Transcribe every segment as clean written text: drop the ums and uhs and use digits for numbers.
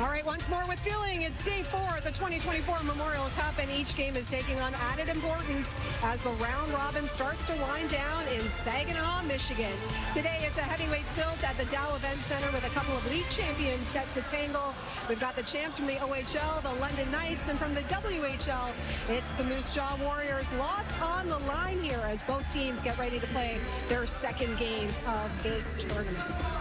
All right, once more with feeling, it's day 4 of the 2024 Memorial Cup, and each game is taking on added importance as the round robin starts to wind down in Saginaw, Michigan. Today, it's a heavyweight tilt at the Dow Event Center with a couple of league champions set to tangle. We've got the champs from the OHL, the London Knights, and from the WHL, it's the Moose Jaw Warriors. Lots on the line here as both teams get ready to play their second games of this tournament.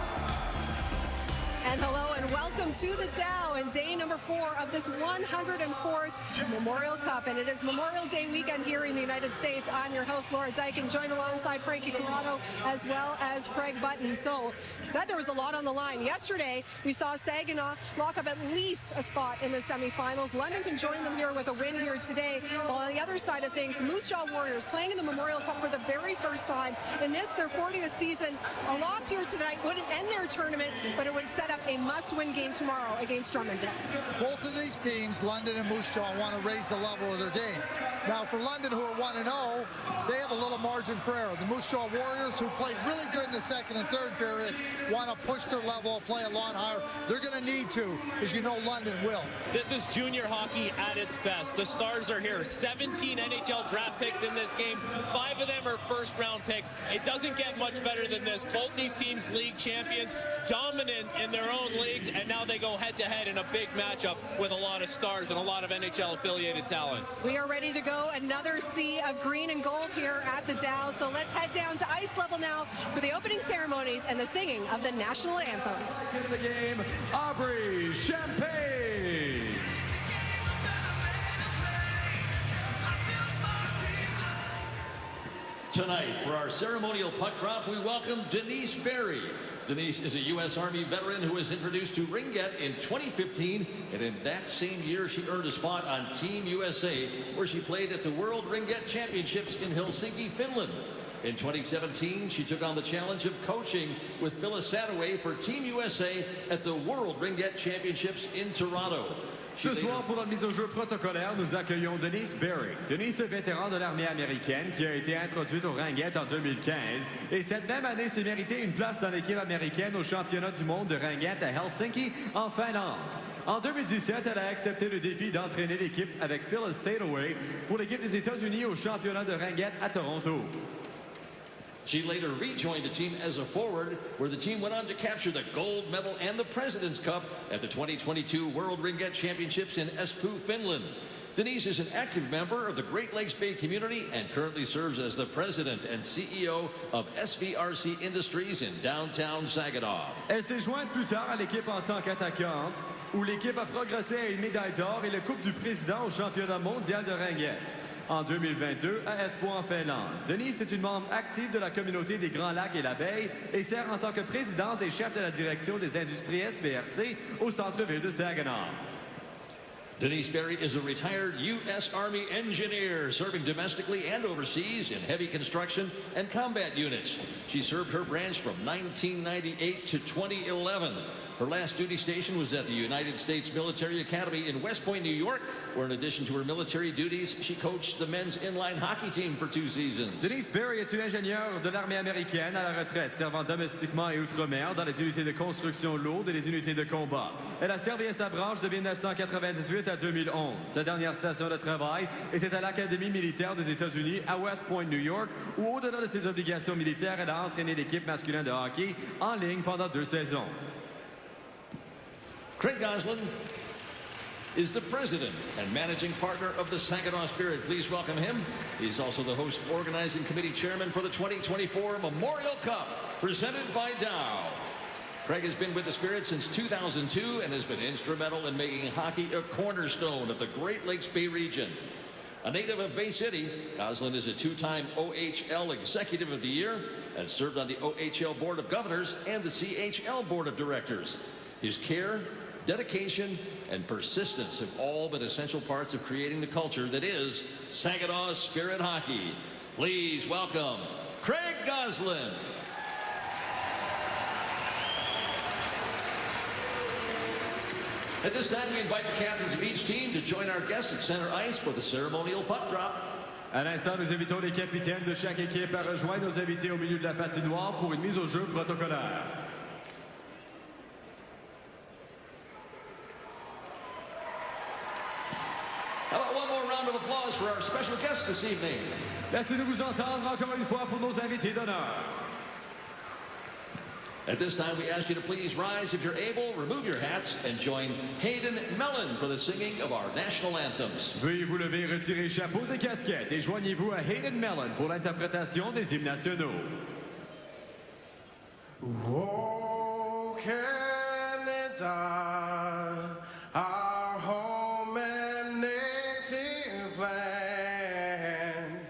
And hello and welcome to the Dow and day number 4 of this 104th Memorial Cup. And it is Memorial Day weekend here in the United States. I'm your host, Laura Dykin, joined alongside Frankie Corrado as well as Craig Button. So, said there was a lot on the line. Yesterday, we saw Saginaw lock up at least a spot in the semifinals. London can join them here with a win here today. While on the other side of things, the Moose Jaw Warriors playing in the Memorial Cup for the very first time. In this, their 40th season. A loss here tonight wouldn't end their tournament, but it would set up a must-win game tomorrow against Drummondville. Both of these teams, London and Moose Jaw, want to raise the level of their game. Now, for London, who are 1-0, they have a little margin for error. The Moose Jaw Warriors, who played really good in the second and third period, want to push their level, play a lot higher. They're going to need to, as you know London will. This is junior hockey at its best. The Stars are here. 17 NHL draft picks in this game. 5 of them are first-round picks. It doesn't get much better than this. Both these teams league champions, dominant in their own leagues, and now they go head-to-head in a big matchup with a lot of stars and a lot of NHL-affiliated talent. We are ready to go. Another sea of green and gold here at the Dow. So let's head down to ice level now for the opening ceremonies and the singing of the national anthems. In the game, Aubrey Champagne. Tonight, for our ceremonial puck drop, we welcome Denise Berry. Denise is a U.S. Army veteran who was introduced to Ringette in 2015, and in that same year, she earned a spot on Team USA, where she played at the World Ringette Championships in Helsinki, Finland. In 2017, she took on the challenge of coaching with Phyllis Sadaway for Team USA at the World Ringette Championships in Toronto. Ce soir, pour notre mise au jeu protocolaire, nous accueillons Denise Berry. Denise est vétéran de l'armée américaine qui a été introduite au ringuette en 2015 et cette même année s'est mérité une place dans l'équipe américaine au championnat du monde de ringuette à Helsinki, en Finlande. En 2017, elle a accepté le défi d'entraîner l'équipe avec Phyllis Sadaway pour l'équipe des États-Unis au championnat de ringuette à Toronto. She later rejoined the team as a forward, where the team went on to capture the gold medal and the President's Cup at the 2022 World Ringette Championships in Espoo, Finland. Denise is an active member of the Great Lakes Bay community and currently serves as the president and CEO of SVRC Industries in downtown Saginaw. Elle s'est jointe plus tard à l'équipe en tant qu'attaquante, où l'équipe a progressé à une médaille d'or et le Coupe du Président au championnat mondial de ringuette. En 2022, à Espoo en Finlande. Denise est une membre active de la communauté des Grands Lacs et l'Abeille et sert en tant que présidente et chef de la direction des industries SVRC au centre-ville de Saginaw. Denise Berry is a retired U.S. Army engineer serving domestically and overseas in heavy construction and combat units. She served her branch from 1998 to 2011. Her last duty station was at the United States Military Academy in West Point, New York, where in addition to her military duties, she coached the men's inline hockey team for 2 seasons. Denise Berry est une ingénieure de l'armée américaine à la retraite, servant domestiquement et outre-mer dans les unités de construction lourde et les unités de combat. Elle a servi à sa branche de 1998 à 2011. Sa dernière station de travail était à l'Académie militaire des États-Unis à West Point, New York, où au-delà de ses obligations militaires, elle a entraîné l'équipe masculine de hockey en ligne pendant 2 saisons. Craig Goslin is the president and managing partner of the Saginaw Spirit. Please welcome him. He's also the host organizing committee chairman for the 2024 Memorial Cup, presented by Dow. Craig has been with the Spirit since 2002 and has been instrumental in making hockey a cornerstone of the Great Lakes Bay region. A native of Bay City, Goslin is a 2-time OHL Executive of the Year and served on the OHL Board of Governors and the CHL Board of Directors. His care, dedication, and persistence have all been essential parts of creating the culture that is Saginaw Spirit Hockey. Please welcome Craig Goslin. At this time, we invite the captains of each team to join our guests at center ice for the ceremonial puck drop. À l'instant, nous invitons les capitaines de chaque équipe à rejoindre nos invités au milieu de la patinoire pour une mise au jeu protocolaire. of applause for our special guest this evening. Laissez-nous vous entendre encore une fois pour nos invités d'honneur. At this time, we ask you to please rise if you're able, remove your hats, and join Hayden Mellon for the singing of our national anthems. Veuillez vous lever, retirer chapeaux et casquettes et joignez-vous à Hayden Mellon pour l'interprétation des hymnes nationaux. Oh, Canada, our home and native land,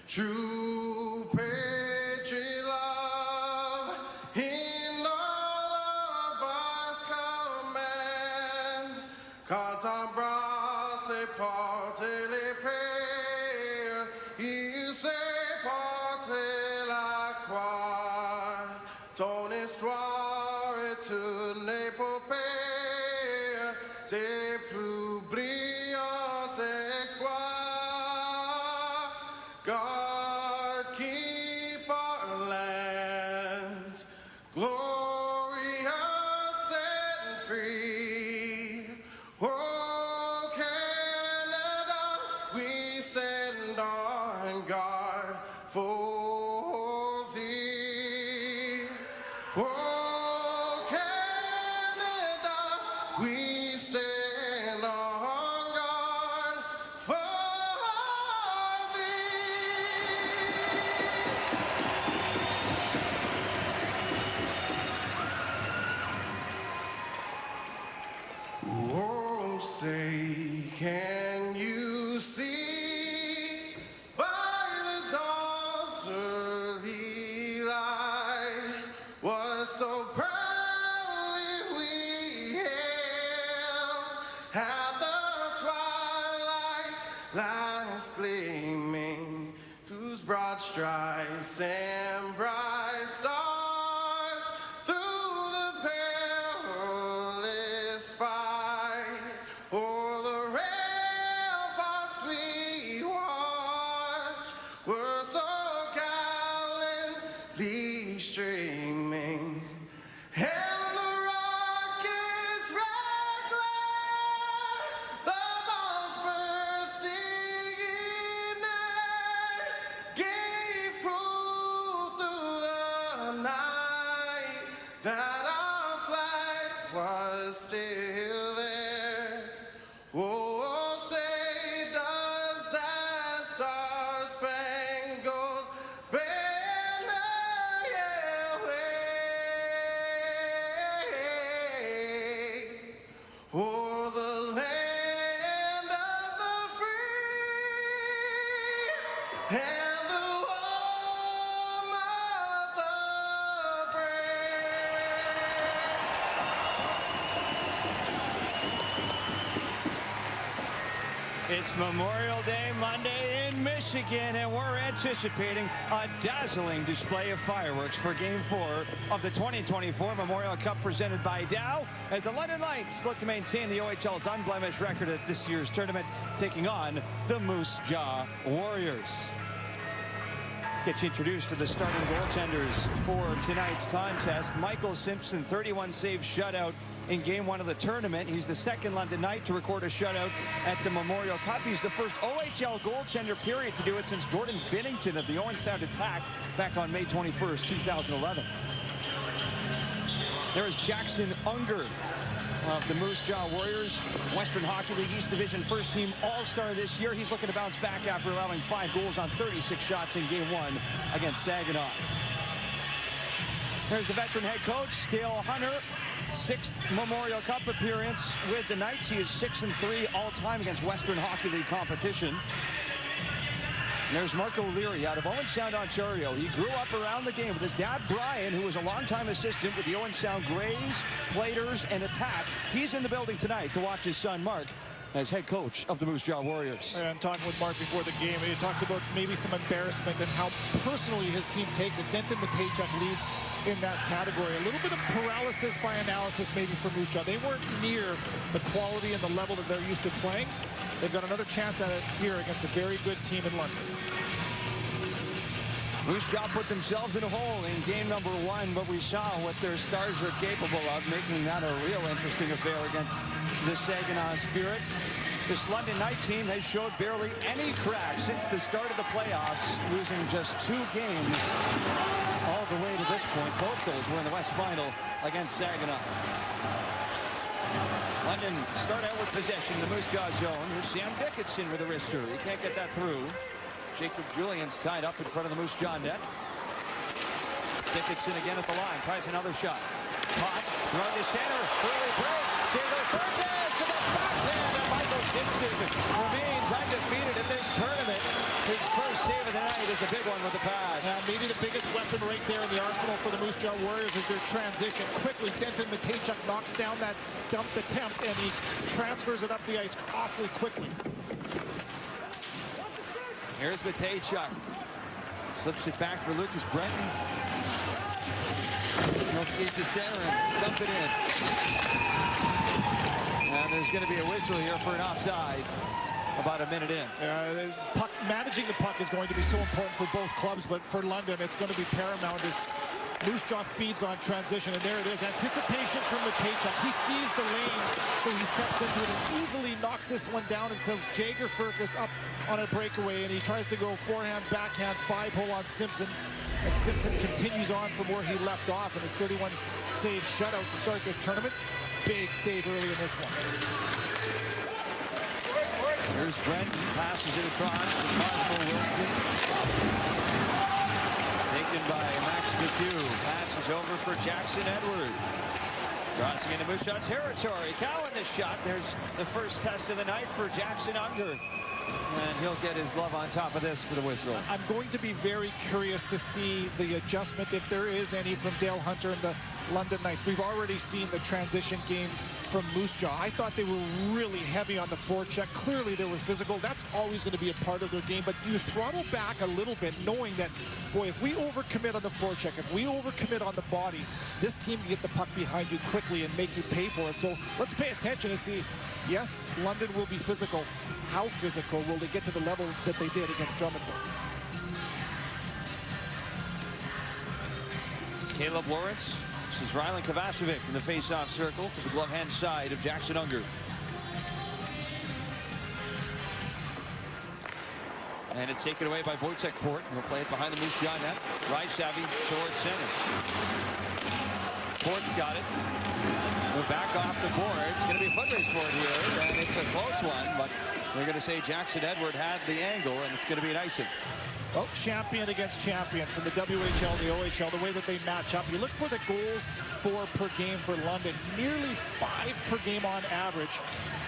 true patriot love in all of our commands. Quand embrasse et porter les pères, il sait porter la croix. Ton histoire est une épopée, tes plus brillants exploits. God keep our land glorious and free. Oh, Canada, we stand on guard for thee. Oh, Canada, we stand on guard for thee. Oh, say, can you see by the dawn's early light what so proudly we hailed at the twilight's last gleaming, whose broad stripes and bright stars through the perilous fight o'er the ramparts we watched were so gallantly streaming, and the rocket's red glare, the bombs bursting in air, gave proof through the night that our flag was still there. Oh, say does that star-spangled banner yet wave o'er the land of the free and the home of the brave? It's Memorial Day Monday in Michigan, and we're anticipating a dazzling display of fireworks for Game 4 of the 2024 Memorial Cup presented by Dow, as the London Knights look to maintain the OHL's unblemished record at this year's tournament, taking on the Moose Jaw Warriors. Let's get you introduced to the starting goaltenders for tonight's contest. Michael Simpson, 31-save shutout in Game 1 of the tournament. He's the second London Knight to record a shutout at the Memorial Cup. He's the first OHL goaltender period to do it since Jordan Binnington of the Owen Sound Attack back on May 21st, 2011. There is Jackson Unger of the Moose Jaw Warriors, Western Hockey League East Division first team All-Star this year. He's looking to bounce back after allowing 5 goals on 36 shots in Game 1 against Saginaw. There's the veteran head coach, Dale Hunter, 6th Memorial Cup appearance with the Knights. He is 6-3 all-time against Western Hockey League competition. And there's Mark O'Leary out of Owen Sound, Ontario. He grew up around the game with his dad, Brian, who was a longtime assistant with the Owen Sound Grays, Platers, and Attack. He's in the building tonight to watch his son, Mark, as head coach of the Moose Jaw Warriors. I'm talking with Mark before the game. He talked about maybe some embarrassment and how personally his team takes it. Denton Matejchuk leads in that category. A little bit of paralysis by analysis maybe for Moose Jaw. They weren't near the quality and the level that they're used to playing. They've got another chance at it here against a very good team in London. Moose Jaw put themselves in a hole in game number 1, but we saw what their stars are capable of, making that a real interesting affair against the Saginaw Spirit. This London Knight team has showed barely any cracks since the start of the playoffs, losing just 2 games all the way to this point. Both those were in the West Final against Saginaw. London start out with possession, the Moose Jaw zone. Here's Sam Dickinson with a wrister. He can't get that through. Jacob Julian's tied up in front of the Moose Jaw net. Dickinson again at the line, tries another shot. Caught, thrown to center, early break. Taylor Fernandez to the backhand, and Michael Simpson remains undefeated in this tournament. His first save of the night is a big one with the pad. Maybe the biggest weapon right there in the arsenal for the Moose Jaw Warriors is their transition. Quickly, Denton Matejchuk knocks down that dumped attempt, and he transfers it up the ice awfully quickly. Here's Matejchuk. Slips it back for Lucas Brenton. He'll skate to center and dump it in. And there's going to be a whistle here for an offside about a minute in. Managing the puck is going to be so important for both clubs, but for London, it's going to be paramount as Moose Jaw feeds on transition, and there it is. Anticipation from Matejchuk. He sees the lane, so he steps into it and easily knocks this one down and sends Jager Furcus up on a breakaway, and he tries to go forehand, backhand, 5-hole on Simpson. And Simpson continues on from where he left off in his 31-save shutout to start this tournament. Big save early in this one. Here's Brent, passes it across to Cosmo Wilson. Taken by Max McHugh. Passes over for Jackson Edward. Crossing into Moose Jaw territory. Cowan the shot. There's the first test of the night for Jackson Unger. And he'll get his glove on top of this for the whistle. I'm going to be very curious to see the adjustment, if there is any, from Dale Hunter and the London Knights. We've already seen the transition game from Moose Jaw. I thought they were really heavy on the forecheck. Clearly they were physical. That's always going to be a part of their game. But you throttle back a little bit, knowing that, boy, if we overcommit on the forecheck, if we overcommit on the body, this team can get the puck behind you quickly and make you pay for it. So let's pay attention and see, yes, London will be physical. How physical will they get to the level that they did against Drummondville? Caleb Lawrence. This is Rylan Kovacevic in the face-off circle to the glove-hand side of Jackson Unger. And it's taken away by Wojtek Port. He'll play it behind the Moose Jaw net. Rysavy towards center. Port's got it. We're back off the board. It's going to be a foot race for it here, and it's a close one, but they're going to say Jackson Edward had the angle, and it's going to be an icing. Well, champion against champion from the WHL and the OHL, the way that they match up. You look for the goals for per game for London, nearly 5 per game on average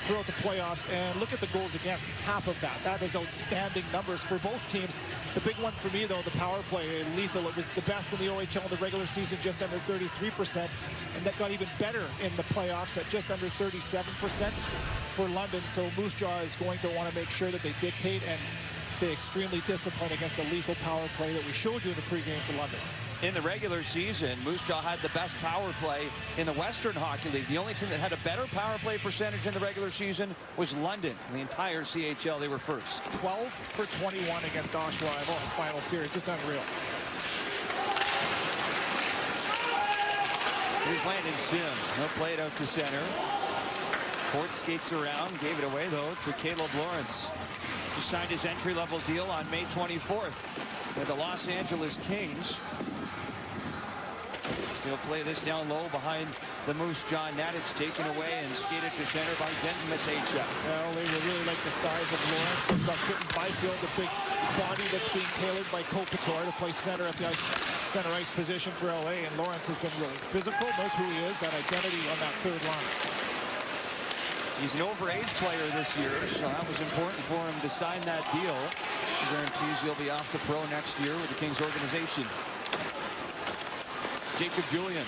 throughout the playoffs, and look at the goals against, half of that. That is outstanding numbers for both teams. The big one for me, though, the power play, lethal. It was the best in the OHL in the regular season, just under 33%, and that got even better in the playoffs at just under 37% for London. So Moose Jaw is going to want to make sure that they dictate and stay extremely disciplined against the lethal power play that we showed you in the pregame for London. In the regular season, Moose Jaw had the best power play in the Western Hockey League. The only team that had a better power play percentage in the regular season was London. In the entire CHL, they were first. 12 for 21 against Oshawa in the final series. Just unreal. Here's Landon Sim. He'll play it out to center. Port skates around. Gave it away, though, to Caleb Lawrence. Just signed his entry-level deal on May 24th with the Los Angeles Kings. He'll play this down low behind the Moose Jaw net. It's taken away and skated to center by Denton Matejchuk. Well, they really like the size of Lawrence. They've got Quinton Byfield, the big body that's being tailored by Kopitar to play center at the center ice position for LA. And Lawrence has been really physical, knows who he is, that identity on that third line. He's an overage player this year, so that was important for him to sign that deal. He guarantees he'll be off to pro next year with the Kings organization. Jacob Julian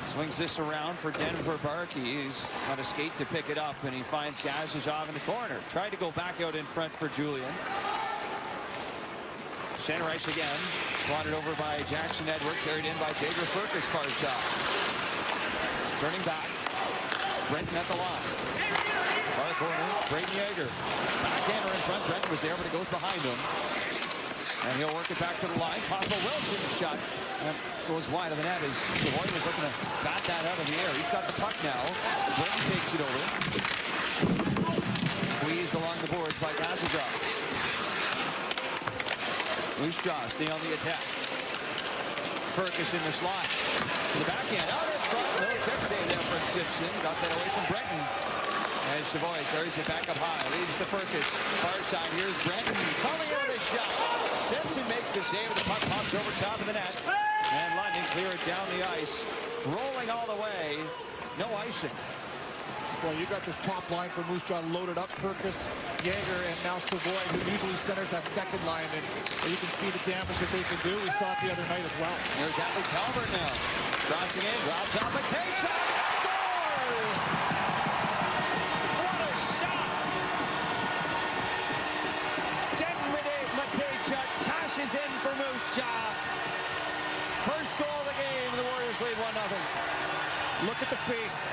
swings this around for Denver Barkey. He's got a skate to pick it up, and he finds Gazajov in the corner. Tried to go back out in front for Julian. Center ice again. Swatted over by Jackson Edward. Carried in by Jager Furcus. Far shot. Turning back. Brenton at the line. Far corner. Braden Yeager. Backhander in front. Brenton was there, but it goes behind him. And he'll work it back to the line. Cosmo Wilson's shot goes wide of the net as Savoy was looking to bat that out of the air. He's got the puck now. Brenton takes it over. along the boards by Saginaw. Moose Jaw stay on the attack. Fergus in the slot. To the backhand. Out in front. No quick save there from Simpson. Got that away from Brenton. As Savoy carries it back up high. Leads to Fergus. Far side. Here's Brenton. Coming in with a shot. Simpson makes the save. The puck pops over top of the net. And London clear it down the ice. Rolling all the way. No icing. Well, you got this top line for Moose Jaw loaded up. Fergus, Yeager, and now Savoy, who usually centers that second line. And you can see the damage that they can do. We saw it the other night as well. There's Atlee Calvert now. Crossing in, drops off, but takes it, scores! What a shot! Denton Matejchuk cashes in for Moose Jaw. First goal of the game, the Warriors lead 1-0. Look at the face.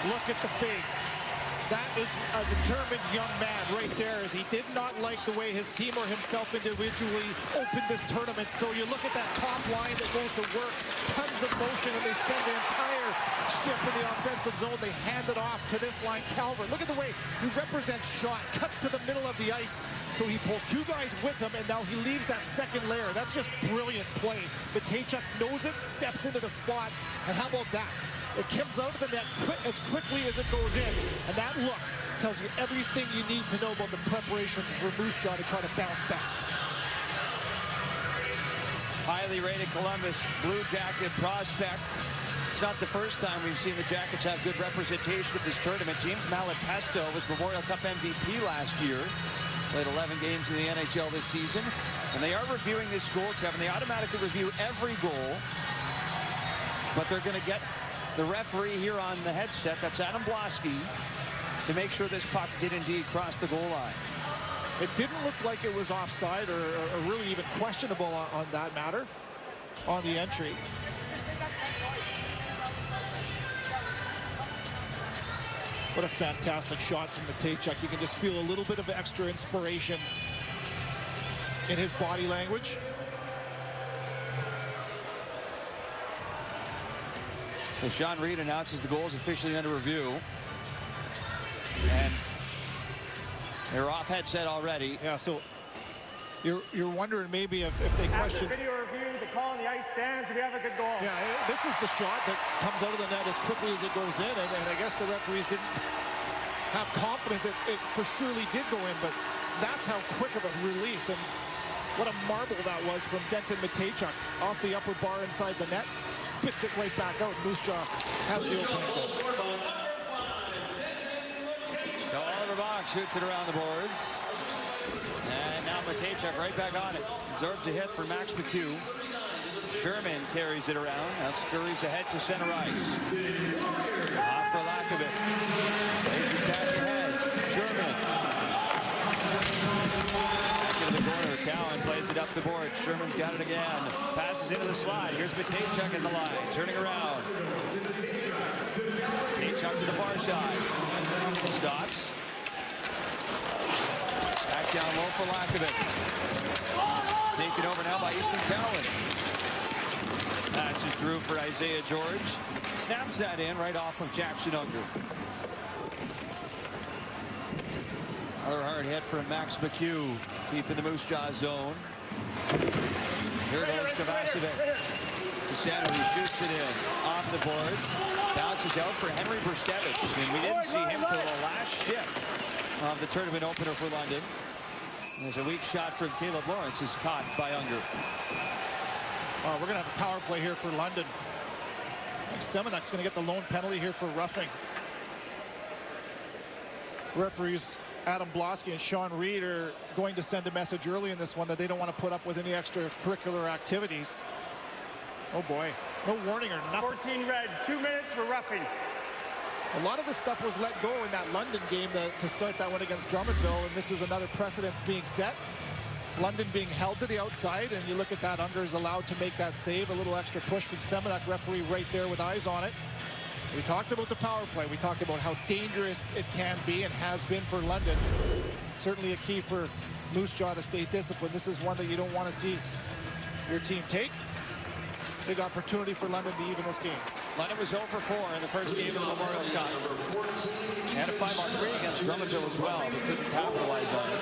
Look at the face. That is a determined young man right there, as he did not like the way his team or himself individually opened this tournament. So you look at that top line that goes to work, tons of motion, and they spend the entire shift in the offensive zone. They hand it off to this line, Calvert. Look at the way he represents shot, cuts to the middle of the ice. So he pulls two guys with him, and now he leaves that second layer. That's just brilliant play. But Matejchuk knows it, steps into the spot, and how about that? It comes out of the net as quickly as it goes in. And that look tells you everything you need to know about the preparation for Moose Jaw to try to bounce back. Highly rated Columbus Blue Jacket prospect. It's not the first time we've seen the Jackets have good representation at this tournament. James Malapesto was Memorial Cup MVP last year. Played 11 games in the NHL this season. And they are reviewing this goal, Kevin. They automatically review every goal. But they're going to get the referee here on the headset, that's Adam Blosky, to make sure this puck did indeed cross the goal line. It didn't look like it was offside or really even questionable on that matter, on the entry. What a fantastic shot from Matejchuk. You can just feel a little bit of extra inspiration in his body language. So Sean Reed announces the goal is officially under review. And they're off headset already. Yeah, so you're wondering maybe if they question. After video review, the call on the ice stands. We have a good goal. Yeah, this is the shot that comes out of the net as quickly as it goes in. And I guess the referees didn't have confidence that it for surely did go in. But that's how quick of a release. And what a marble that was from Denton Matejchuk off the upper bar inside the net. Spits it right back out. Moose Jaw has the opening goal. So Oliver Bach shoots it around the boards. And now Matejchuk right back on it. Absorbs a hit for Max McHugh. Sherman carries it around. Now scurries ahead to center ice. Off for lack of it. Plays it back ahead. Sherman. Back into the corner. Cowan plays it up the board. Sherman's got it again. Passes into the slide. Here's Matejchuk in the line. Turning around. Matejchuk to the far side. Stops. Back down low for lack of it. Taken over now by Easton Cowan. That's just through for Isaiah George. Snaps that in right off of Jackson Unger. Another hard hit from Max McHugh. Deep in the Moose Jaw zone. Here goes Kovacevic. To center, he shoots it in. Off the boards. Bounces out for Henry Brustevich. And we didn't see him till the last shift of the tournament opener for London. And there's a weak shot from Caleb Lawrence is caught by Unger. We're going to have a power play here for London. Semenuk's going to get the lone penalty here for roughing. Referees Adam Blosky and Sean Reed are going to send a message early in this one that they don't want to put up with any extracurricular activities. Oh boy, no warning or nothing. 14 red, 2 minutes for roughing. A lot of the stuff was let go in that London game to start that one against Drummondville, and this is another precedence being set. London being held to the outside, and you look at that, Unger is allowed to make that save. A little extra push from Semenuk, referee right there with eyes on it. We talked about the power play. We talked about how dangerous it can be and has been for London. Certainly a key for Moose Jaw to stay disciplined. This is one that you don't want to see your team take. Big opportunity for London to even this game. London was 0 for 4 in the first game of the Memorial Cup. Had a 5-on-3 against Drummondville as well, but couldn't capitalize on it.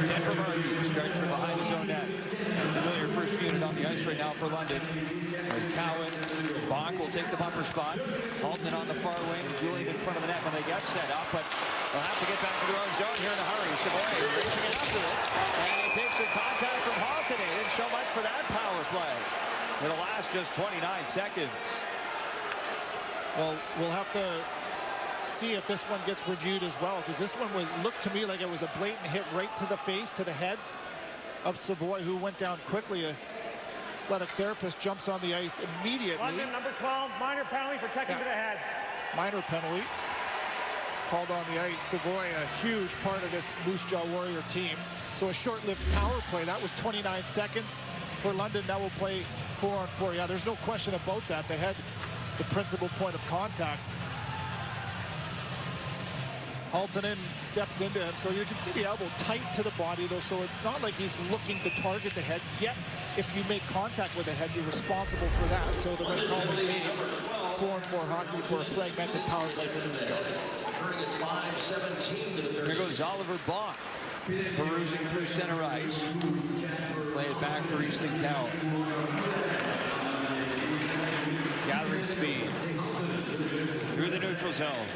Denver Murray starts from behind his own net. A familiar first unit on the ice right now for London. With Cowan, Bonk will take the bumper spot. Halton on the far wing, Julian in front of the net when they get set up, but they'll have to get back to their own zone here in a hurry. Savoy reaching it after it, and he takes a contact from Halton. He didn't show much for that power play. It'll last just 29 seconds. Well, we'll have to see if this one gets reviewed as well, because this one looked to me like it was a blatant hit right to the face, to the head of Savoy, who went down quickly. Athletic therapist jumps on the ice immediately. London, number 12, minor penalty for checking to the head. Minor penalty called on the ice. Savoy, a huge part of this Moose Jaw Warrior team. So a short-lived power play. That was 29 seconds for London. Now we'll play 4-on-4. Yeah, there's no question about that. They had the principal point of contact. Haltonen steps into him, so you can see the elbow tight to the body, though, so it's not like he's looking to target the head. Yet, if you make contact with the head, you're responsible for that. So the red call was made. 4-on-4 hockey for a fragmented power play for Moose Jaw. Here goes Oliver Bonk, perusing through center ice. Play it back for Easton Cowan. Gathering speed through the neutral zone.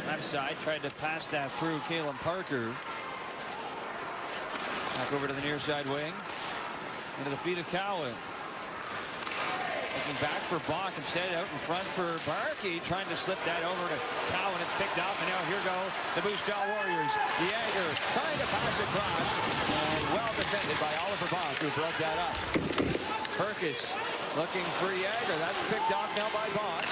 Left side, tried to pass that through Kalen Parker. Back over to the near side wing. Into the feet of Cowan. Looking back for Bonk, instead out in front for Barkey, trying to slip that over to Cowan. It's picked up, and now here go the Moose Jaw Warriors. Yager trying to pass across, and well defended by Oliver Bonk, who broke that up. Ferkus looking for Yager. That's picked off now by Bonk.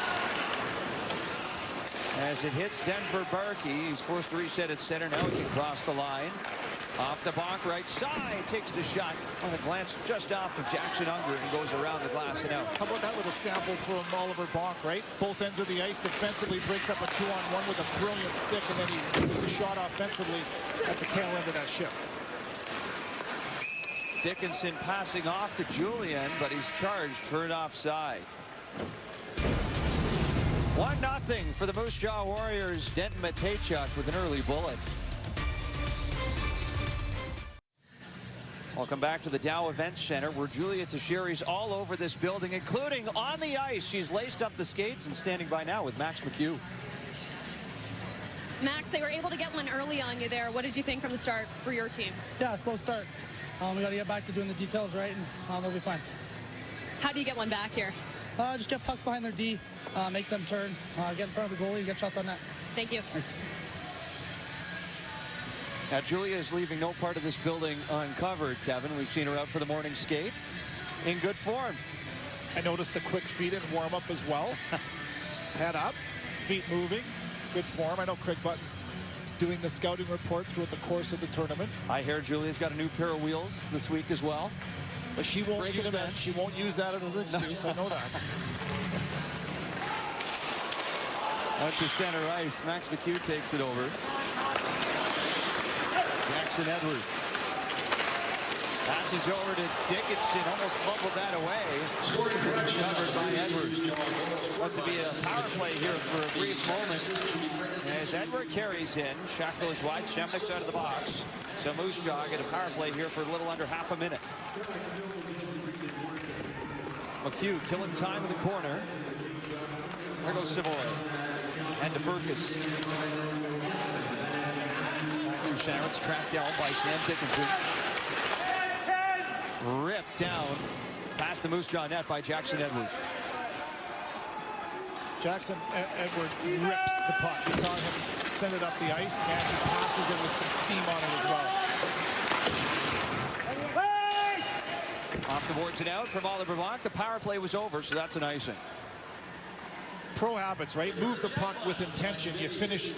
As it hits Denver Barkey, he's forced to reset at center. Now he can cross the line. Off the Bonk right side, takes the shot on a glance just off of Jackson Unger and goes around the glass and out. How about that little sample from Oliver Bonk, right? Both ends of the ice defensively, breaks up a 2-on-1 with a brilliant stick, and then he puts a shot offensively at the tail end of that shift. Dickinson passing off to Julian, but he's charged for an offside. 1-0 for the Moose Jaw Warriors. Denton Matejchuk with an early bullet. Welcome back to the Dow Event Center, where Julia Teixeira's all over this building, including on the ice. She's laced up the skates and standing by now with Max McHugh. Max, they were able to get one early on you there. What did you think from the start for your team? Yeah, slow start. We got to get back to doing the details right, and we'll be fine. How do you get one back here? Just get pucks behind their D, make them turn, get in front of the goalie, and get shots on net. Thank you. Thanks. Now, Julia is leaving no part of this building uncovered, Kevin. We've seen her out for the morning skate in good form. I noticed the quick feet and warm-up as well. Head up, feet moving, good form. I know Craig Button's doing the scouting report throughout the course of the tournament. I hear Julia's got a new pair of wheels this week as well. But she won't use that. She won't use that as an excuse. I know that. Out to center ice. Max McHugh takes it over. Jackson Edwards passes over to Dickinson. Almost fumbled that away. It's recovered by Edwards. Wants to be a power play here for a brief moment. As Edward carries in, shot goes wide. Shemnick's out of the box. So Moose Jaw get a power play here for a little under half a minute. McHugh killing time in the corner. There goes Savoy. And to Ferkus. Through center, it's tracked down by Sam Dickinson. Ripped down past the Moose Jaw net by Jackson Edwards. Jackson Edward rips the puck. You saw him send it up the ice, and he passes it with some steam on it as well. Off the boards and out from Oliver Bonk. The power play was over, so that's an icing. Pro habits, right? Move the puck with intention. You finish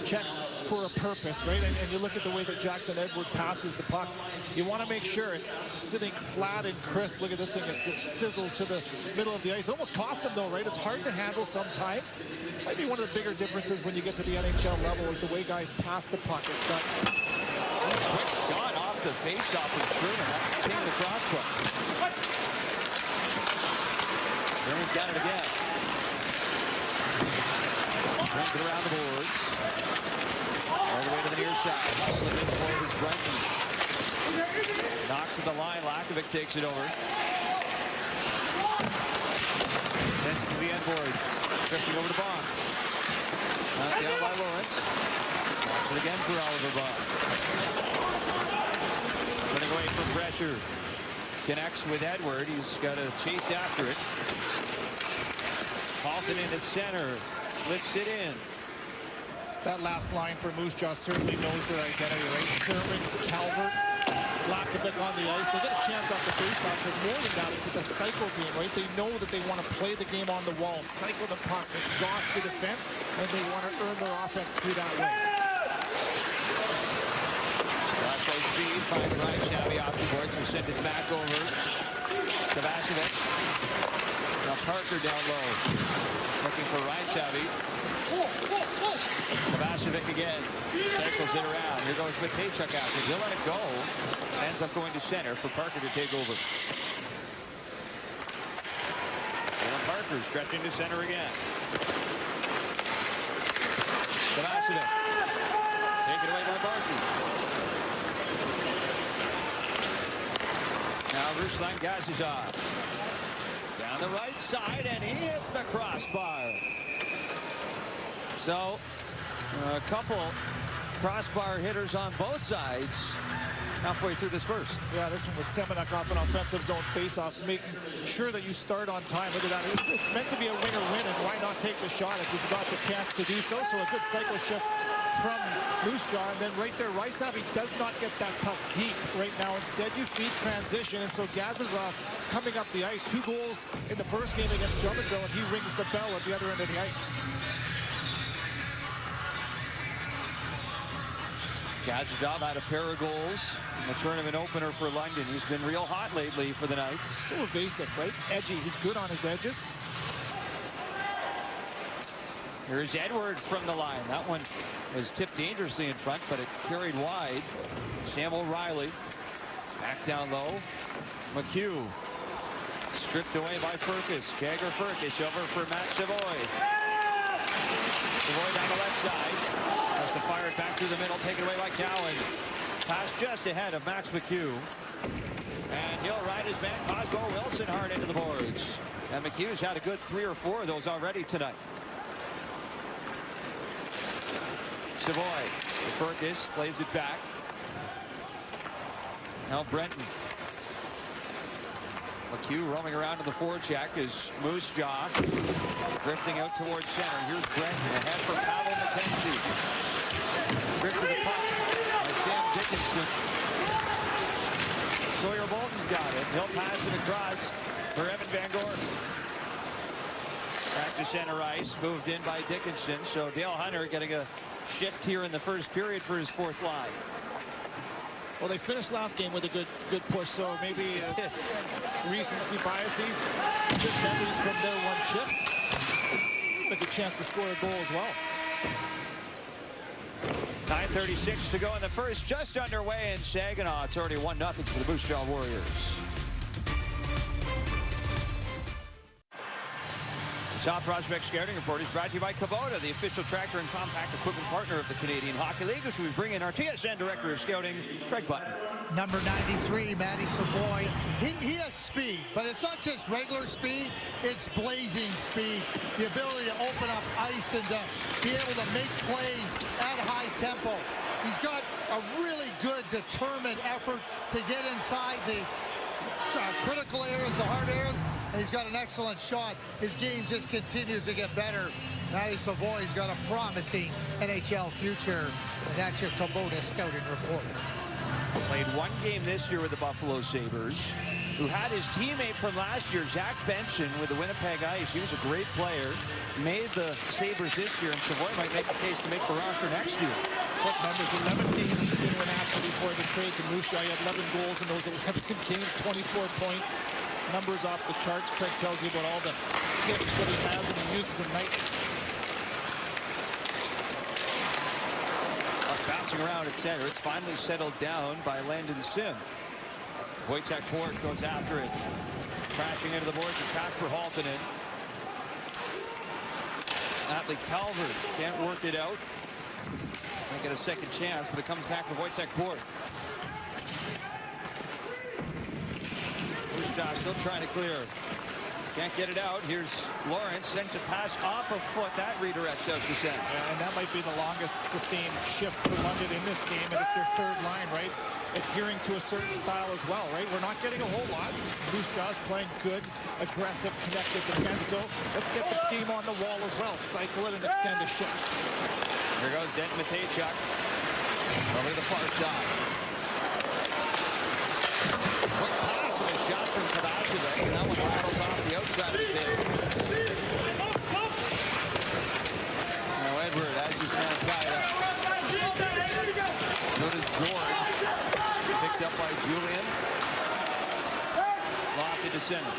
checks for a purpose, right? And you look at the way that Jackson Edward passes the puck. You want to make sure it's sitting flat and crisp. Look at this thing. It sizzles to the middle of the ice. It almost cost him, though, right? It's hard to handle sometimes. Might be one of the bigger differences when you get to the NHL level is the way guys pass the puck. It's got a quick shot off the face-off from Sherman. That came the crossbar. Sherman's got it again. Brings it around the boards. All the way to the near side. Hustling in for it is Brighton. Knocked to the line. Lakovic takes it over. Sends it to the end boards. Drifting over to Bond. Knocked down by Lawrence. Watch it again for Oliver Bond. Turning away from pressure. Connects with Edward. He's got to chase after it. Halton in at center. Lifts it in. That last line for Moose Jaw certainly knows their identity, right? Thurman, Calvert, Lakovic on the ice. They get a chance off the faceoff, but more than that, it's the cycle game, right? They know that they want to play the game on the wall, cycle the puck, exhaust the defense, and they want to earn their offense through that way. Russell speed finds Ryan Shabby off the boards and send it back over to Vacevic. Now Parker down low, looking for Ryan Shabby. Vacevic again, cycles it around. Here goes Matejchuk after. He'll let it go. Ends up going to center for Parker to take over. And Parker stretching to center again. Vacevic. Taken away by Barkey. Now Ruslan Gazizov. Down the right side, and he hits the crossbar. So, a couple crossbar hitters on both sides halfway through this first. Yeah, this one was Semenuk off an offensive zone faceoff, making sure that you start on time. Look at that. It's meant to be a winner-win, and why not take the shot if you've got the chance to do so? So a good cycle shift from Moose Jaw, and then right there, Rysavy does not get that puck deep right now. Instead, you feed transition, and so Gazizov coming up the ice. 2 goals in the first game against Drummondville, and he rings the bell at the other end of the ice. Gazizov had a pair of goals in the tournament opener for London. He's been real hot lately for the Knights. So evasive, right? Edgy. He's good on his edges. Here's Edward from the line. That one was tipped dangerously in front, but it carried wide. Sam O'Reilly back down low. McHugh stripped away by Furcus. Jagger Furcus over for Matt Savoy. Savoy down the left side. Has to fire it back through the middle, taken away by Cowan. Pass just ahead of Max McHugh. And he'll ride his man Cosmo Wilson hard into the boards. And McHugh's had a good 3 or 4 of those already tonight. Savoy, Furcus plays it back. Now Brenton. McHugh roaming around to the forecheck is Moose Jaw drifting out towards center. Here's Brenton ahead for Pavel McKenzie. Stripped to the puck by Sam Dickinson. Sawyer Bolton's got it. He'll pass it across for Evan Van Gordon. Back to center ice, moved in by Dickinson. So Dale Hunter getting a shift here in the first period for his 4th line. Well, they finished last game with a good push, so maybe it's recency biasy. Good memories from their one shift. A good chance to score a goal as well. 9:36 to go in the first, just underway in Saginaw. It's already 1-0 for the Moose Jaw Warriors. Top Prospect Scouting Report is brought to you by Kubota, the official tractor and compact equipment partner of the Canadian Hockey League, as we bring in our TSN Director of Scouting, Greg Button. Number 93, Matty Savoy. He has speed, but it's not just regular speed, it's blazing speed. The ability to open up ice and to be able to make plays at high tempo. He's got a really good, determined effort to get inside the critical areas, the hard areas, and he's got an excellent shot. His game just continues to get better. Matty Savoy's got a promising NHL future, and that's your Kubota Scouting Report. Played 1 game this year with the Buffalo Sabres, who had his teammate from last year, Zach Benson, with the Winnipeg Ice. He was a great player, made the Sabres this year, and Savoy might make a case to make the roster next year. What numbers? 11 games internationally before the trade to Moose Jaw. He had 11 goals in those 11 games, 24 points. Numbers off the charts. Craig tells you about all the hits that he has and he uses at night. Bouncing around at center. It's finally settled down by Landon Sim. Wojtek Port goes after it. Crashing into the boards with Kasper Haltonen. Atlee Calvert can't work it out. Might get a second chance, but it comes back for Wojtek Port. Moose Jaw still trying to clear. Can't get it out. Here's Lawrence, sends a pass off a foot. That redirects out to center. And that might be the longest sustained shift for London in this game, and it's their third line, right? Adhering to a certain style as well, right? We're not getting a whole lot. Moose Jaw's playing good, aggressive, connected defense. So let's get the game on the wall as well. Cycle it and extend a shift. Here goes Denton Matejchuk. Over to the far side. Quick pass and a shot from Kovacevic, and that one rattles off the outside of the cage. Now Edward has his man tied up. So does George. Picked up by Julian. Lofted to center.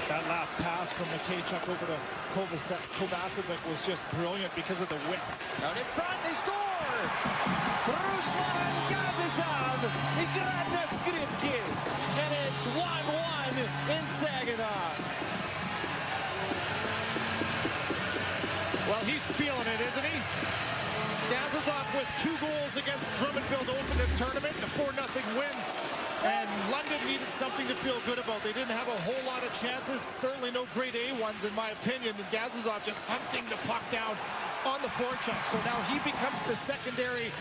That last pass from Matejchuk over to Kovacevic was just brilliant because of the width. Out in front, they score! Ruslan Gazizov, Igradna Skripki, and it's 1-1 in Saginaw. Well, he's feeling it, isn't he? Gazizov with 2 goals against Drummondville to open this tournament, a 4-0 win. And London needed something to feel good about. They didn't have a whole lot of chances, certainly no grade A ones in my opinion. And Gazizov just hunting the puck down on the forecheck. So now he becomes the secondary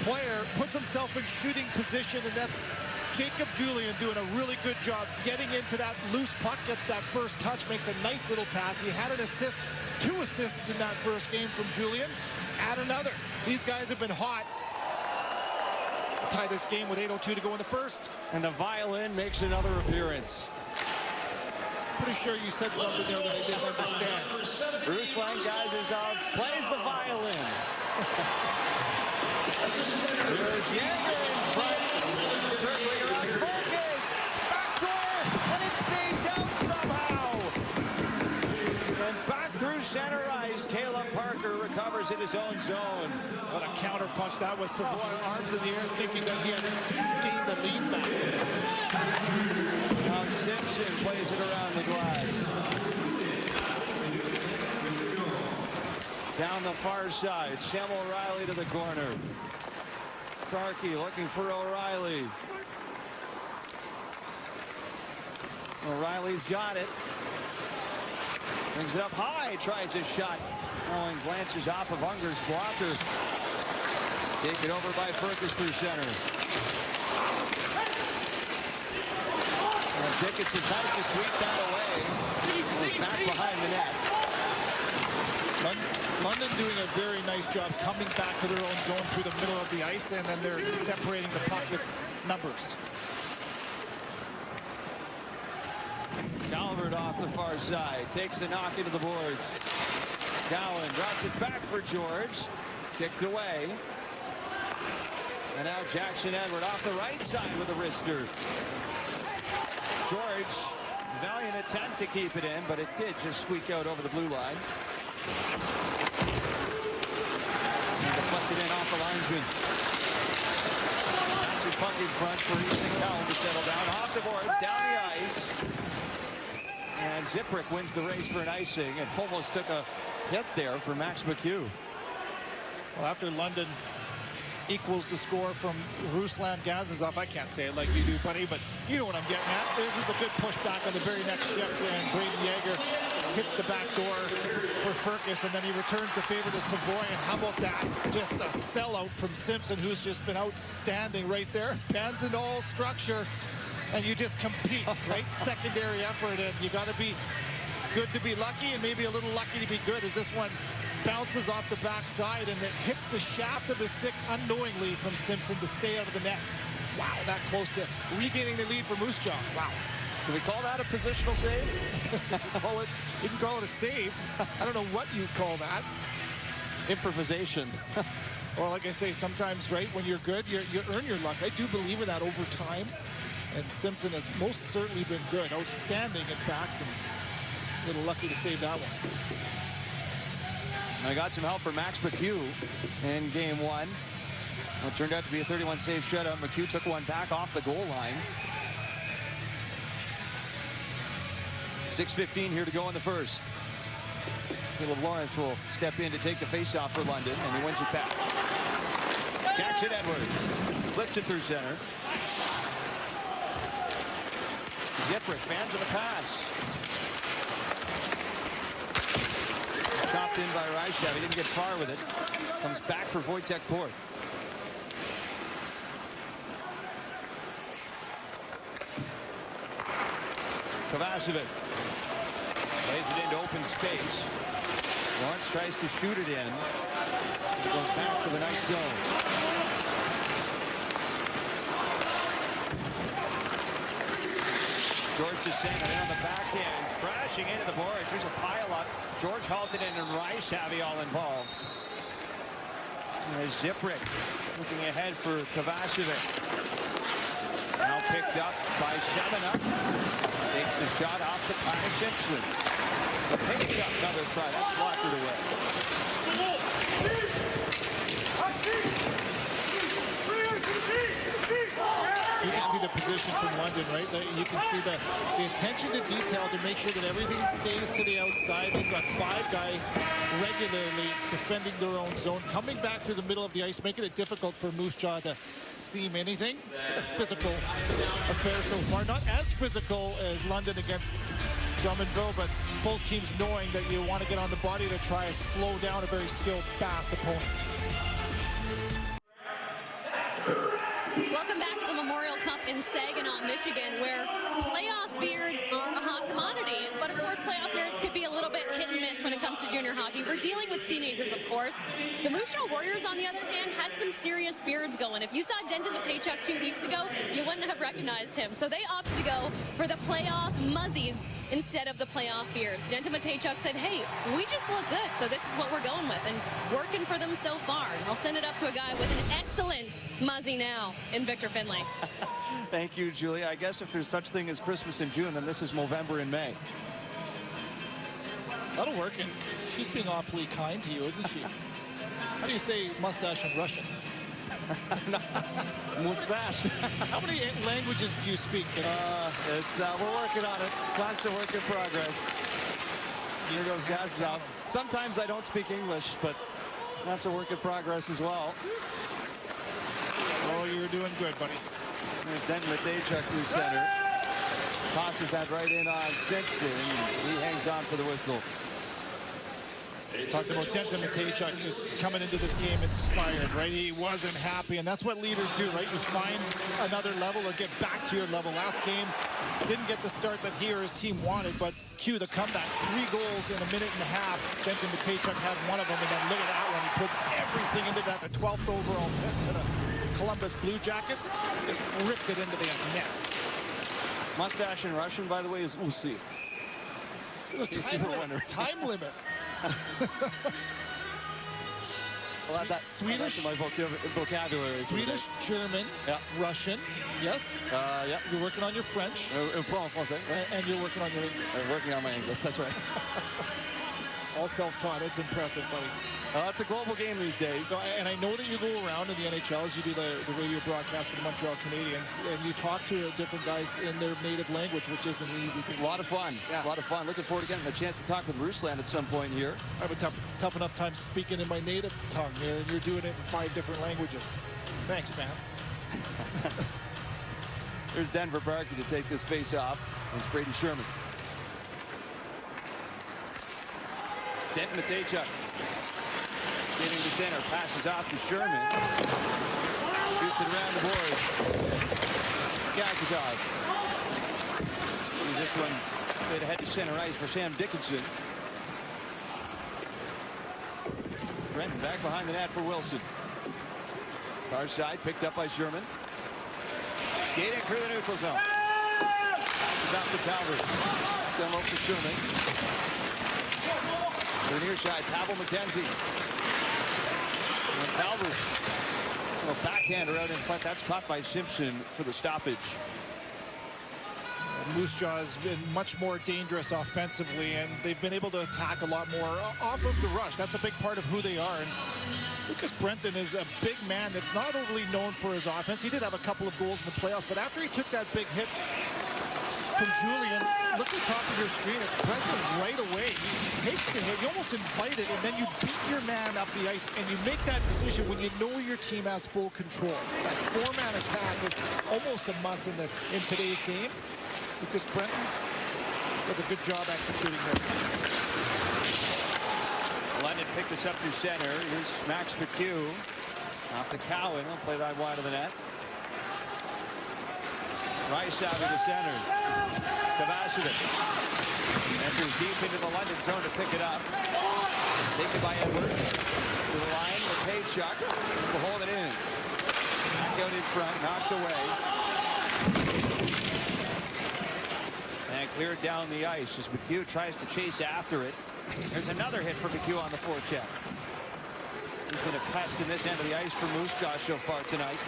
player, puts himself in shooting position, and that's Jacob Julian doing a really good job getting into that loose puck, gets that first touch, makes a nice little pass. He had an assist, 2 assists in that first game from Julian. Add another. These guys have been hot. Tie this game with 8:02 to go in the first. And the violin makes another appearance. Pretty sure you said something there that I didn't understand. Ruslan Gazizov plays the violin. Here's Jaeger in front. Circling around. Focus! Backdoor! And it stays out somehow. And back through center ice. Caleb Parker recovers in his own zone. What a counter punch that was. Savoy, arms in the air, thinking that he had gained the lead back. Now Simpson plays it around the glass. Down the far side, Sam O'Reilly to the corner. Clarkey looking for O'Reilly. O'Reilly's got it. Brings it up high, tries his shot. Oh, and glances off of Unger's blocker. Taken over by Fergus through center. And Dickinson tries to sweep that away. Goes back behind the net. London doing a very nice job coming back to their own zone through the middle of the ice, and then they're separating the puck with numbers. Calvert off the far side. Takes a knock into the boards. Cowan drops it back for George. Kicked away. And now Jackson Edward off the right side with a wrister. George, valiant attempt to keep it in, but it did just squeak out over the blue line. And deflected in off the linesman. That's a puck in front for Ethan Cowan to settle down. Off the boards, down the ice. And Ziprick wins the race for an icing and almost took a hit there for Max McHugh. Well, after London equals the score from Ruslan Gazizov, I can't say it like you do, buddy, but you know what I'm getting at. This is a good pushback on the very next shift, and Braden Yeager hits the back door for Fergus, and then he returns the favor to Savoy, and how about that? Just a sellout from Simpson, who's just been outstanding right there. Bands and all structure, and you just compete, right? Secondary effort, and you got to be good to be lucky, and maybe a little lucky to be good, as this one bounces off the backside and it hits the shaft of his stick unknowingly from Simpson to stay out of the net. Wow, that close to regaining the lead for Moose Jaw. Wow. Can we call that a positional save? Well, you can call it a save. I don't know what you'd call that. Improvisation. Or like I say, sometimes, right, when you're good, you earn your luck. I do believe in that over time. And Simpson has most certainly been good. Outstanding, in fact. And a little lucky to save that one. I got some help from Max McHugh in game one. What turned out to be a 31 save shutout. McHugh took one back off the goal line. 6:15 here to go in the first. Caleb Lawrence will step in to take the face-off for London, and he wins it back. Jackson Edwards flips it through center. Zipper fans of the pass. Chopped in by Ryshav. He didn't get far with it. Comes back for Wojtek Port. Kovacevic plays it into open space. Lawrence tries to shoot it in. He goes back to the night zone. George just saying it on the backhand, crashing into the boards. There's a pile-up. George halted in, and Ryshav all involved. There's Ziprick looking ahead for Kovacevic. Now picked up by Saginaw. Takes the shot off the Kyle Simpson. Takes up another try. That's blocked away. You can see the position from London, right? You can see the attention to detail to make sure that everything stays to the outside. They've got 5 guys regularly defending their own zone, coming back through the middle of the ice, making it difficult for Moose Jaw to seam anything. It's been a physical affair so far. Not as physical as London against Drummondville, but both teams knowing that you want to get on the body to try to slow down a very skilled, fast opponent. Welcome back to the Memorial Cup in Saginaw, Michigan, where playoff beards are a hot commodity. But of course, playoff beards could be a little bit hit and miss when it comes to junior hockey. We're dealing with teenagers, of course. The Moose Jaw Warriors, on the other hand, had some serious beards going. If you saw Denton Matejchuk 2 weeks ago, you wouldn't have recognized him. So they opted to go for the playoff muzzies instead of the playoff beards. Denton Matejchuk said, hey, we just look good, so this is what we're going with, and working for them so far. I'll send it up to a guy with an excellent muzzy now in Victor Finlay. Thank you, Julia. I guess if there's such thing as Christmas in June, then this is November and May. That'll work, and she's being awfully kind to you, isn't she? How do you say mustache in Russian? Mustache. How many languages do you speak? We're working on it. Constant work in progress. Here goes Gazov. Sometimes I don't speak English, but that's a work in progress as well. Oh, you're doing good, buddy. There's Denton Matejchuk through center. Tosses that right in on Simpson. He hangs on for the whistle. Talked about Denton Matejchuk is coming into this game inspired, right? He wasn't happy, and that's what leaders do, right? You find another level or get back to your level. Last game, didn't get the start that he or his team wanted, but cue the comeback. 3 goals in a minute and a half. Denton Matejchuk had one of them, and then look at that one. He puts everything into that. The 12th overall pick to the Columbus Blue Jackets. Just ripped it into the net. Mustache in Russian, by the way, is Usi. There's a time limit. Well, Swedish, my vocabulary. Swedish, German, yeah. Russian. Yes. Yeah. You're working on your French. And you're working on your English. Working on my English. That's right. All self-taught. It's impressive, buddy. It's a global game these days. So, and I know that you go around in the NHL as you do the radio broadcast for the Montreal Canadiens, and you talk to different guys in their native language, which isn't easy. It's a lot of fun. Yeah. It's a lot of fun. Looking forward to getting a chance to talk with Ruslan at some point here. I have a tough enough time speaking in my native tongue here, and you're doing it in 5 different languages. Thanks, man. There's Denver Barkey to take this face off. It's Brady Sherman. Denton Matejchuk getting to center, passes off to Sherman. Shoots it around the boards. Gazov. Use this one played ahead to center ice for Sam Dickinson. Brenton back behind the net for Wilson. Far side picked up by Sherman. Skating through the neutral zone. Passes off to Calvert. Done low for Sherman. To the near side, Pavel McKenzie. And Calvert. A backhander out in front. That's caught by Simpson for the stoppage. Moose Jaw has been much more dangerous offensively, and they've been able to attack a lot more off of the rush. That's a big part of who they are. And Lucas Brenton is a big man that's not overly known for his offense. He did have a couple of goals in the playoffs, but after he took that big hit from Julian. Look at the top of your screen. It's Brenton right away. He takes the hit. You almost invite it, and then you beat your man up the ice, and you make that decision when you know your team has full control. That four-man attack is almost a must in today's game because Brenton does a good job executing here. London picked this up through center. Here's Max McHugh off the Cowan. He'll play that wide of the net. Rice out of the center. Kovacevic enters deep into the London zone to pick it up. Taken by Edward. To the line with Paychuk. Will hold it in. Back out in front. Knocked away. And cleared down the ice as McHugh tries to chase after it. There's another hit for McHugh on the forecheck. He's been a pest in this end of the ice for Moose Jaw so far tonight.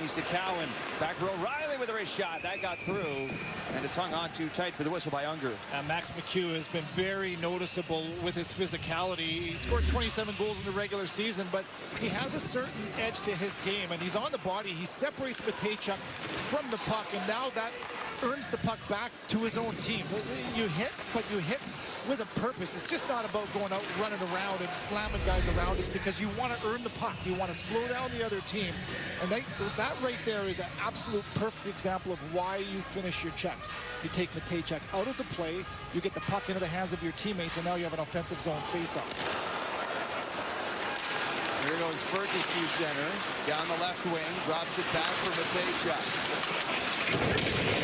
He's to Cowan. Back row. Riley with a wrist shot. That got through. And it's hung on too tight for the whistle by Unger. Max McHugh has been very noticeable with his physicality. He scored 27 goals in the regular season, but he has a certain edge to his game, and he's on the body. He separates Matejchuk from the puck, and now that earns the puck back to his own team. You hit, but you hit with a purpose. It's just not about going out running around and slamming guys around. It's because you want to earn the puck. You want to slow down the other team. And that right there is an absolute perfect example of why you finish your checks. You take Matejchuk out of the play, you get the puck into the hands of your teammates, and now you have an offensive zone faceoff. Here goes Fergus through center. Down the left wing. Drops it back for Matejchuk.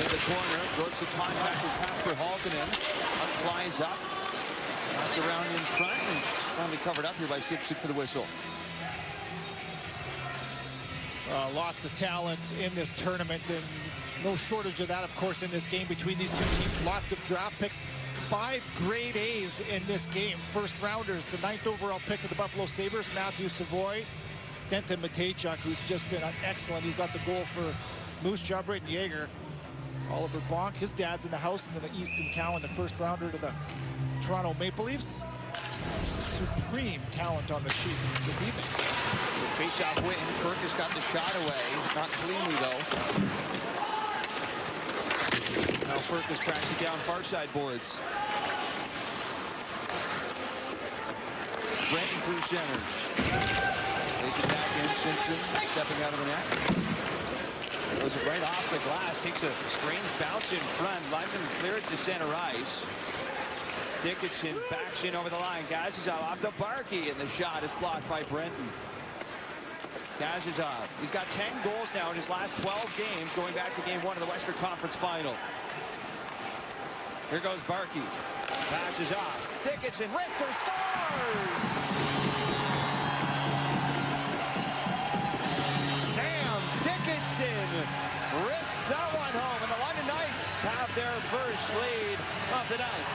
In the corner. Throws a contact with Kasper Haltonen. Puck flies up. Knocked around in front. And finally covered up here by Simpson for the whistle. Lots of talent in this tournament, and no shortage of that, of course, in this game between these two teams. Lots of draft picks. 5 grade A's in this game. First rounders, the 9th overall pick of the Buffalo Sabres, Matthew Savoy. Denton Matejchuk, who's just been excellent. He's got the goal for Moose Jaw, Britton Yeager. Oliver Bonk, his dad's in the house, and then Easton Cowan, the first rounder to the Toronto Maple Leafs. Supreme talent on the sheet this evening. Face-off win. Fergus got the shot away. Not cleanly, though. Now Fergus tracks it down far side boards. Brenton through center. Plays it back in. Simpson stepping out of the net. Goes it right off the glass. Takes a strange bounce in front. Lyman cleared to center ice. Dickinson backs in over the line. Gazizov off to Barkey, and the shot is blocked by Brenton. Gazizov, he's got 10 goals now in his last 12 games, going back to game 1 of the Western Conference Final. Here goes Barkey. Passes off. Dickinson, wrister, scores! Sam Dickinson wrists that one home, and the London Knights have their first lead of the night.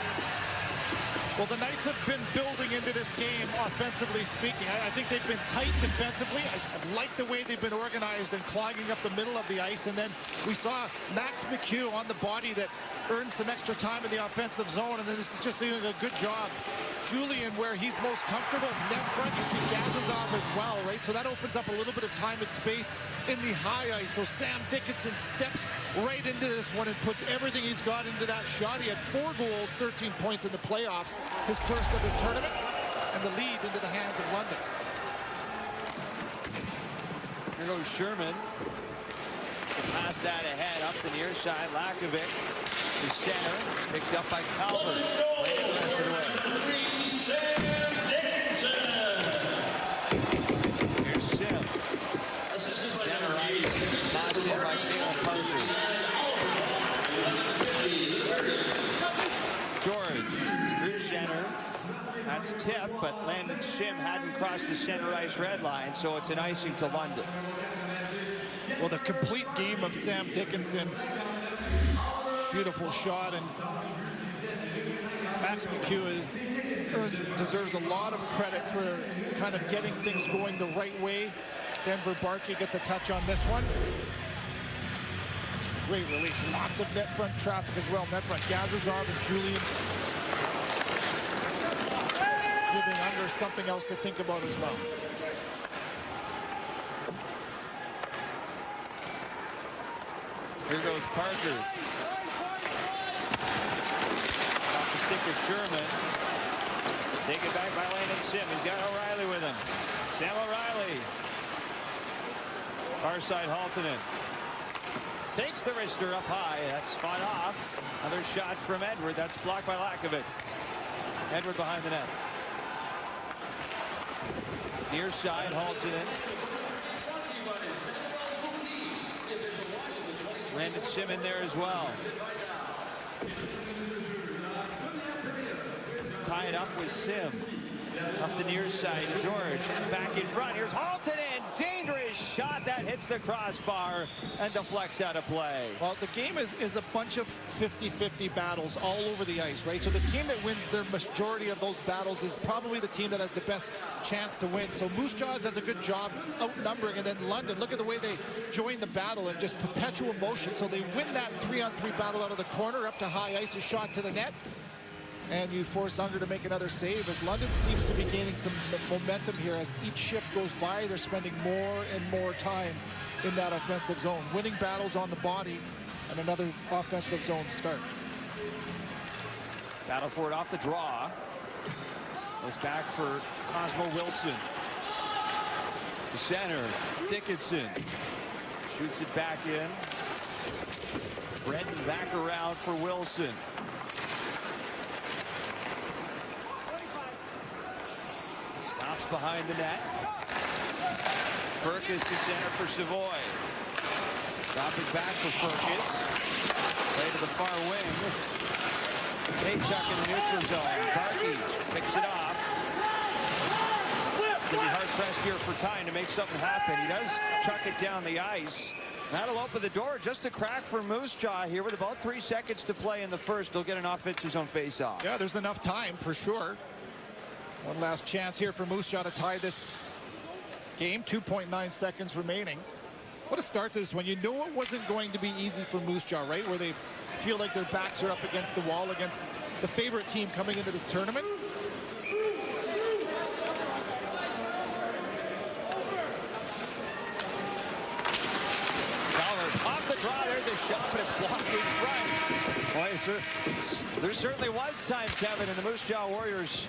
Well, the Knights have been building into this game, offensively speaking. I think they've been tight defensively. I like the way they've been organized and clogging up the middle of the ice. And then we saw Max McHugh on the body that earned some extra time in the offensive zone. And then this is just doing a good job. Julian, where he's most comfortable, net front, you see Gazizov as well, right? So that opens up a little bit of time and space in the high ice. So Sam Dickinson steps right into this one and puts everything he's got into that shot. He had 4 goals, 13 points in the playoffs, his first of his tournament, and the lead into the hands of London. Here goes Sherman. Pass that ahead up the near side. Lakovic, the center, picked up by Calvert. Played it the rest of the way. Here's Sim. Center ice, tossed in by Cale Parker. George through center. That's tipped, but Landon Sim hadn't crossed the center ice red line, so it's an icing to London. Well, the complete game of Sam Dickinson. Beautiful shot, and Max McHugh deserves a lot of credit for kind of getting things going the right way. Denver Barkey gets a touch on this one. Great release. Lots of net front traffic as well. Net front Gazizov and Julian giving Unger something else to think about as well. Here goes Parker. stick of Sherman. Taken back by Landon Sim. He's got O'Reilly with him. Sam O'Reilly. Far side Haltonen. Takes the wrister up high. That's fought off. Another shot from Edward. That's blocked by Lakovic. Edward behind the net. Near side Haltonen. Landon Sim in there as well. He's tied up with Sim. Up the near side, George back in front. Here's Haltonen. Dangerous shot that hits the crossbar and deflects out of play. Well, the game is a bunch of 50-50 battles all over the ice, right? So the team that wins their majority of those battles is probably the team that has the best chance to win. So Moose Jaw does a good job outnumbering, and then London, look at the way they join the battle and just perpetual motion. So they win that 3-on-3 battle out of the corner, up to high ice, a shot to the net. And you force Unger to make another save as London seems to be gaining some momentum here. As each shift goes by, they're spending more and more time in that offensive zone, winning battles on the body, and another offensive zone start. Battle for it off the draw. Goes back for Cosmo Wilson. The center, Dickinson. Shoots it back in. Brendan back around for Wilson. Stops behind the net. Furcus to center for Savoy. Drop it back for Furcus. Play to the far wing. Paychuck in the neutral zone. Barkey picks it off. Gonna be hard-pressed here for time to make something happen. He does chuck it down the ice. That'll open the door. Just a crack for Moose Jaw here with about 3 seconds to play in the first. They'll get an offensive zone face-off. Yeah, there's enough time for sure. One last chance here for Moose Jaw to tie this game. 2.9 seconds remaining. What a start this when you know it wasn't going to be easy for Moose Jaw, right? Where they feel like their backs are up against the wall against the favorite team coming into this tournament. Off the draw, there's a shot, but it's blocked in front. Boy, sir, there certainly was time, Kevin, and the Moose Jaw Warriors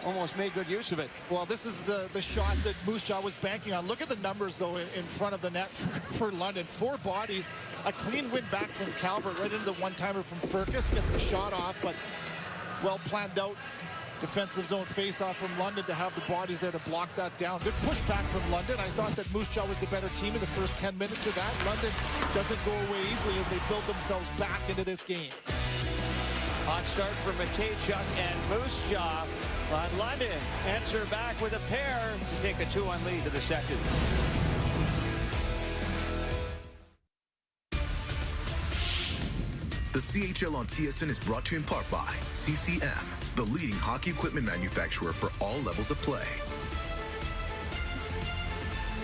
almost made good use of it. Well, this is the shot that Moose Jaw was banking on. Look at the numbers, though, in front of the net for London. 4 bodies, a clean win back from Calvert, right into the one-timer from Furcus. Gets the shot off, but well planned out defensive zone face-off from London to have the bodies there to block that down. Good pushback from London. I thought that Moose Jaw was the better team in the first 10 minutes of that. London doesn't go away easily as they build themselves back into this game. Hot start for Matejchuk and Moose Jaw. But London answer back with a pair to take a 2-1 lead to the second. The CHL on TSN is brought to you in part by CCM, the leading hockey equipment manufacturer for all levels of play.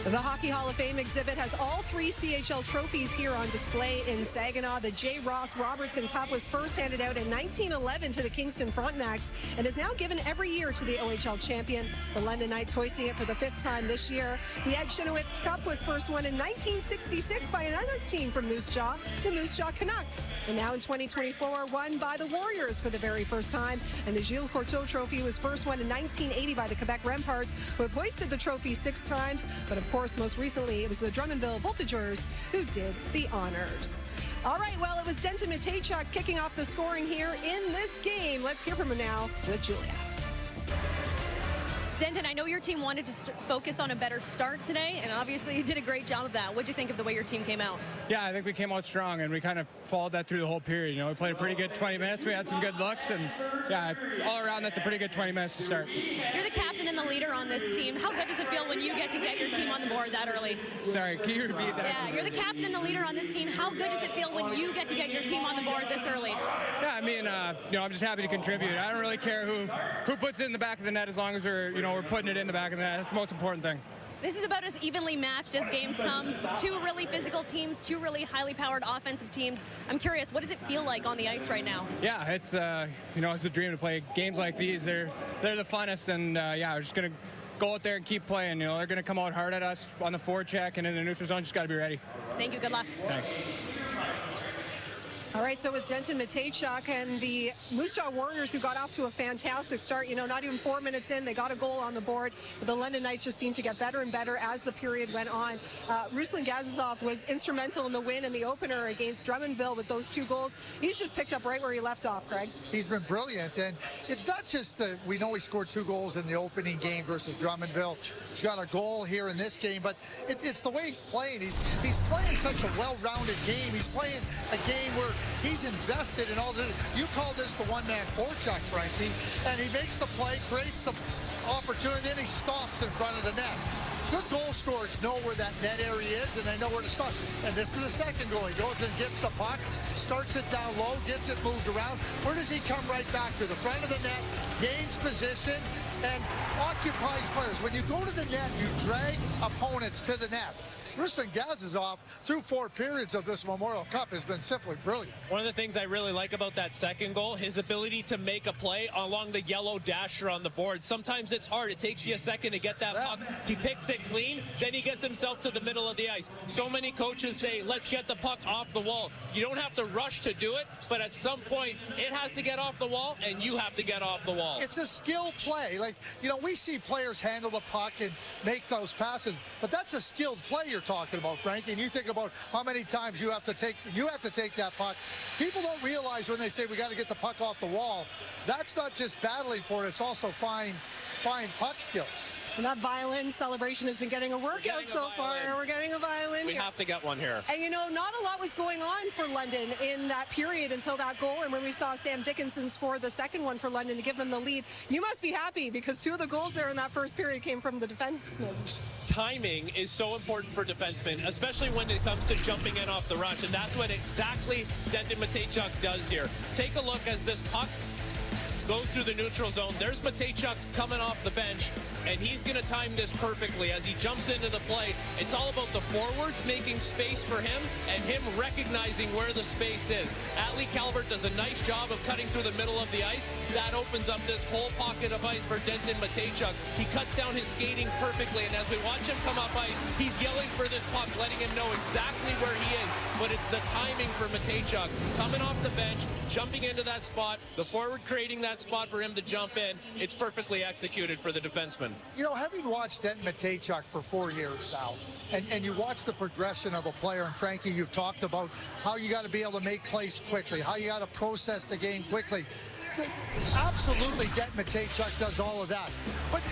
The Hockey Hall of Fame exhibit has all 3 CHL trophies here on display in Saginaw. The J. Ross Robertson Cup was first handed out in 1911 to the Kingston Frontenacs and is now given every year to the OHL champion. The London Knights hoisting it for the 5th time this year. The Ed Chenoweth Cup was first won in 1966 by another team from Moose Jaw, the Moose Jaw Canucks. And now in 2024, won by the Warriors for the very first time. And the Gilles Courteau Trophy was first won in 1980 by the Quebec Remparts, who have hoisted the trophy 6 times. But of course, most recently, it was the Drummondville Voltigeurs who did the honors. All right, well, it was Denton Matejchuk kicking off the scoring here in this game. Let's hear from him now with Julia. Denton, I know your team wanted to focus on a better start today, and obviously you did a great job of that. What did you think of the way your team came out? Yeah, I think we came out strong, and we kind of followed that through the whole period. You know, we played a pretty good 20 minutes. We had some good looks, and yeah, all around, that's a pretty good 20 minutes to start. You're the captain and the leader on this team. How good does it feel when you get to get your team on the board that early? Sorry, can you repeat that? Yeah, you're the captain and the leader on this team. How good does it feel when you get to get your team on the board this early? Yeah, I mean, you know, I'm just happy to contribute. I don't really care who puts it in the back of the net as long as we're putting it in the back of the net. That's the most important thing. This is about as evenly matched as games come. 2 really physical teams, 2 really highly powered offensive teams. I'm curious, what does it feel like on the ice right now? Yeah, it's you know, it's a dream to play games like these. They're the funnest, and yeah, we're just gonna go out there and keep playing. You know, they're gonna come out hard at us on the forecheck and in the neutral zone. Just got to be ready. Thank you. Good luck. Thanks. All right, so it's Denton Matejchuk and the Moose Jaw Warriors, who got off to a fantastic start. You know, not even 4 minutes in, they got a goal on the board. But the London Knights just seemed to get better and better as the period went on. Ruslan Gazizov was instrumental in the win in the opener against Drummondville with those 2 goals. He's just picked up right where he left off, Craig. He's been brilliant, and it's not just that we know he scored 2 goals in the opening game versus Drummondville. He's got a goal here in this game, but it's the way he's playing. He's playing such a well-rounded game. He's playing a game where he's invested in all this. You call this the one-man forecheck, Frankie, and he makes the play, creates the opportunity, then he stops in front of the net. Good goal scorers know where that net area is, and they know where to stop. And this is the second goal. He goes and gets the puck, starts it down low, gets it moved around. Where does he come right back to? The front of the net, gains position, and occupies players. When you go to the net, you drag opponents to the net. Ruslan Gazizov, through 4 periods of this Memorial Cup, has been simply brilliant. One of the things I really like about that second goal, his ability to make a play along the yellow dasher on the board. Sometimes it's hard. It takes you a second to get that puck. He picks it clean, then he gets himself to the middle of the ice. So many coaches say, let's get the puck off the wall. You don't have to rush to do it, but at some point, it has to get off the wall, and you have to get off the wall. It's a skill play. Like, you know, we see players handle the puck and make those passes, but that's a skilled play you're talking about, Frankie. And you think about how many times you have to take that puck. People don't realize when they say we got to get the puck off the wall, that's not just battling for it, it's also fine puck skills. And that violin celebration has been getting a workout so far. We're getting a violin. We have to get one here. And you know, not a lot was going on for London in that period until that goal. And when we saw Sam Dickinson score the second one for London to give them the lead, you must be happy because 2 of the goals there in that first period came from the defensemen. Timing is so important for defensemen, especially when it comes to jumping in off the rush. And that's what exactly Denton Matejchuk does here. Take a look as this puck goes through the neutral zone. There's Matejchuk coming off the bench, and he's going to time this perfectly as he jumps into the play. It's all about the forwards making space for him and him recognizing where the space is. Atlee Calvert does a nice job of cutting through the middle of the ice. That opens up this whole pocket of ice for Denton Matejchuk. He cuts down his skating perfectly, and as we watch him come up ice, he's yelling for this puck, letting him know exactly where he is. But it's the timing for Matejchuk. Coming off the bench, jumping into that spot, the forward creating that spot for him to jump in. It's perfectly executed for the defenseman. You know, having watched Denton Matejchuk for 4 years now, and you watch the progression of a player, and Frankie, you've talked about how you got to be able to make plays quickly, how you got to process the game quickly. Absolutely, Denton Matejchuk does all of that. But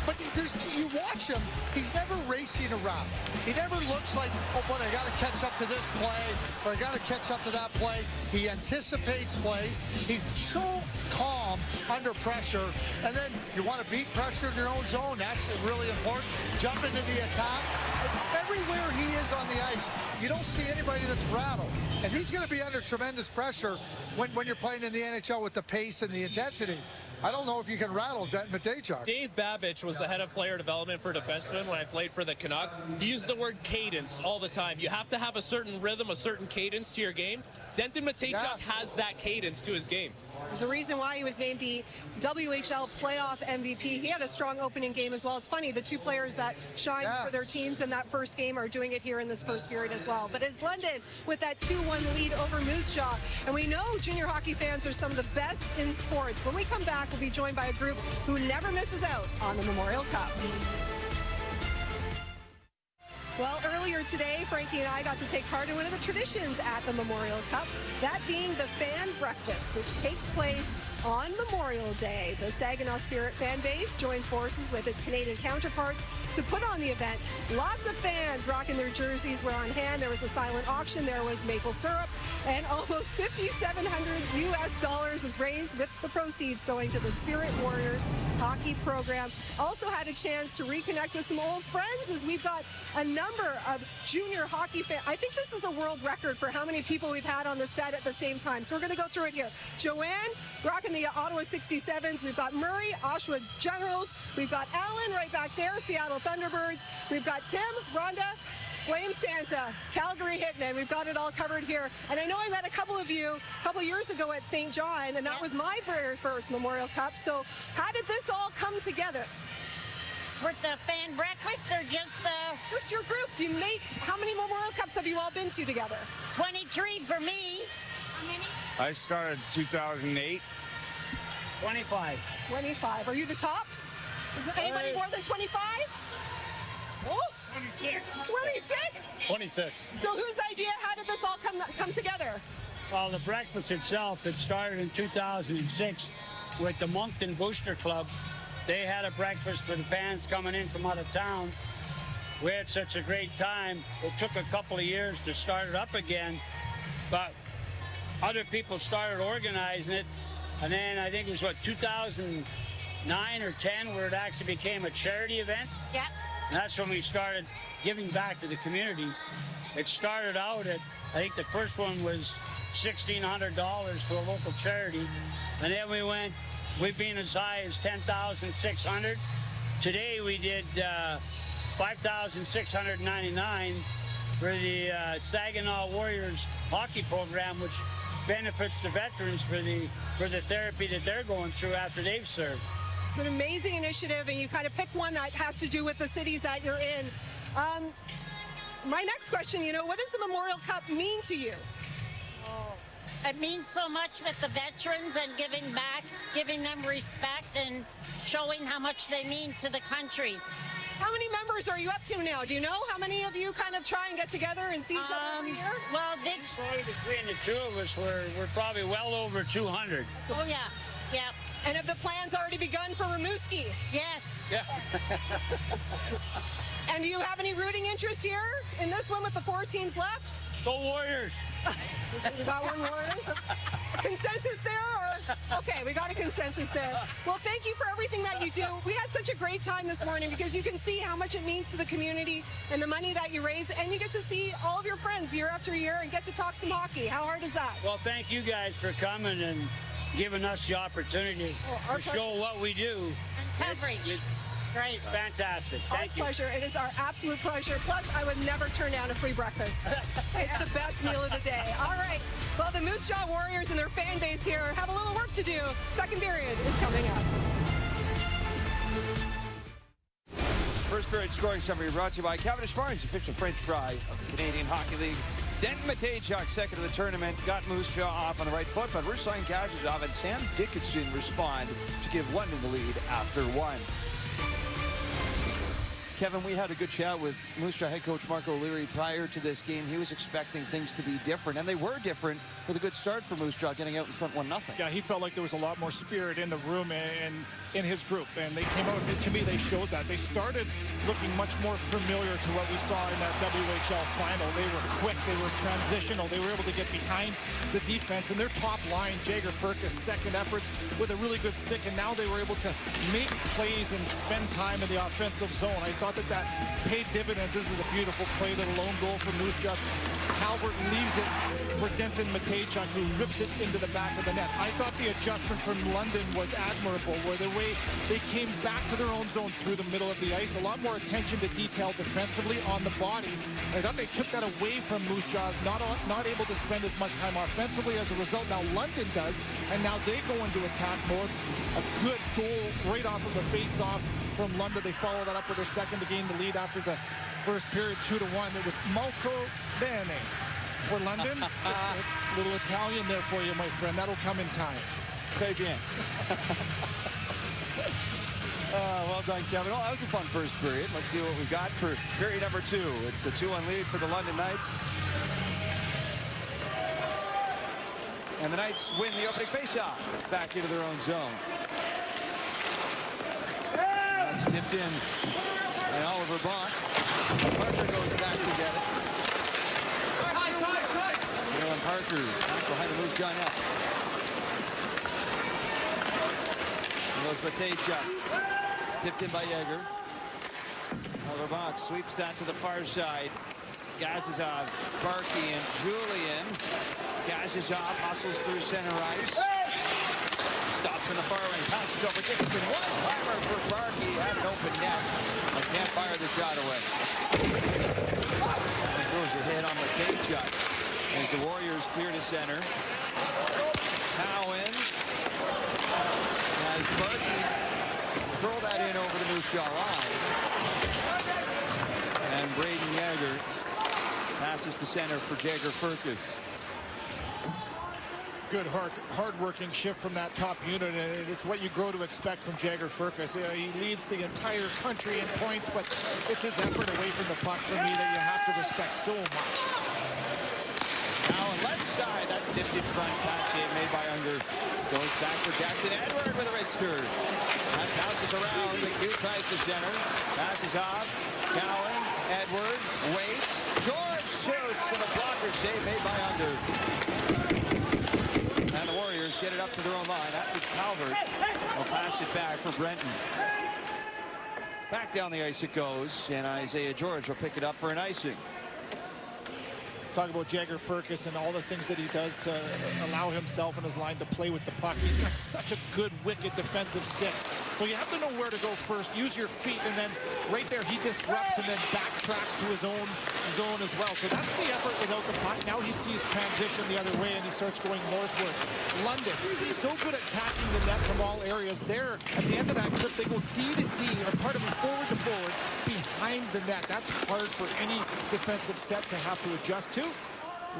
you watch him, he's never racing around. He never looks like, oh, but I got to catch up to this play, or I got to catch up to that play. He anticipates plays. He's so calm under pressure. And then you want to beat pressure in your own zone. That's really important. Jump into the attack. Everywhere he is on the ice, you don't see anybody that's rattled. And he's going to be under tremendous pressure when you're playing in the NHL with the pace and the intensity. I don't know if you can rattle Denton Matejchuk. Dave Babich was the head of player development for defensemen when I played for the Canucks. He used the word cadence all the time. You have to have a certain rhythm, a certain cadence to your game. Denton Matejchuk has that cadence to his game. There's a reason why he was named the WHL playoff MVP. He had a strong opening game as well. It's funny, the 2 players that shined for their teams in that first game are doing it here in this first period as well. But as London with that 2-1 lead over Moose Jaw, and we know junior hockey fans are some of the best in sports. When we come back, we'll be joined by a group who never misses out on the Memorial Cup. Well, earlier today, Frankie and I got to take part in one of the traditions at the Memorial Cup, that being the fan breakfast, which takes place on Memorial Day. The Saginaw Spirit fan base joined forces with its Canadian counterparts to put on the event. Lots of fans rocking their jerseys were on hand. There was a silent auction. There was maple syrup, and almost $5,700 US was raised with the proceeds going to the Spirit Warriors hockey program. Also had a chance to reconnect with some old friends as we've got a number of junior hockey fans. I think this is a world record for how many people we've had on the set at the same time. So we're going to go through it here. Joanne, rocking the Ottawa 67s. We've got Murray, Oshawa Generals. We've got Alan right back there, Seattle Thunderbirds. We've got Tim, Rhonda, Flame Santa, Calgary Hitmen. We've got it all covered here. And I know I met a couple of you a couple of years ago at St. John, and that was my very first Memorial Cup. So how did this all come together? With the fan breakfast or just your group? You made, how many Memorial Cups have you all been to together? 23 for me. How many? I started 2008. 25. 25. Are you the tops? Is there anybody more than 25? Oh, 26. 26? 26. So whose idea, how did this all come together? Well, the breakfast itself, it started in 2006 with the Moncton Booster Club. They had a breakfast for the fans coming in from out of town. We had such a great time. It took a couple of years to start it up again, but other people started organizing it. And then I think it was, 2009 or 10 where it actually became a charity event. Yeah. And that's when we started giving back to the community. It started out at, I think the first one was $1,600 to a local charity. And then we've been as high as $10,600. Today we did $5,699 for the Saginaw Warriors hockey program, which benefits the veterans for the therapy that they're going through after they've served. It's an amazing initiative, and you kind of pick one that has to do with the cities that you're in. My next question, what does the Memorial Cup mean to you? It means so much with the veterans and giving back, giving them respect and showing how much they mean to the countries. How many members are you up to now? Do you know how many of you kind of try and get together and see each other every year? Well, this... Probably between the two of us, we're probably well over 200. Oh, yeah. Yeah. And have the plans already begun for Rimouski? Yes. Yeah. And do you have any rooting interest here in this one with the 4 teams left? Go Warriors! We got one Warriors. A consensus there? Or? Okay, we got a consensus there. Well, thank you for everything that you do. We had such a great time this morning because you can see how much it means to the community and the money that you raise, and you get to see all of your friends year after year and get to talk some hockey. How hard is that? Well, thank you guys for coming and giving us the opportunity to show what we do. And coverage. It's great. Fantastic. Thank you. Our pleasure. It is our absolute pleasure. Plus, I would never turn down a free breakfast. It's the best meal of the day. All right. Well, the Moose Jaw Warriors and their fan base here have a little work to do. Second period is coming up. First period scoring summary brought to you by Cavendish Farms, official French fry of the Canadian Hockey League. Denton Matejchuk, second of the tournament, got Moose Jaw off on the right foot, but Ruslan Kazazov and Sam Dickinson respond to give London the lead after one. Kevin, we had a good chat with Moose Jaw head coach Mark O'Leary prior to this game. He was expecting things to be different, and they were different with a good start for Moose Jaw, getting out in front 1-0. Yeah, he felt like there was a lot more spirit in the room and in his group, and they came out, and to me, they showed that. They started looking much more familiar to what we saw in that WHL final. They were quick, they were transitional, they were able to get behind the defense, and their top line, Jagger Furcus, second efforts with a really good stick, and now they were able to make plays and spend time in the offensive zone. I thought that paid dividends. This is a beautiful play, the lone goal for Moose Jaw. Calvert leaves it for Denton Matejchuk, who rips it into the back of the net. I thought the adjustment from London was admirable, where the way they came back to their own zone through the middle of the ice, a lot more attention to detail defensively on the body. I thought they took that away from Moose Jaw, not able to spend as much time offensively. As a result, now London does, and now they go into attack mode. A good goal right off of the face-off from London. They follow that up with their second to gain the lead after the first period, 2-1. It was molto bene for London. It's a little Italian there for you, my friend. That'll come in time. Say bien. Well done, Kevin. Oh, that was a fun first period. Let's see what we've got for period number 2. It's a 2-1 lead for the London Knights. And the Knights win the opening faceoff back into their own zone. That's tipped in by Oliver Bach. Parker goes back to get it. Dylan Parker behind the Moose Jaw net. Goes Matejchuk. Tipped in by Yeager. Oliver Bach sweeps that to the far side. Gazazov, Barkey, and Julian. Gazazov hustles through center ice. Stops in the far lane. Passes over Dickinson. One-timer for Barkey at an open net. And can't fire the shot away. He throws a hit on Matejchuk as the Warriors clear to center. Cowan has Barkey throw that in over the Moose Jaw line. And Braden Yeager passes to center for Jagger Furcus. good, hard-working shift from that top unit, and it's what you grow to expect from Jagger Firkus. He leads the entire country in points, but it's his effort away from the puck for me that you have to respect so much. Now on left side, that's tipped in front. Pass made by Unger. Goes back for Jackson Edward with a wrister. That bounces around. McHugh tries to center. Passes off. Cowan, Edwards, waits. George shoots, and a blocker save made by Unger. And the Warriors get it up to their own line. That was Calvert. Will pass it back for Brenton. Back down the ice it goes, and Isaiah George will pick it up for an icing. Talk about Jagger Firkus and all the things that he does to allow himself and his line to play with the puck. He's got such a good, wicked defensive stick. So you have to know where to go first. Use your feet, and then right there he disrupts and then backtracks to his own zone as well. So that's the effort without the puck. Now he sees transition the other way, and he starts going northward. London, so good at attacking the net from all areas. There, at the end of that clip, they go D to D, or pardon me, forward to forward, behind the net. That's hard for any defensive set to have to adjust to.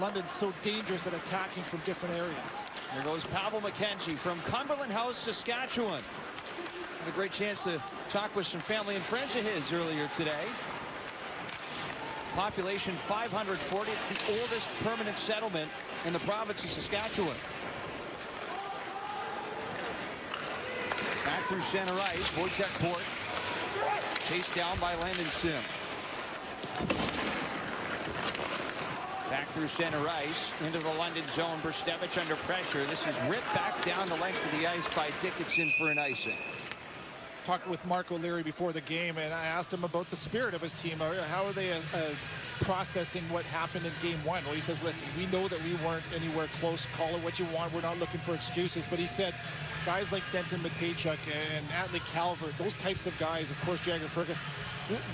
London's so dangerous at attacking from different areas. There goes Pavel McKenzie from Cumberland House, Saskatchewan. Had a great chance to talk with some family and friends of his earlier today. Population 540. It's the oldest permanent settlement in the province of Saskatchewan. Back through center ice. Wojciech Port. Chased down by Landon Sim. Back through center ice, into the London zone. Brstevich under pressure. This is ripped back down the length of the ice by Dickinson for an icing. Talked with Mark O'Leary before the game, and I asked him about the spirit of his team. How are they processing what happened in game one? Well, he says, listen, we know that we weren't anywhere close. Call it what you want. We're not looking for excuses. But he said, guys like Denton Matejchuk and Atlee Calvert, those types of guys, of course, Jagger Firkus,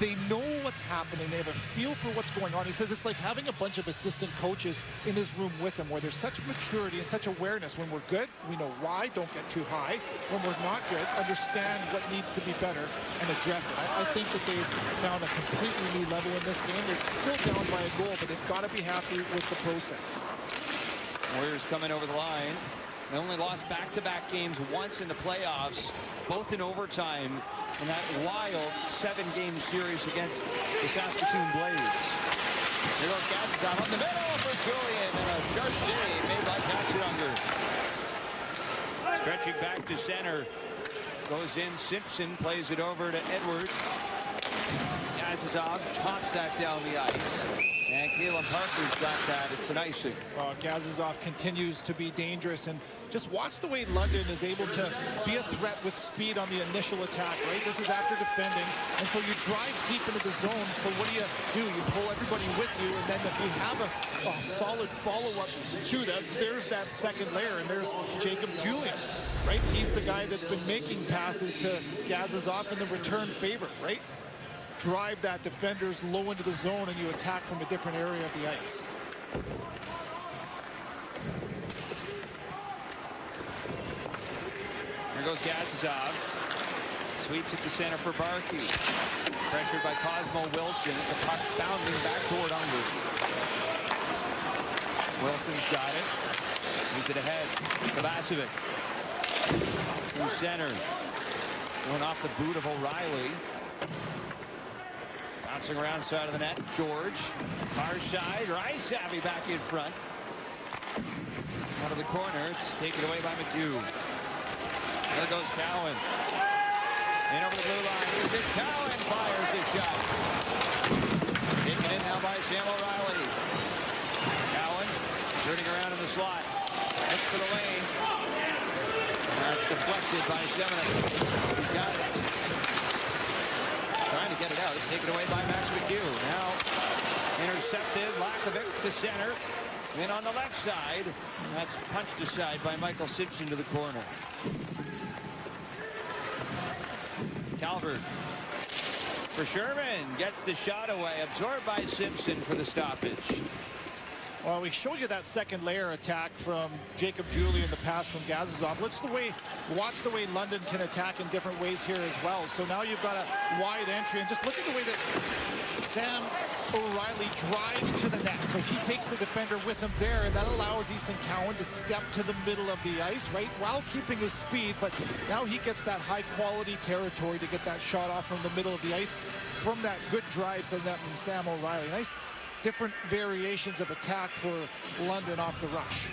they know what's happening. They have a feel for what's going on. He says it's like having a bunch of assistant coaches in his room with him, where there's such maturity and such awareness. When we're good, we know why, don't get too high. When we're not good, understand what needs to be better and address it. I think that they've found a completely new level in this game. They're still down by a goal, but they've got to be happy with the process. Warriors coming over the line. They only lost back-to-back games once in the playoffs, both in overtime, in that wild 7-game series against the Saskatoon Blades. Here goes Gazizov up the middle for Julian, and a sharp save made by Jackson Unger. Stretching back to center, goes in. Simpson plays it over to Edwards. Gazizov chops that down the ice. And Caleb Parker's got that. It's an icing. Gazizov continues to be dangerous, and just watch the way London is able to be a threat with speed on the initial attack, right? This is after defending, and so you drive deep into the zone. So what do? You pull everybody with you, and then if you have a solid follow-up to that, there's that second layer, and there's Jacob Julian, right? He's the guy that's been making passes to Gazizov in the return favor, right? Drive that defenders low into the zone, and you attack from a different area of the ice. Here goes Gazizov. Sweeps it to center for Barkey. Pressured by Cosmo Wilson as the puck bounding back toward Unger. Wilson's got it. Moves it ahead. Kovacevic. Through center. Going off the boot of O'Reilly. Bouncing around side of the net. George. Far side. Rice-Savvy back in front. Out of the corner. It's taken away by McHugh. There goes Cowan. In over the blue line. Is it Cowan? Fires the shot. Taken in now by Sam O'Reilly. Cowan turning around in the slot. Looks for the lane. That's deflected by Seminole. He's got it. Trying to get it out. It's taken away by Max McHugh. Now intercepted. Lakovic to center. Then on the left side. That's punched aside by Michael Simpson to the corner. Calvert for Sherman. Gets the shot away. Absorbed by Simpson for the stoppage. Well, we showed you that second layer attack from Jacob Julie in the pass from Gazizov. Watch the way London can attack in different ways here as well. So now you've got a wide entry, and just look at the way that Sam O'Reilly drives to the net. So he takes the defender with him there, and that allows Easton Cowan to step to the middle of the ice, right, while keeping his speed. But now he gets that high-quality territory to get that shot off from the middle of the ice from that good drive to the net from Sam O'Reilly. Nice different variations of attack for London off the rush.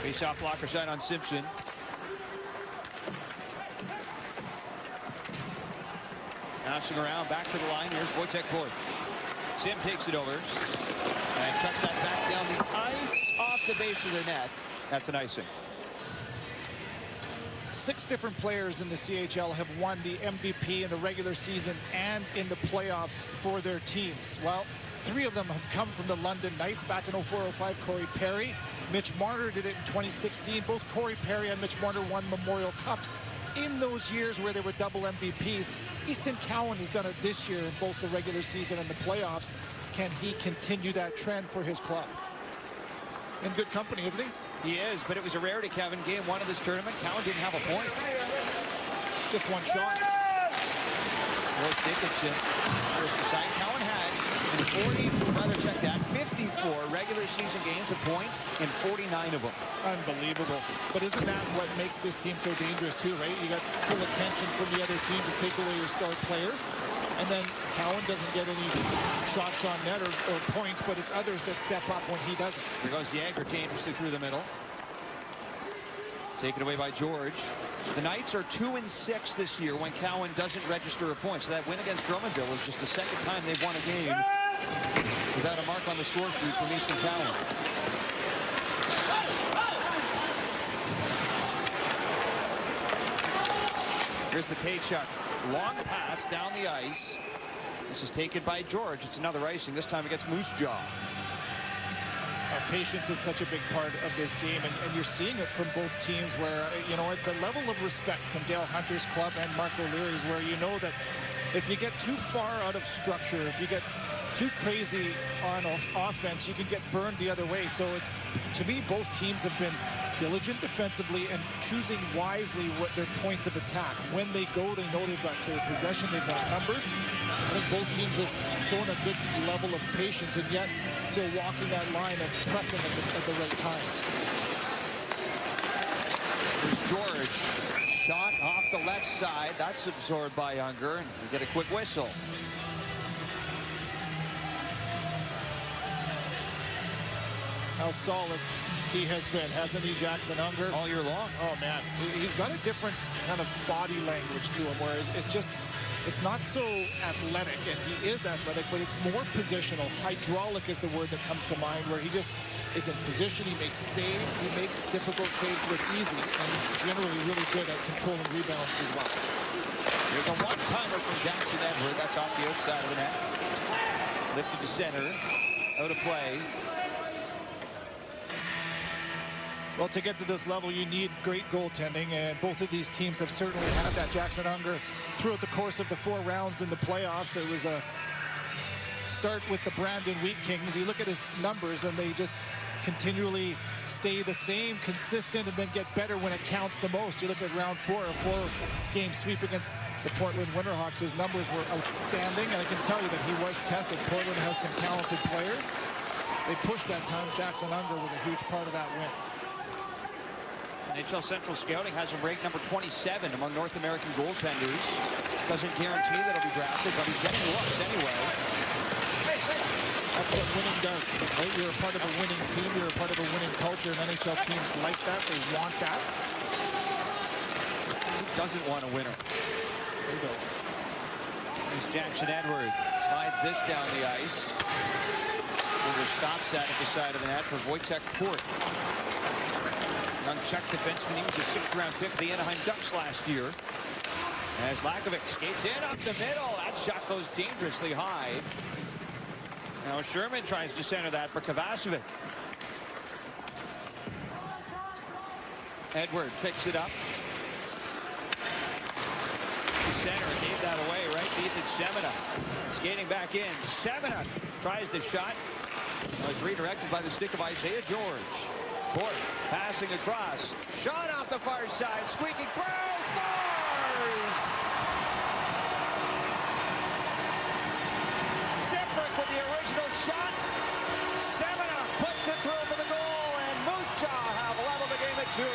Face-off blocker side on Simpson. Bouncing around, back to the line. Here's Wojtek Port. Sim takes it over and chucks that back down the ice off the base of the net. That's an icing. 6 different players in the CHL have won the MVP in the regular season and in the playoffs for their teams. Well, 3 of them have come from the London Knights. Back in 04-05, Corey Perry. Mitch Marner did it in 2016. Both Corey Perry and Mitch Marner won Memorial Cups in those years where they were double MVPs. Easton Cowan has done it this year in both the regular season and the playoffs. Can he continue that trend for his club? In good company, isn't he? He is, but it was a rarity, Kevin. Game 1 of this tournament, Cowan didn't have a point. Just one shot. Royce Dickinson. Here's the side. Cowan had 54 regular season games, a point in 49 of them. Unbelievable. But isn't that what makes this team so dangerous too, right? You got full attention from the other team to take away your star players. And then Cowan doesn't get any shots on net or points, but it's others that step up when he doesn't. Here goes Jagger dangerously through the middle. Taken away by George. The Knights are 2-6 this year when Cowan doesn't register a point. So that win against Drummondville is just the second time they've won a game without a mark on the score sheet from Easton Cowan. Here's Matejchuk. Long pass down the ice. This is taken by George. It's another icing, this time against Moose Jaw. Patience is such a big part of this game, and you're seeing it from both teams where, you know, it's a level of respect from Dale Hunter's club and Mark O'Leary's, where you know that if you get too far out of structure, if you get too crazy on offense, you can get burned the other way. So it's, to me, both teams have been diligent defensively and choosing wisely what their points of attack. When they go, they know they've got clear possession, they've got numbers. I think both teams have shown a good level of patience and yet still walking that line of pressing at the right times. There's George. Shot off the left side. That's absorbed by Unger, and we get a quick whistle. How solid he has been, hasn't he, Jackson Unger? All year long. Oh, man. He's got a different kind of body language to him, where it's just, it's not so athletic, and he is athletic, but it's more positional. Hydraulic is the word that comes to mind, where he just is in position, he makes saves, he makes difficult saves look easy, and he's generally really good at controlling rebounds as well. There's a one-timer from Jackson Edward. That's off the outside of the net. Lifted to center. Out of play. Well, to get to this level, you need great goaltending, and both of these teams have certainly had that. Jackson Unger, throughout the course of the 4 rounds in the playoffs, it was a start with the Brandon Wheat Kings. You look at his numbers, and they just continually stay the same, consistent, and then get better when it counts the most. You look at round 4, a 4-game sweep against the Portland Winterhawks. His numbers were outstanding, and I can tell you that he was tested. Portland has some talented players. They pushed at times. Jackson Unger was a huge part of that win. NHL Central Scouting has him ranked number 27 among North American goaltenders. Doesn't guarantee that he'll be drafted, but he's getting looks anyway. That's what winning does, right? You're a part of a winning team. You're a part of a winning culture, and NHL teams like that. They want that. Who doesn't want a winner? There you go. Here's Jackson Edward. Slides this down the ice. Over stops at the side of the net for Wojtek Port. Young Czech defenseman. He was a 6th-round pick of the Anaheim Ducks last year. As Lakovic skates in up the middle. That shot goes dangerously high. Now Sherman tries to center that for Kovacevic. Edward picks it up. to center and gave that away right to Ethan Semina. Skating back in. Semina tries the shot. Was redirected by the stick of Isaiah George. Boyd passing across. Shot off the far side. Squeaking through. Scores! Ziprick with the original shot. Semina puts it through for the goal, and Moose Jaw have leveled the game at 2.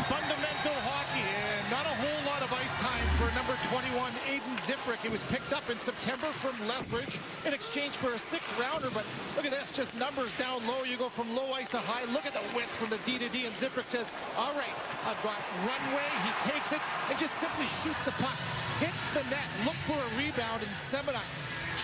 Fundamental hockey, and not a whole lot of ice time for number 21, Aiden Ziprick. He was picked up in September from Lethbridge in exchange for a 6th rounder, but look at this, just numbers down low. You go from low ice to high. Look at the width from the D to D, and Ziprick says, all right, I've got runway. He takes it and just simply shoots the puck. Hit the net, look for a rebound, and Semina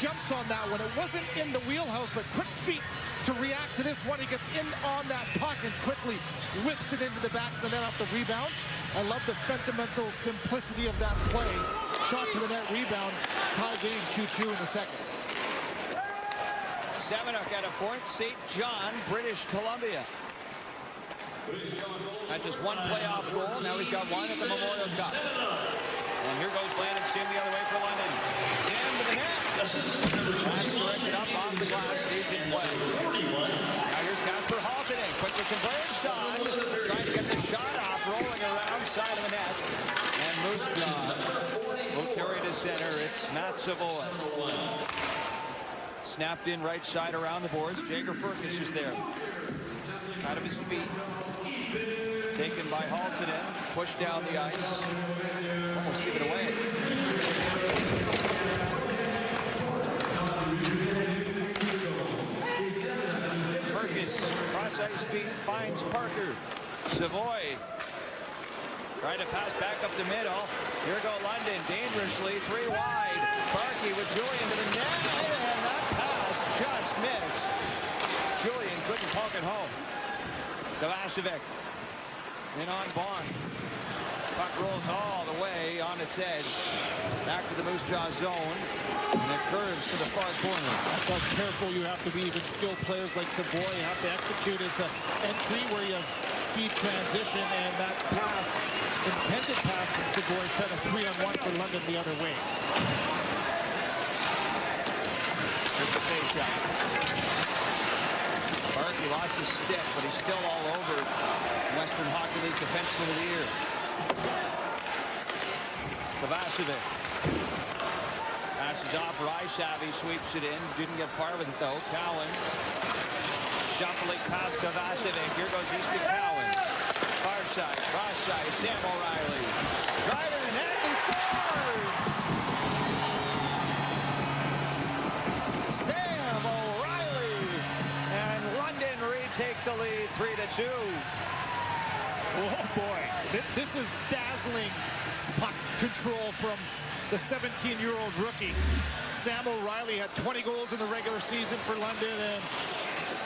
jumps on that one. It wasn't in the wheelhouse, but quick feet to react to this one. He gets in on that puck and quickly whips it into the back of the net off the rebound. I love the fundamental simplicity of that play. Shot to the net, rebound, tie game 2-2 in the second. Semina out of Fort St. John, British Columbia. Had just one playoff goal. Now he's got one at the Memorial Cup. And here goes Landon Sim the other way for London. Sim to the net. That's directed up off the glass. Stays in play. Now here's Casper Haltonen. Quickly converged on. Trying to get the shot off. Rolling around side of the net. And Moose Jaw will carry to center. It's Matt Savoy. Snapped in right side around the boards. Jager Furcus is there. Out of his feet. Taken by Haltonen. Pushed down the ice. Almost give it away. Furcus, cross ice feet, finds Parker. Savoy. Trying to pass back up the middle. Here go London, dangerously, 3 wide. Parkey with Julian to the net, and that pass just missed. Julian couldn't poke it home. Kovacevic in on Bond. Puck rolls all the way on its edge. Back to the Moose Jaw zone. And it curves to the far corner. That's how careful you have to be. Even skilled players like Savoy have to execute. It's an entry where you feed transition, and that pass, intended pass from Savoy, fed a 3-on-1 for London the other way. Here's the face shot. Barkley lost his stick, but he's still all over Western Hockey League Defenseman of the Year. Kovacevic. Passes off. Rysavy sweeps it in. Didn't get far with it, though. Cowan. Shuffling past Kovacevic. Here goes Easton Cowan. Far side. Cross side. Sam O'Reilly. Driving the net. He scores! Sam O'Reilly. And London retake the lead 3-2. Oh, boy. This is dazzling puck control from the 17-year-old rookie. Sam O'Reilly had 20 goals in the regular season for London, and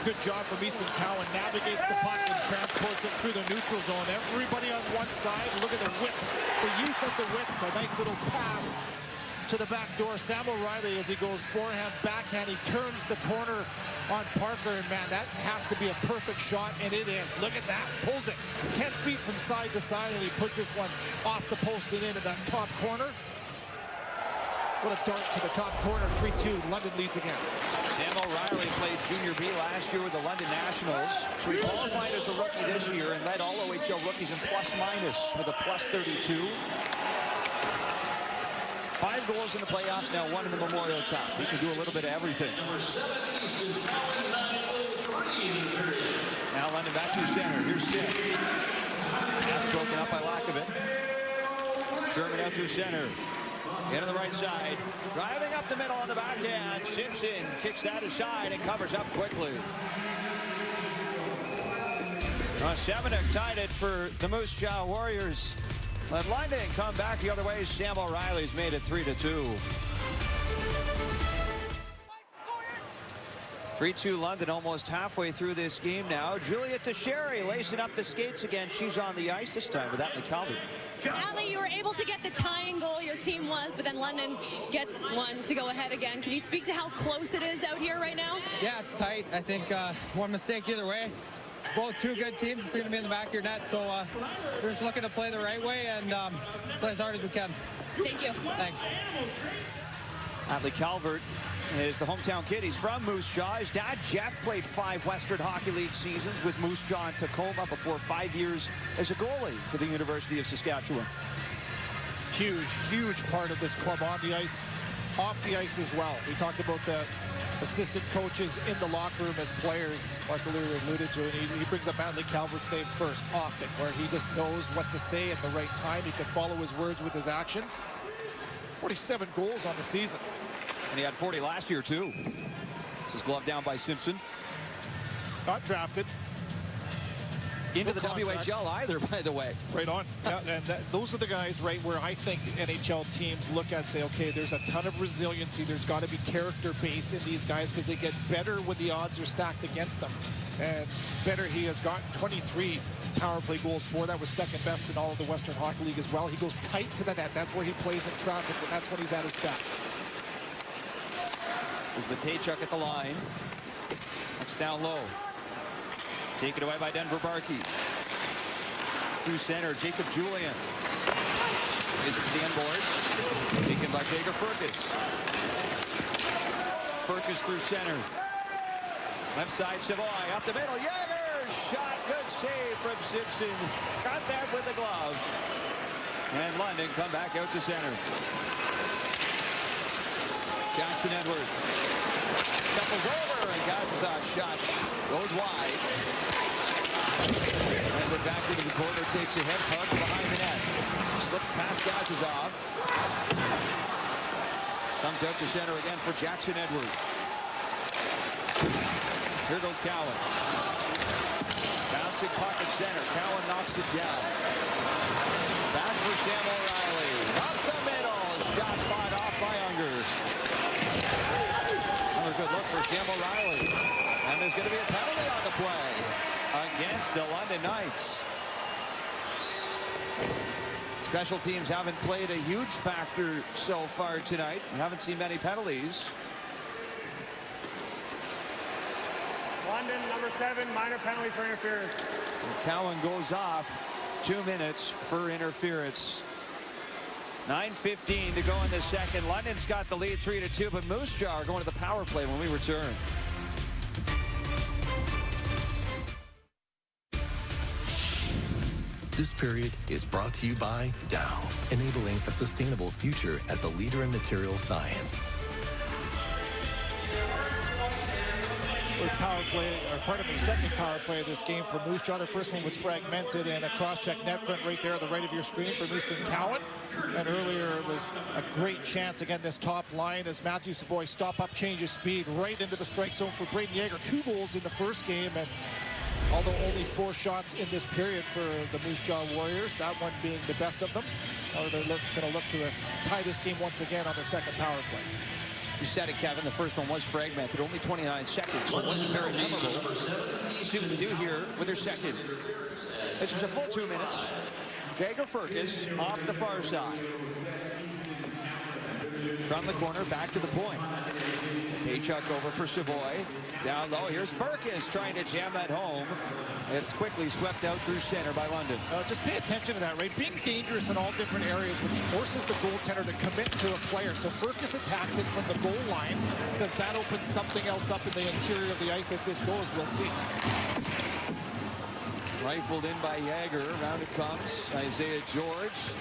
good job from Easton Cowan. Navigates the puck and transports it through the neutral zone. Everybody on one side. Look at the width, the use of the width. A nice little pass to the back door. Sam O'Reilly, as he goes forehand, backhand, he turns the corner on Parker, and man, that has to be a perfect shot, and it is. Look at that, pulls it 10 feet from side to side, and he puts this one off the post and into that top corner. What a dart to the top corner, 3-2, London leads again. Sam O'Reilly played Junior B last year with the London Nationals. So he qualified as a rookie this year and led all OHL rookies in plus-minus with a +32. 5 goals in the playoffs, now 1 in the Memorial Cup. He can do a little bit of everything. Now London back to center. Here's Sim. That's broken up by Lakovic. Sherman out through center. Into the right side. Driving up the middle on the backhand. Simpson kicks that aside and covers up quickly. Semenuk tied it for the Moose Jaw Warriors. Let London come back the other way. Sam O'Reilly's made it 3-2. 3-2 London, almost halfway through this game now. Juliet Teixeira lacing up the skates again. She's on the ice this time with Atlee Calvert. Atlee, you were able to get the tying goal your team was, but then London gets one to go ahead again. Can you speak to how close it is out here right now? Yeah, it's tight. I think one mistake either way. both two good teams. It's going to be in the back of your net, so we're just looking to play the right way and play as hard as we can. Thank you. Thanks. Adley Calvert is the hometown kid. He's from Moose Jaw. His dad, Jeff, played 5 Western Hockey League seasons with Moose Jaw and Tacoma before 5 years as a goalie for the University of Saskatchewan. Huge part of this club on the ice, off the ice as well. We talked about the assistant coaches in the locker room as players, Mark O'Leary alluded to, and he brings up Adley Calvert's name first often, where he just knows what to say at the right time. He can follow his words with his actions. 47 goals on the season. And he had 40 last year, too. This is gloved down by Simpson. Not drafted. Into the WHL either, by the way. Right on. Yeah, and those are the guys, right, where I think NHL teams look at and say, okay, there's a ton of resiliency. There's got to be character base in these guys because they get better when the odds are stacked against them. And better, he has gotten 23 power play goals for. That was second best in all of the Western Hockey League as well. He goes tight to the net. That's where he plays in traffic, but that's when he's at his best. There's Matejchuk at the line. It's down low. Taken away by Denver Barkey. Through center, Jacob Julian. Is it to the end boards? Taken by Jager Furcus. Furcus through center. Left side, Savoy. Up the middle, Yager! Shot, good save from Simpson. Got that with the glove. And London come back out to center. Jackson Edward. Shuffles over, and Gazizov's shot goes wide. Edward back into the corner, takes a head, Parker behind the net. Slips past Gazizov. Comes out to center again for Jackson Edward. Here goes Cowan. Bouncing puck at center. Cowan knocks it down. Back for Sam O'Reilly. Up the middle. Shot fought off by Unger. Another good look for Sam O'Reilly. And there's going to be a penalty on the play against the London Knights. Special teams haven't played a huge factor so far tonight. We haven't seen many penalties. London, number 7, minor penalty for interference. And Cowan goes off. 2 minutes for interference. 9:15 to go in the second. London's got the lead 3-2, but Moose Jaw are going to the power play when we return. This period is brought to you by Dow, enabling a sustainable future as a leader in material science. First power play, or pardon me, second power play of this game for Moose Jaw. The first one was fragmented and a cross-check net front right there on the right of your screen from Easton Cowan. And earlier it was a great chance, again, this top line as Matthew Savoy stop up, change his speed right into the strike zone for Braden Yeager. 2 goals in the first game, and although only 4 shots in this period for the Moose Jaw Warriors, that one being the best of them. They're going to look to tie this game once again on the second power play. You said it, Kevin. The first one was fragmented, only 29 seconds, so it wasn't very memorable. See what they do here with their second. This is a full 2 minutes. Jager Furcus off the far side. From the corner, back to the point. Taychuk over for Savoy. Down low, here's Furcus trying to jam that home. It's quickly swept out through center by London. Just pay attention to that, right? Being dangerous in all different areas, which forces the goaltender to commit to a player. So Furcus attacks it from the goal line. Does that open something else up in the interior of the ice as this goes? We'll see. Rifled in by Yager. Around it comes Isaiah George.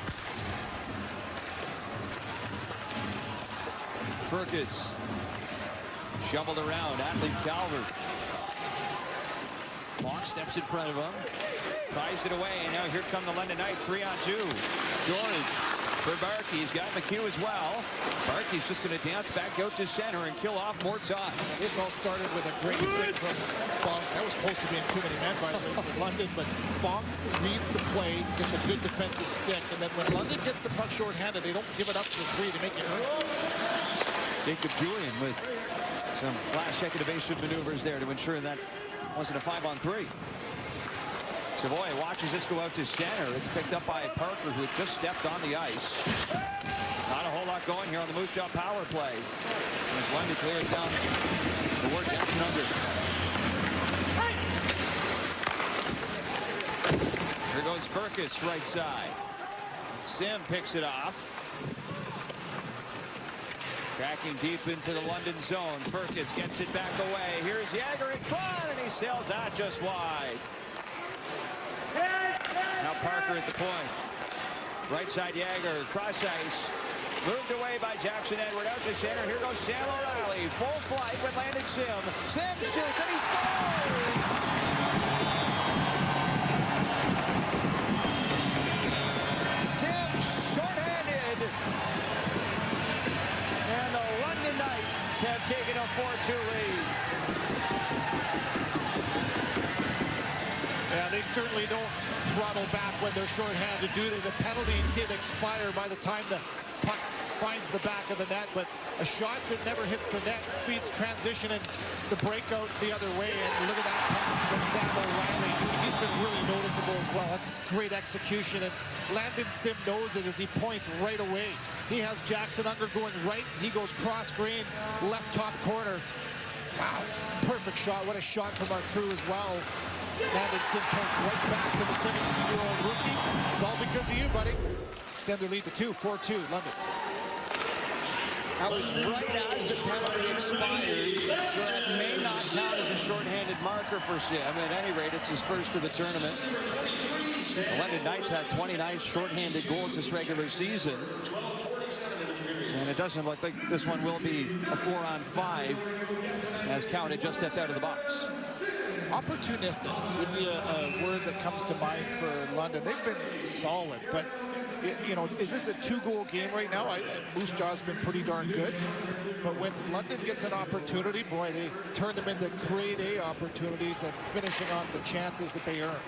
Furcus. Shoveled around. Adley Calvert. Long steps in front of him. Tries it away. And now here come the London Knights. 3-on-2. George for Barkey. He's got McHugh as well. Barkey's just going to dance back out to center and kill off more time. This all started with a great stick from Bonk. That was close to being too many men by London, but Bonk reads the play, gets a good defensive stick, and then when London gets the puck shorthanded, they don't give it up for free. They make it earn. Jacob Julian with some last-second evasive maneuvers there to ensure that wasn't a 5-on-3. Savoy watches this go out to center. It's picked up by Parker, who had just stepped on the ice. Not a whole lot going here on the Moose Jaw power play. As Lundy clears down toward Jackson Unger. Firkus right side. Sim picks it off. Tracking deep into the London zone. Firkus gets it back away. Here's Jagger in front, and he sails that just wide. Now Parker at the point. Right side Jagger, cross ice. Moved away by Jackson Edward out to center. Here goes Sam O'Reilly. Full flight with landed Sim. Sim shoots and he scores! Sim short-handed. And the London Knights have taken a 4-2 lead. Yeah, they certainly don't throttle back when they're short-handed, do they? The penalty did expire by the time the puck finds the back of the net, but a shot that never hits the net feeds transition and the breakout the other way. And look at that pass from Sam O'Reilly. He's been really noticeable as well. That's great execution, and Landon Sim knows it as he points right away. He has Jackson Unger going right. He goes cross green, left top corner. Wow, perfect shot. What a shot from our crew as well. Landon Sim points right back to the 17-year-old rookie. It's all because of you, buddy. Extend their lead to 2, 4-2, London. That was right as the penalty expired, so that may not count as a shorthanded marker for Sim. At any rate, it's his first of the tournament. The London Knights had 29 shorthanded goals this regular season. And it doesn't look like this one will be a 4-on-5, as counted just stepped out of the box. Opportunistic would be a word that comes to mind for London. They've been solid, but you know, is this a 2-goal game right now? Moose Jaw's been pretty darn good, but when London gets an opportunity, boy, they turn them into grade A opportunities and finishing on the chances that they earn.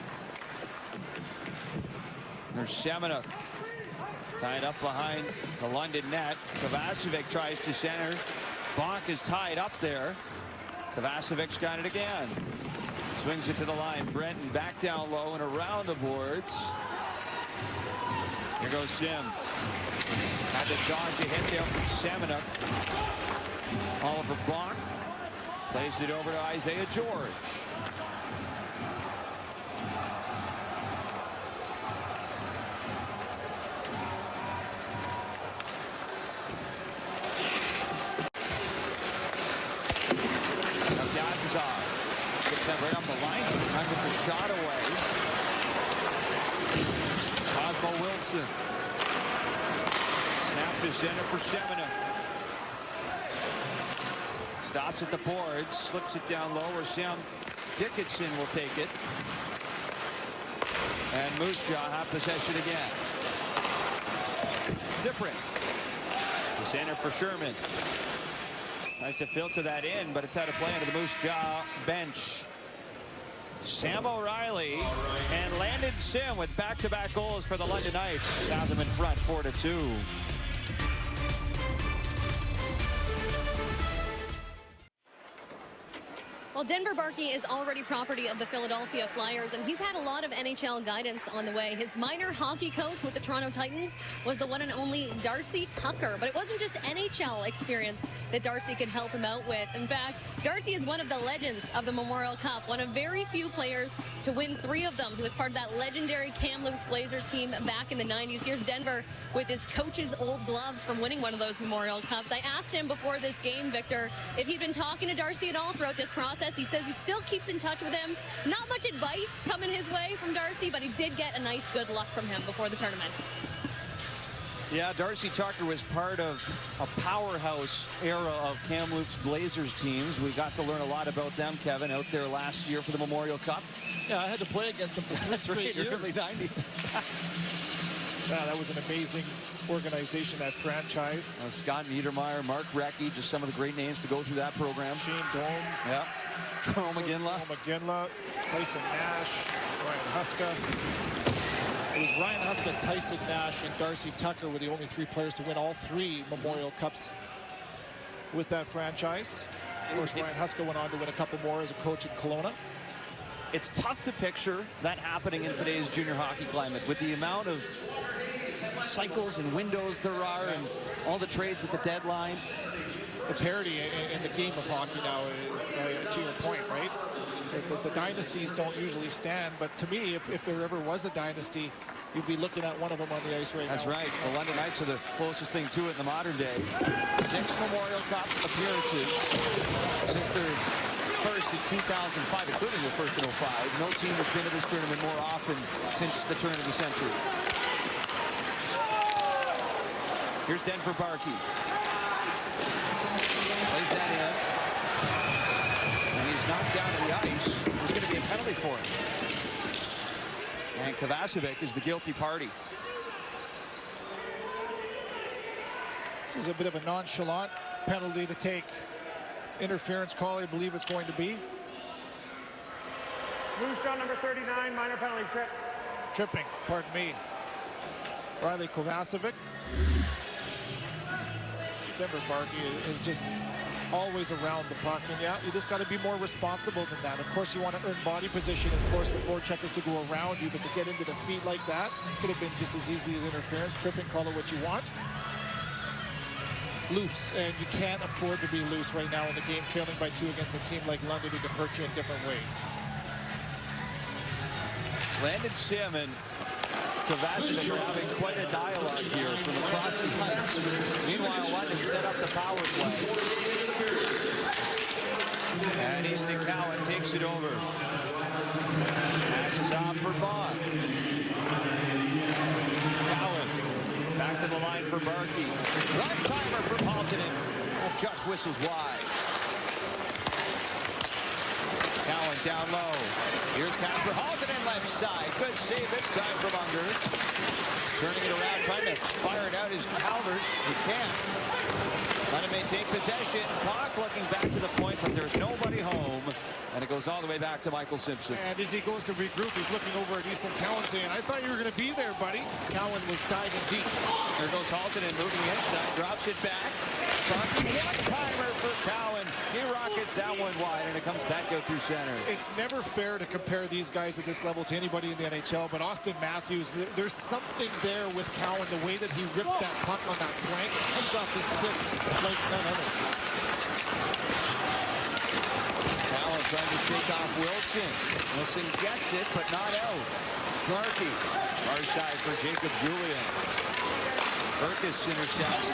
There's Semenuk tied up behind the London net. Kovacevic tries to center. Bonk is tied up there. Kovacevic's got it again. Swings it to the line. Brenton back down low and around the boards. Here goes Sim. Had to dodge a hit there from Semenuk. Oliver Bonk plays it over to Isaiah George. Gets that right off the line. Sometimes it's a shot away. Cosmo Wilson. Snap to center for Semenuk. Stops at the boards. Slips it down low where Sam Dickinson will take it. And Moose Jaw have possession again. Ziprin. The center for Sherman. Tries to filter that in, but it's had a play into the Moose Jaw bench. Sam O'Reilly and Landon Sim with back-to-back goals for the London Knights. Have them in front, 4-2. Well, Denver Barkey is already property of the Philadelphia Flyers, and he's had a lot of NHL guidance on the way. His minor hockey coach with the Toronto Titans was the one and only Darcy Tucker. But it wasn't just NHL experience that Darcy could help him out with. In fact, Darcy is one of the legends of the Memorial Cup, one of very few players to win 3 of them. He was part of that legendary Kamloops Blazers team back in the 90s. Here's Denver with his coach's old gloves from winning one of those Memorial Cups. I asked him before this game, Victor, if he'd been talking to Darcy at all throughout this process. He says he still keeps in touch with him. Not much advice coming his way from Darcy, but he did get a nice good luck from him before the tournament. Yeah, Darcy Tucker was part of a powerhouse era of Kamloops Blazers teams. We got to learn a lot about them, Kevin, out there last year for the Memorial Cup. Yeah, I had to play against them for That's right, years. early 90s. Yeah, that was an amazing organization, that franchise. Scott Niedermeyer, Mark Recchi, just some of the great names to go through that program. Shane Doan. Yeah. Jerome McGinley. Tyson Nash, Ryan Huska. It was Ryan Huska, Tyson Nash, and Darcy Tucker were the only 3 players to win all 3 Memorial Cups with that franchise. Of course, Ryan Huska went on to win a couple more as a coach in Kelowna. It's tough to picture that happening in today's junior hockey climate with the amount of cycles and windows there are and all the trades at the deadline. The parity in the game of hockey now is, to your point, right? The dynasties don't usually stand, but to me, if there ever was a dynasty, you'd be looking at one of them on the ice right That's now. right. The London Knights are the closest thing to it in the modern day. 6 Memorial Cup appearances since their first in 2005, including the first in 05. No team has been to this tournament more often since the turn of the century. Here's Denver Barkey. Plays that in. And he's knocked down to the ice. There's going to be a penalty for him. And Kovacevic is the guilty party. This is a bit of a nonchalant penalty to take. Interference call, I believe it's going to be. Moose Jaw number 39, minor penalty trip. Tripping, pardon me. Riley Kovacevic. Denver Barkey is just always around the puck. And yeah, you just got to be more responsible than that. Of course, you want to earn body position and force the forecheckers to go around you, but to get into the feet like that could have been just as easy as interference. Tripping, call it what you want. Loose, and you can't afford to be loose right now in the game, trailing by 2 against a team like London who can hurt you in different ways. Landon Sim and Kovacevic are having quite a dialogue here from across the ice. Meanwhile, London set up the power play. And Easton Cowan takes it over. Passes off for Bond. Cowan back to the line for Barkey. One-timer for Haltonen. Just whistles wide. Cowan down low. Here's Kasper Haltonen left side. Good save this time from Unger. Turning it around, trying to fire it out is Calvert. He can't. London may take possession. Puck looking back to the point, but there's nobody home. And it goes all the way back to Michael Simpson. And as he goes to regroup, he's looking over at Easton Cowan saying, I thought you were going to be there, buddy. Cowan was diving deep. There goes Haltonen moving inside, drops it back. One-timer for Cowan. He rockets that one wide, and it comes back out through center. It's never fair to compare these guys at this level to anybody in the NHL, but Austin Matthews, there's something there with Cowan, the way that he rips that puck on that flank, comes off his stick like none other. Cowan trying to shake off Wilson. Wilson gets it, but not out. Clarkey, far side for Jacob Julian. Fergus intercepts.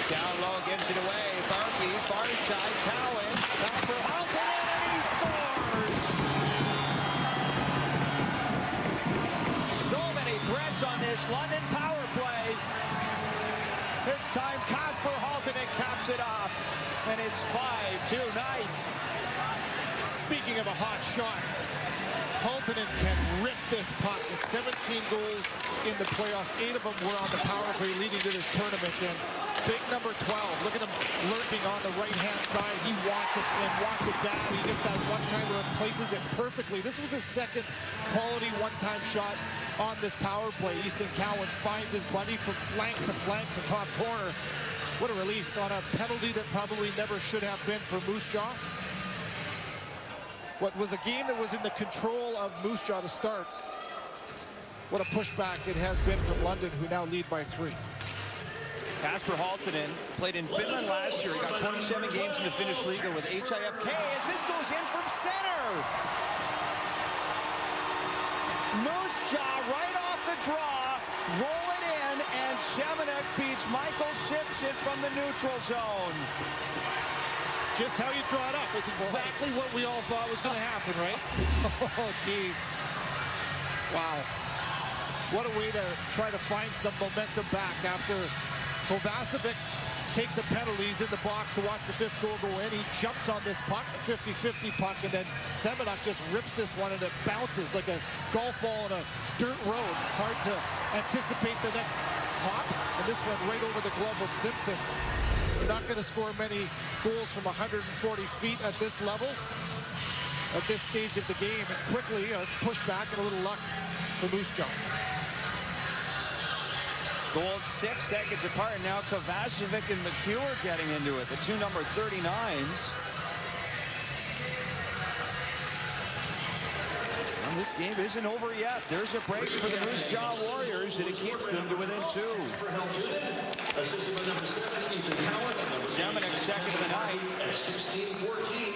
Down low, gives it away. Barkey, far side, Cowan. Back for Haltonen, and he scores! So many threats on this London power play. This time, Kasper Haltonen caps it off, and it's 5-2 Knights. Speaking of a hot shot, Haltonen can rip this puck. 17 goals in the playoffs. 8 of them were on the power play leading to this tournament. And big number 12, look at him lurking on the right-hand side. He wants it and wants it bad. He gets that one-timer and places it perfectly. This was his second quality one-time shot on this power play. Easton Cowan finds his buddy from flank to top corner. What a release on a penalty that probably never should have been for Moose Jaw. What was a game that was in the control of Moose Jaw to start. What a pushback it has been from London, who now lead by 3. Kasper Haltonen played in Finland last year. He got 27 games in the Finnish Liga with HIFK as this goes in from center. Moose Jaw right off the draw, roll it in, and Semenuk beats Michael Simpson from the neutral zone. Just how you draw it up. It's exactly what we all thought was going to happen, right? Oh, geez. Wow. What a way to try to find some momentum back after Kovacevic takes a penalty. He's in the box to watch the 5th goal go in. He jumps on this puck, 50-50 puck, and then Semenuk just rips this one, and it bounces like a golf ball on a dirt road. Hard to anticipate the next hop, and this went right over the glove of Simpson. You're not going to score many goals from 140 feet at this level, at this stage of the game. And quickly, a pushback and a little luck for Moose Jaw. Goals 6 seconds apart. Now Kovacevic and McHugh are getting into it. The two number 39s. And this game isn't over yet. There's a break for the Moose Jaw Warriors, and it keeps them to within 2. Semenuk second of the night. 16-14.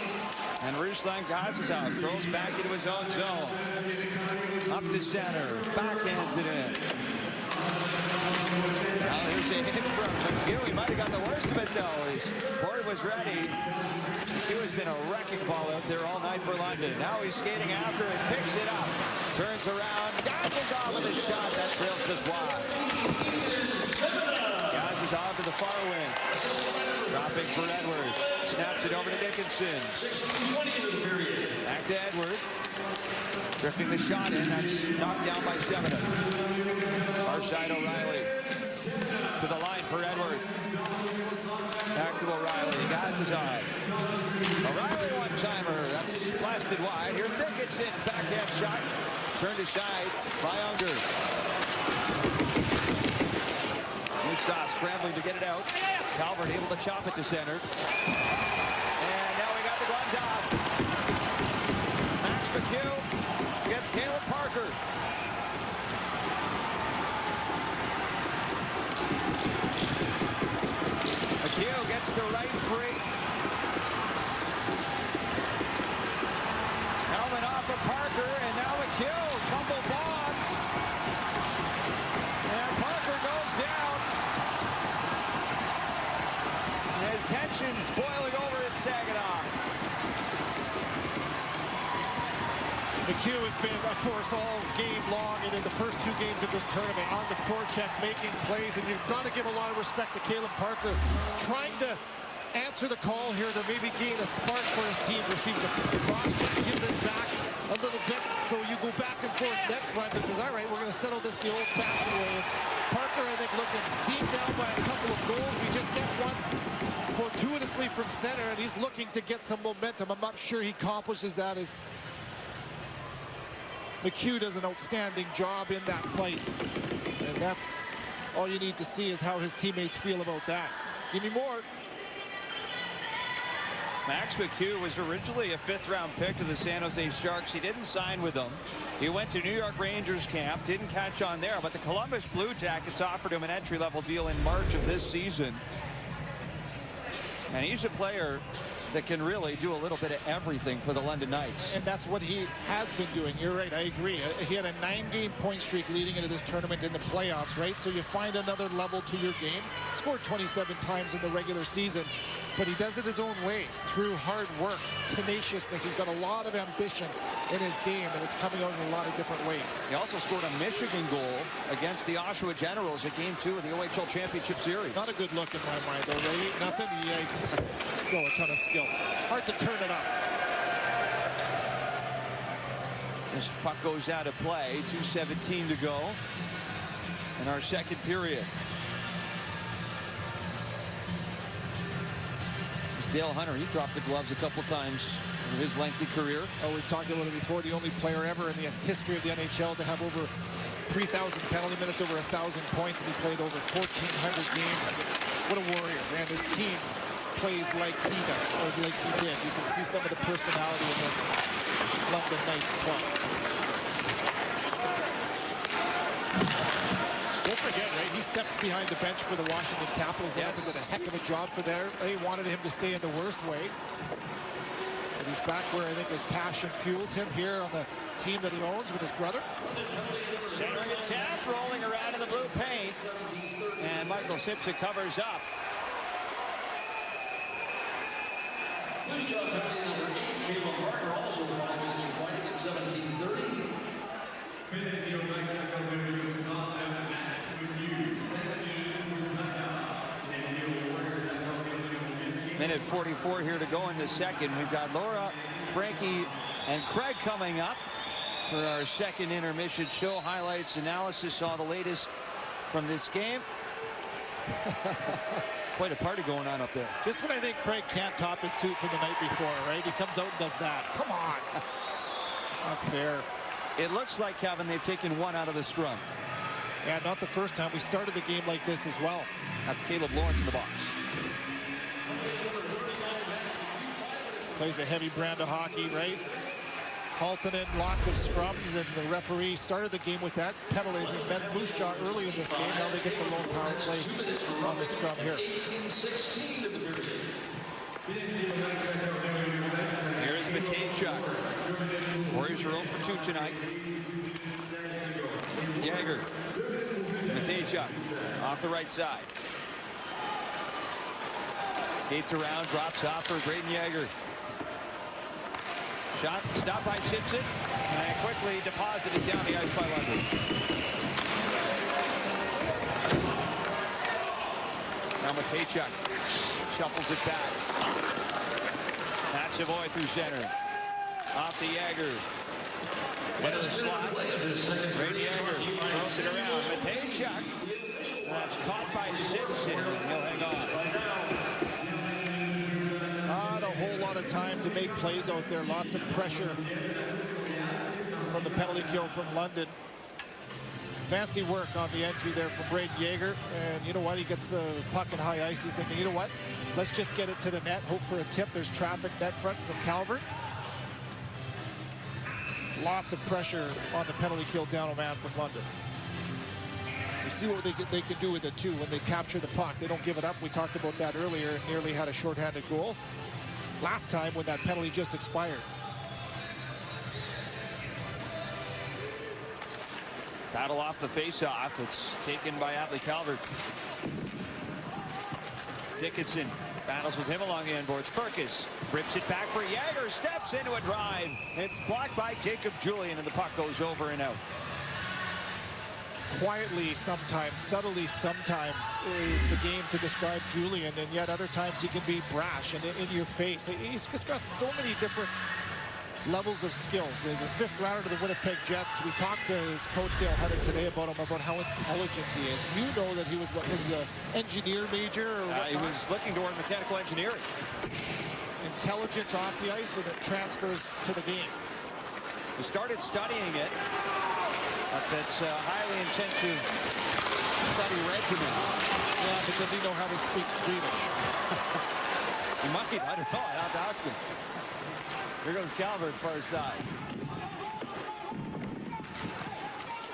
And Ruslan Gazizov throws back into his own zone. Up to center. Backhands it in. Now there's a hit from McHugh. He might have got the worst of it, though. His board was ready. McHugh has been a wrecking ball out there all night for London. Now he's skating after it, picks it up. Turns around. Gazizov with a shot. That trails just wide. Gazizov to the far wing. Dropping for Edward. Snaps it over to Dickinson. Back to Edward. Drifting the shot in. That's knocked down by Saginaw. Far side O'Reilly. To the line for Edward. Back to O'Reilly. Gazizov. O'Reilly one-timer. That's blasted wide. Here's Dickinson. Backhand shot. Turned aside by Unger. Moose scrambling to get it out. Calvert able to chop it to center. And now we got the gloves off. Max McHugh gets Caleb Parker. McHugh gets the right free. Helmet off of Parker, and now McHugh. Couple bombs. And Parker goes down. As tensions boiling over at Saginaw. McHugh has been a force all game long, and in the first two games of this tournament on the forecheck, making plays, and you've got to give a lot of respect to Caleb Parker, trying to answer the call here to maybe gain a spark for his team. Receives a cross check, gives it back a little bit, so you go back and forth net front and says, all right, we're going to settle this the old-fashioned way. And Parker, I think, looking team down by a couple of goals. We just get one fortuitously from center, and he's looking to get some momentum. I'm not sure he accomplishes that as McHugh does an outstanding job in that fight. And that's all you need to see is how his teammates feel about that. Give me more. Max McHugh was originally a fifth-round pick to the San Jose Sharks. He didn't sign with them. He went to New York Rangers camp, didn't catch on there, but the Columbus Blue Jackets offered him an entry-level deal in March of this season. And he's a player that can really do a little bit of everything for the London Knights. And that's what he has been doing. You're right, I agree. He had a 9-game point streak leading into this tournament in the playoffs, right? So you find another level to your game. Scored 27 times in the regular season, but he does it his own way through hard work, tenaciousness. He's got a lot of ambition in his game, and it's coming out in a lot of different ways. He also scored a Michigan goal against the Oshawa Generals at Game 2 of the OHL Championship Series. Not a good look in my mind, though. They ain't nothing. Yikes. Still a ton of skill. Hard to turn it up. This puck goes out of play. 2:17 to go in our second period. Dale Hunter, he dropped the gloves a couple times in his lengthy career. Oh, we've talked about it before. The only player ever in the history of the NHL to have over 3,000 penalty minutes, over 1,000 points, and he played over 1,400 games. What a warrior, man. His team plays like he does, or like he did. You can see some of the personality in this London Knights club. Don't forget, right? He stepped behind the bench for the Washington Capitals. Yes. Did a heck of a job for there. They wanted him to stay in the worst way. And he's back where I think his passion fuels him here on the team that he owns with his brother. Centering attack, rolling around in the blue paint. And Michael Sipsa covers up. Minute 44 here to go in the second. We've got Laura, Frankie, and Craig coming up for our second intermission show. Highlights, analysis, all the latest from this game. Quite a party going on up there. Just when I think Craig can't top his suit from the night before, right? He comes out and does that. Come on. Not fair. It looks like, Kevin, they've taken one out of the scrum. Yeah, not the first time. We started the game like this as well. That's Caleb Lawrence in the box. Plays a heavy brand of hockey, right? Haltonen, lots of scrums, and the referee started the game with that. Penalties and Ben Moose Jaw early in this game. Now they get the lone power play on the scrum here. Here's Matejchuk. Warriors are 0 for 2 tonight. Yeager. Matejchuk off the right side. Skates around, drops off for Braden Yeager. Shot stopped by Simpson and quickly deposited down the ice by London. Now Matejchuk shuffles it back. Pat Savoy through center. Off to Yeager. Into the slot. Braden Yeager throws it around. Matejchuk. That's caught by Simpson. He'll hang on. Not a whole lot of time to make plays out there. Lots of pressure from the penalty kill from London. Fancy work on the entry there for Braden Yeager. And you know what? He gets the puck in high ice. He's thinking, you know what? Let's just get it to the net. Hope for a tip. There's traffic net front from Calvert. Lots of pressure on the penalty kill down a man from London. You see what they can do with it too when they capture the puck. They don't give it up. We talked about that earlier and nearly had a shorthanded goal last time when that penalty just expired. Battle off the face-off. It's taken by Atlee Calvert. Dickinson battles with him along the end boards. Furcus rips it back for Yeager. Steps into a drive. It's blocked by Jacob Julian, and the puck goes over and out. Quietly sometimes, subtly sometimes is the game to describe Julian, and yet other times he can be brash and in your face. He's just got so many different levels of skills. The 5th rounder to the Winnipeg Jets, we talked to his coach Dale Hutter today about him, about how intelligent he is. You know that he was what was an engineer major or he was looking toward mechanical engineering. Intelligence off the ice, and it transfers to the game. He started studying it. That's a highly intensive study regimen. Yeah, but does he know how to speak Swedish? He might. I don't know. I'd have to ask him. Here goes Calvert, far side.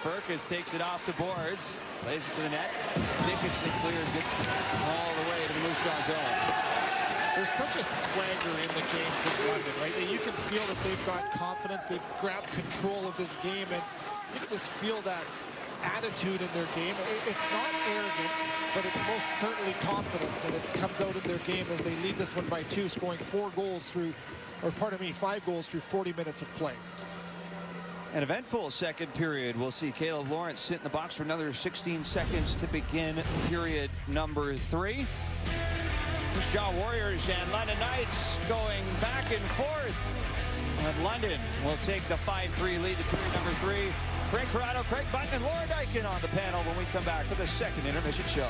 Furcus takes it off the boards, plays it to the net. Dickinson clears it all the way to the Moose Jaw zone. There's such a swagger in the game for London, right? You can feel that they've got confidence. They've grabbed control of this game, and you can just feel that attitude in their game. It's not arrogance, but it's most certainly confidence, and it comes out in their game as they lead this one by 2, scoring 5 goals through 40 minutes of play. An eventful second period. We'll see Caleb Lawrence sit in the box for another 16 seconds to begin period number 3. Moose Jaw Warriors and London Knights going back and forth. And London will take the 5-3 lead to period number 3. Frank Corrado, Craig Button, and Laura Dykin on the panel when we come back for the second intermission show.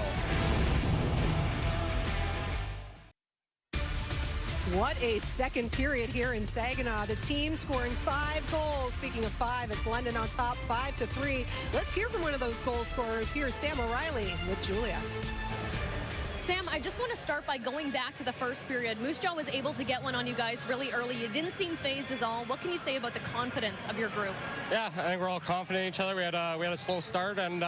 What a second period here in Saginaw. The team scoring 5 goals. Speaking of 5, it's London on top 5-3. Let's hear from one of those goal scorers. Here's Sam O'Reilly with Julia. Sam, I just want to start by going back to the first period. Moose Jaw was able to get one on you guys really early. You didn't seem phased at all. What can you say about the confidence of your group? Yeah, I think we're all confident in each other. We had a slow start and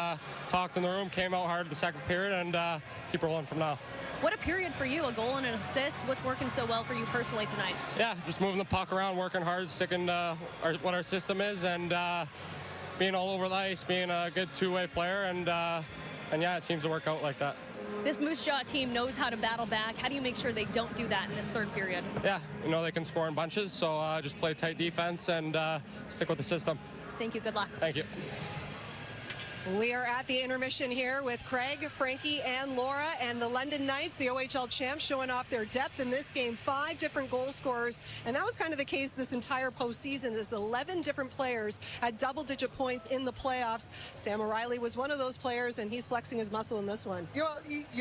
talked in the room, came out hard the second period, and keep rolling from now. What a period for you, a goal and an assist. What's working so well for you personally tonight? Yeah, just moving the puck around, working hard, sticking to what our system is, and being all over the ice, being a good two-way player, and yeah, it seems to work out like that. This Moose Jaw team knows how to battle back. How do you make sure they don't do that in this third period? Yeah, you know they can score in bunches, so just play tight defense and stick with the system. Thank you. Good luck. Thank you. We are at the intermission here with Craig, Frankie, and Laura, and the London Knights, the OHL champs, showing off their depth in this game. 5 different goal scorers, and that was kind of the case this entire postseason. There's 11 different players at double-digit points in the playoffs. Sam O'Reilly was one of those players, and he's flexing his muscle in this one. You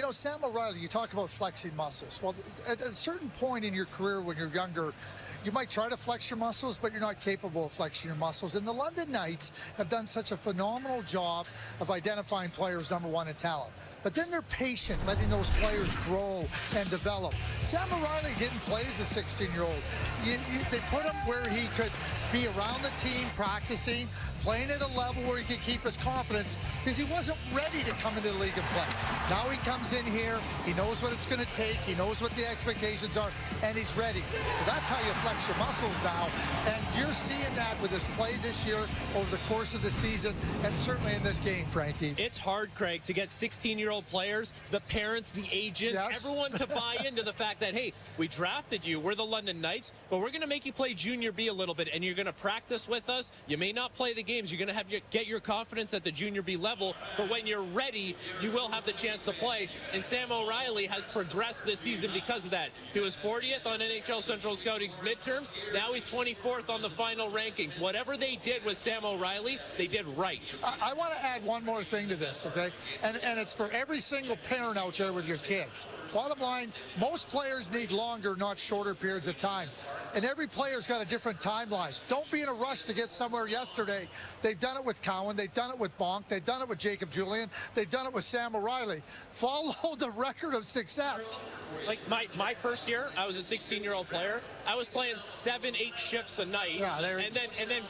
know, Sam O'Reilly, you talk about flexing muscles. Well, at a certain point in your career when you're younger, you might try to flex your muscles, but you're not capable of flexing your muscles. And the London Knights have done such a phenomenal job of identifying players, number one, in talent. But then they're patient, letting those players grow and develop. Sam O'Reilly didn't play as a 16-year-old. They put him where he could be around the team, practicing, playing at a level where he could keep his confidence because he wasn't ready to come into the league and play. Now he comes in here, he knows what it's going to take, he knows what the expectations are, and he's ready. So that's how you flex your muscles now, and you're seeing that with his play this year over the course of the season, and certainly in this game, Frankie. It's hard, Craig, to get 16-year-old players, the parents, the agents, everyone to buy into the fact that, hey, we drafted you, we're the London Knights, but we're going to make you play Junior B a little bit, and you're going to practice with us. You may not play the games. You're going to have get your confidence at the Junior B level, but when you're ready, you will have the chance to play. And Sam O'Reilly has progressed this season because of that. He was 40th on NHL Central Scouting's midterms. Now he's 24th on the final rankings. Whatever they did with Sam O'Reilly, they did right. I want to add one more thing to this, okay? And it's for every single parent out there with your kids. Bottom line, most players need longer, not shorter periods of time. And every player's got a different timeline. Don't be in a rush to get somewhere yesterday. They've done it with Cowan. They've done it with Bonk. They've done it with Jacob Julian. They've done it with Sam O'Reilly. Follow the record of success. Like my first year, I was a 16-year-old player. I was playing 7-8 shifts a night, and then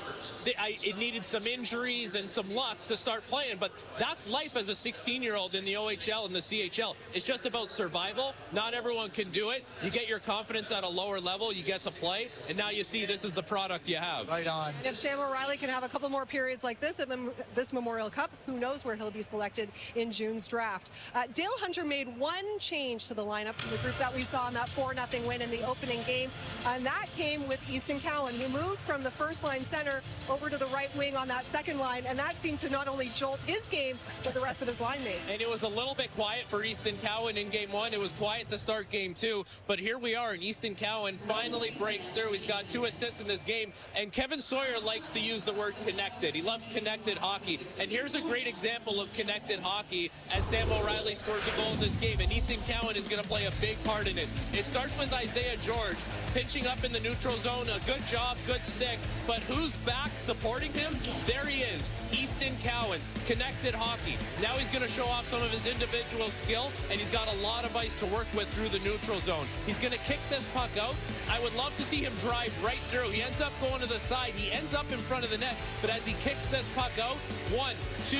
it needed some injuries and some luck to start playing. But that's life as a 16-year-old in the OHL and the CHL. It's just about survival. Not everyone can do it. You get your confidence at a lower level, you get to play, and now you see this is the product you have. Right on. If Sam O'Reilly can have a couple more periods like this at this Memorial Cup, who knows where he'll be selected in June's draft. Dale Hunter made one change to the lineup from the group that we saw in that 4-0 win in the opening game. And that came with Easton Cowan, who moved from the first-line center over to the right wing on that second line, and that seemed to not only jolt his game, but the rest of his line mates. And it was a little bit quiet for Easton Cowan in Game 1. It was quiet to start Game 2, but here we are, and Easton Cowan finally breaks through. He's got 2 assists in this game, and Kevin Sawyer likes to use the word connected. He loves connected hockey, and here's a great example of connected hockey as Sam O'Reilly scores a goal in this game, and Easton Cowan is going to play a big part in it. It starts with Isaiah George pinching up in the neutral zone. A good job, good stick, but who's back supporting him? There he is, Easton Cowan, connected hockey. Now he's going to show off some of his individual skill, and he's got a lot of ice to work with through the neutral zone. He's going to kick this puck out. I would love to see him drive right through. He ends up going to the side. He ends up in front of the net, but as he kicks this puck out, 1, 2,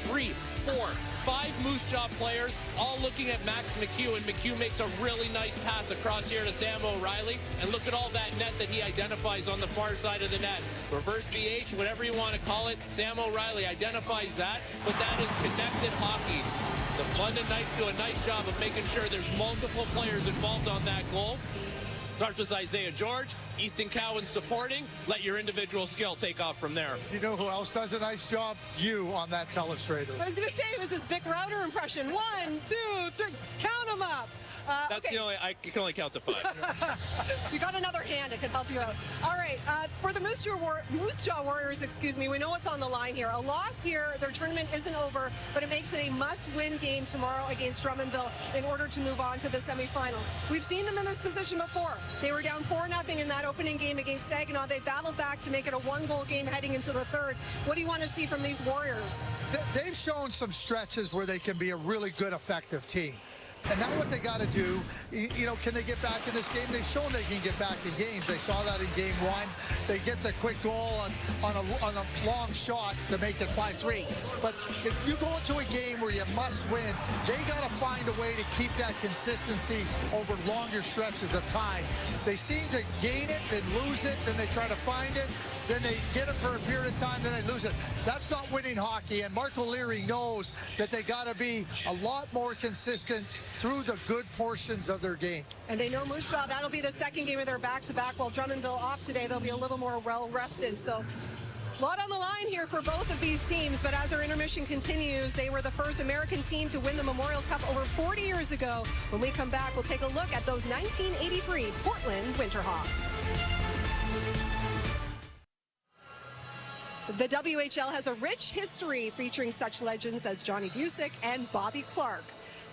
3, 4, 5 Moose Jaw players all looking at Max McHugh, and McHugh makes a really nice pass across here to Sam O'Reilly, and look at all that net that he identifies on the far side of the net. Reverse VH, whatever you want to call it, Sam O'Reilly identifies that, but that is connected hockey. The London Knights do a nice job of making sure there's multiple players involved on that goal. Starts with Isaiah George, Easton Cowan supporting. Let your individual skill take off from there. Do you know who else does a nice job? You on that telestrator. I was going to say it was his Vic Router impression. 1, 2, 3, count them up. That's okay. the only, I can only count to 5. You got another hand, it could help you out. All right, for the Moose Jaw Warriors, excuse me, we know what's on the line here. A loss here, their tournament isn't over, but it makes it a must-win game tomorrow against Drummondville in order to move on to the semifinal. We've seen them in this position before. They were down 4-0 in that opening game against Saginaw. They battled back to make it a 1-goal game heading into the third. What do you want to see from these Warriors? They've shown some stretches where they can be a really good, effective team. And now what they got to do, you know, can they get back in this game? They've shown they can get back in games. They saw that in Game 1. They get the quick goal on a long shot to make it 5-3. But if you go into a game where you must win, they got to find a way to keep that consistency over longer stretches of time. They seem to gain it, then lose it, then they try to find it, then they get it for a period of time, then they lose it. That's not winning hockey, and Mark O'Leary knows that they got to be a lot more consistent through the good portions of their game. And they know Moose Jaw, that'll be the second game of their back-to-back. While Drummondville off today, they'll be a little more well-rested. So a lot on the line here for both of these teams, but as our intermission continues, they were the first American team to win the Memorial Cup over 40 years ago. When we come back, we'll take a look at those 1983 Portland Winterhawks. The WHL has a rich history featuring such legends as Johnny Busick and Bobby Clark.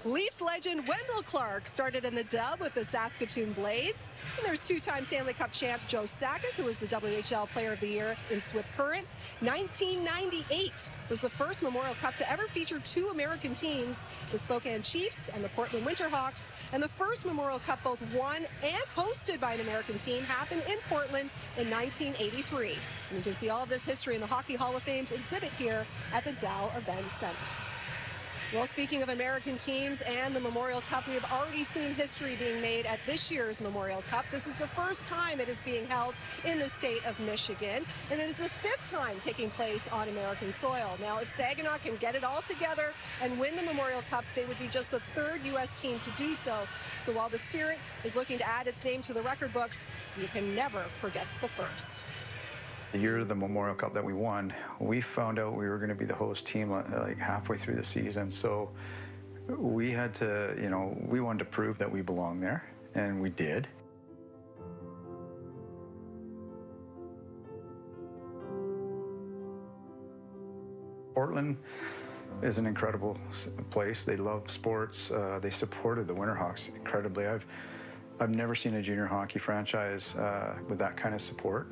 Leafs legend Wendell Clark started in the dub with the Saskatoon Blades. And there's two-time Stanley Cup champ Joe Sakic, who was the WHL Player of the Year in Swift Current. 1998 was the first Memorial Cup to ever feature two American teams, the Spokane Chiefs and the Portland Winterhawks. And the first Memorial Cup, both won and hosted by an American team, happened in Portland in 1983. And you can see all of this history in the Hockey Hall of Fame's exhibit here at the Dow Event Center. Well, speaking of American teams and the Memorial Cup, we have already seen history being made at this year's Memorial Cup. This is the first time it is being held in the state of Michigan, and it is the 5th time taking place on American soil. Now, if Saginaw can get it all together and win the Memorial Cup, they would be just the 3rd U.S. team to do so. So while the Spirit is looking to add its name to the record books, you can never forget the first. The year of the Memorial Cup that we won, we found out we were going to be the host team like halfway through the season. So we had to, we wanted to prove that we belong there, and we did. Portland is an incredible place. They love sports. They supported the Winterhawks incredibly. I've never seen a junior hockey franchise with that kind of support.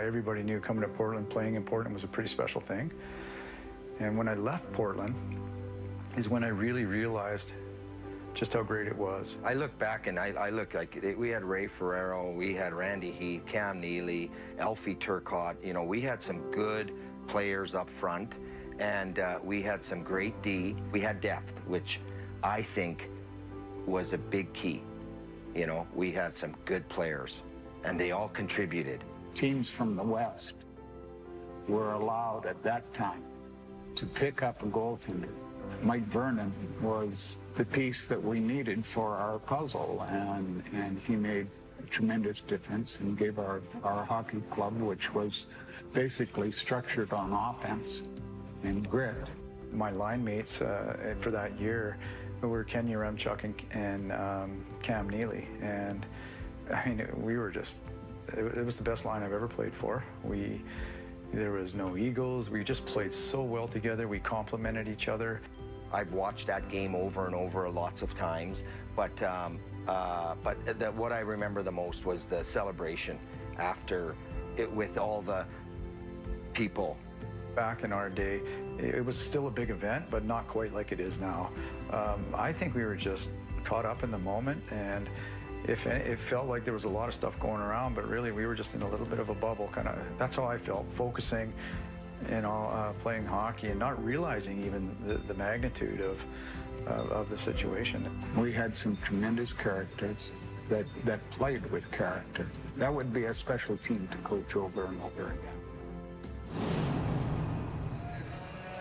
Everybody knew coming to Portland, playing in Portland was a pretty special thing. And when I left Portland is when I really realized just how great it was. I look back and I look like we had Ray Ferrero, we had Randy Heath, Cam Neely, Elfie Turcotte. We had some good players up front, and we had some great D. We had depth, which I think was a big key. We had some good players, and they all contributed. Teams from the West were allowed at that time to pick up a goaltender. Mike Vernon was the piece that we needed for our puzzle, and he made a tremendous difference and gave our hockey club, which was basically structured on offense and grit. My line mates for that year were Ken Yaremchuk and Cam Neely, and I mean, we were just, it was the best line I've ever played for. There was no egos. We just played so well together. We complemented each other. I've watched that game over and over lots of times, but what I remember the most was the celebration after it with all the people. Back in our day, it was still a big event, but not quite like it is now. I think we were just caught up in the moment, and it felt like there was a lot of stuff going around, but really we were just in a little bit of a bubble, kind of. That's how I felt, focusing playing hockey and not realizing even the magnitude of the situation. We had some tremendous characters that played with character. That would be a special team to coach over and over again.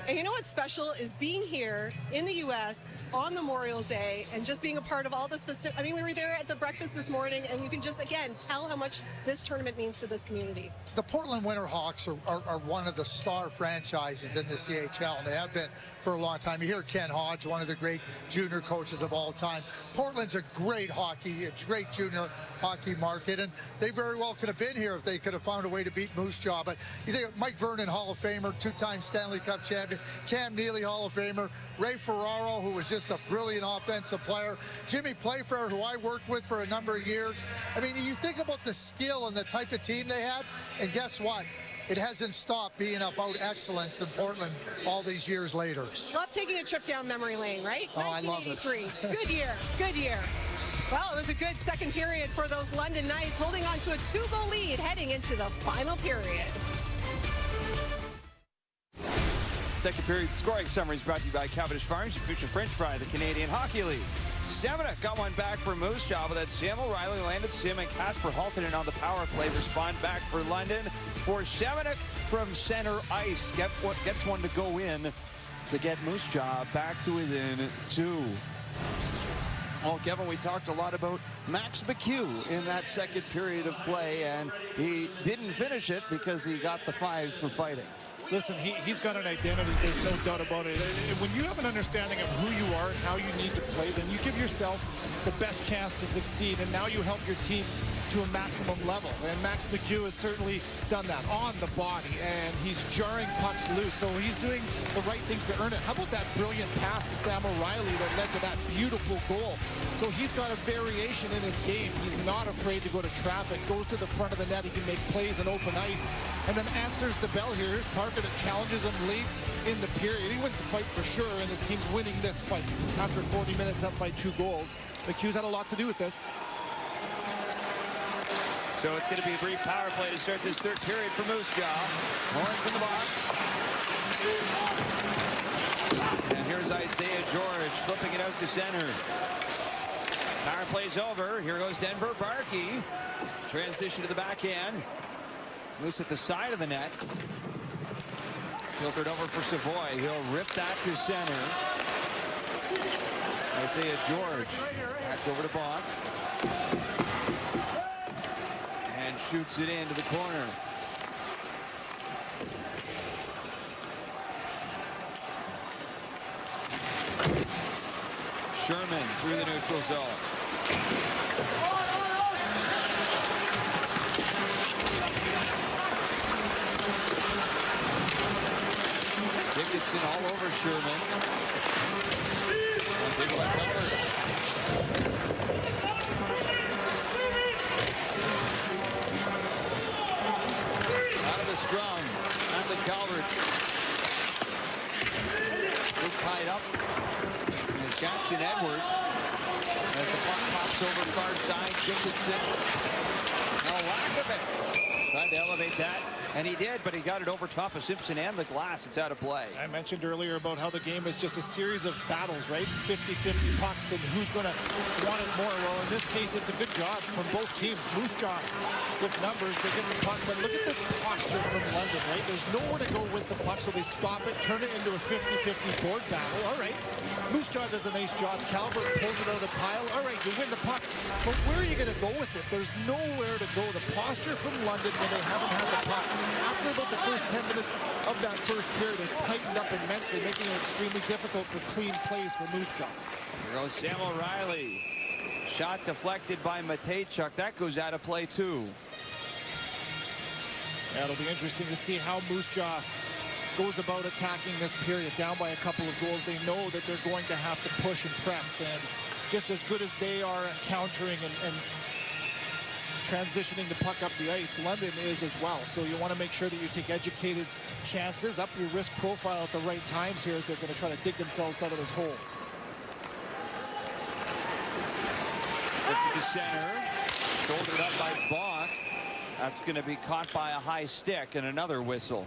And you know what's special is being here in the U.S. on Memorial Day and just being a part of all this festivity. I mean, we were there at the breakfast this morning, and you can just, again, tell how much this tournament means to this community. The Portland Winterhawks are one of the star franchises in the CHL, and they have been for a long time. You hear Ken Hodge, one of the great junior coaches of all time. Portland's a great junior hockey market, and they very well could have been here if they could have found a way to beat Moose Jaw. But you think Mike Vernon, Hall of Famer, 2-time Stanley Cup champion, Cam Neely, Hall of Famer, Ray Ferraro, who was just a brilliant offensive player, Jimmy Playfair, who I worked with for a number of years. I mean, you think about the skill and the type of team they had, and guess what? It hasn't stopped being about excellence in Portland all these years later. Love taking a trip down memory lane, right? Oh, I love it. 1983. Good year. Good year. Well, it was a good second period for those London Knights, holding on to a 2-goal lead heading into the final period. Second period scoring summary is brought to you by Cavendish Farms, future French fry, the Canadian Hockey League. Seminuk got one back for Moose Jaw, but that Sam O'Reilly landed Sim and Casper Halton on the power play respond back for London. For Seminuk from center ice, gets one to go in to get Moose Jaw back to within 2. Well, Kevin, we talked a lot about Max McHugh in that second period of play, and he didn't finish it because he got the 5 for fighting. Listen, he's got an identity, there's no doubt about it. And when you have an understanding of who you are and how you need to play, then you give yourself the best chance to succeed, and now you help your team to a maximum level. And Max McHugh has certainly done that on the body, and he's jarring pucks loose. So he's doing the right things to earn it. How about that brilliant pass to Sam O'Reilly that led to that beautiful goal? So he's got a variation in his game. He's not afraid to go to traffic, goes to the front of the net. He can make plays on open ice, and then answers the bell here. Here's Parker that challenges him late in the period. He wins the fight for sure, and his team's winning this fight after 40 minutes up by 2 goals. McHugh's had a lot to do with this. So it's going to be a brief power play to start this third period for Moose Jaw. Lawrence in the box. And here's Isaiah George flipping it out to center. Power play's over. Here goes Denver. Barkey. Transition to the backhand. Moose at the side of the net. Filtered over for Savoy. He'll rip that to center. Isaiah George back over to Bach. And shoots it into the corner. Sherman through the neutral zone. Dickinson all over Sherman. Take by Calvert. Out of the scrum. Anthony Calvert. Still tied up. And Jackson Edward. As the puck pops over far side. Dickinson. No lack of it. Tried to elevate that. And he did, but he got it over top of Simpson and the glass. It's out of play. I mentioned earlier about how the game is just a series of battles, right? 50-50 pucks, and who's going to want it more? Well, in this case, it's a good job from both teams. Moose Jaw with numbers, they get the puck, but look at the posture from London, right? There's nowhere to go with the puck, so they stop it, turn it into a 50-50 board battle. All right. Moose Jaw does a nice job. Calvert pulls it out of the pile. All right, you win the puck, but where are you going to go with it? There's nowhere to go. The posture from London when they haven't had the puck after about the first 10 minutes of that first period has tightened up immensely, making it extremely difficult for clean plays for Moose Jaw. Here goes Sam O'Reilly. Shot deflected by Matejchuk. That goes out of play too. Yeah, it'll be interesting to see how Moose Jaw goes about attacking this period. Down by a couple of goals, they know that they're going to have to push and press, and just as good as they are at countering and transitioning the puck up the ice, London is as well. So you want to make sure that you take educated chances, up your risk profile at the right times here as they're going to try to dig themselves out of this hole. To the center, shouldered up by Bach. That's going to be caught by a high stick and another whistle.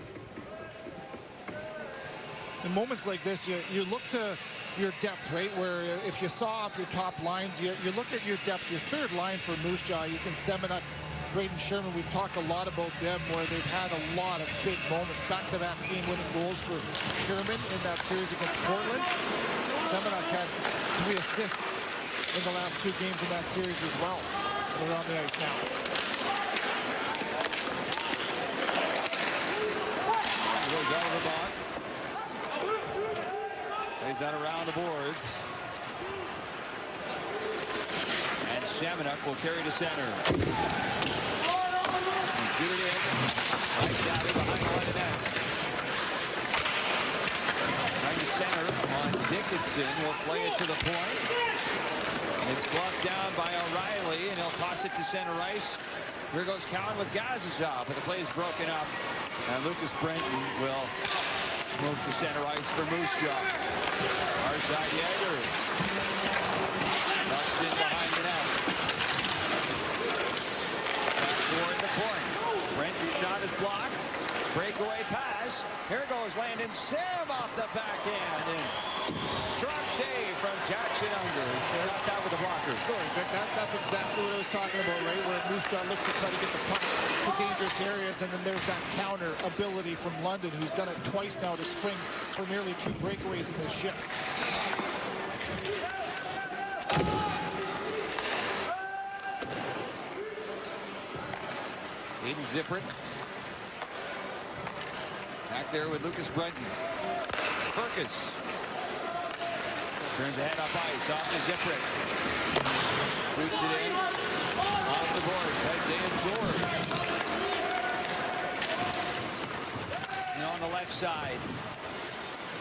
In moments like this, you look to your depth, right? Where if you saw off your top lines, you look at your depth, your third line for Moose Jaw. You can Semenuk, Braden Sherman. We've talked a lot about them where they've had a lot of big moments. Back-to-back game-winning goals for Sherman in that series against Portland. Semenuk had 3 assists in the last 2 games in that series as well. They're on the ice now. He goes out of the box. Plays that around the boards. And Semenuk will carry to center. And shoot it in. Right down behind the line of net. Trying to center on Dickinson. Will play it to the point. It's gloved down by O'Reilly, and he'll toss it to center ice. Here goes Cowan with Gazajov, but the play is broken up. And Lucas Brenton will move to center ice for Moose Jaw. Far side Yeager. Ducks in behind the net. Back toward the point. Brenton's shot is blocked. Breakaway pass. Here goes Landon Sim off the backhand. And strong save from Jackson Unger. Got that with the blocker. Sorry, Vic, that's exactly what I was talking about, right? Where Moose Jaw looks to try to get the puck to dangerous areas, and then there's that counter ability from London, who's done it twice now to spring for nearly 2 breakaways in this shift. Aiden Zippert. Back there with Lucas Brenton. Firkus. Turns ahead up ice, off to Zippert. Shoots it in. Off the course, Isaiah George. And on the left side,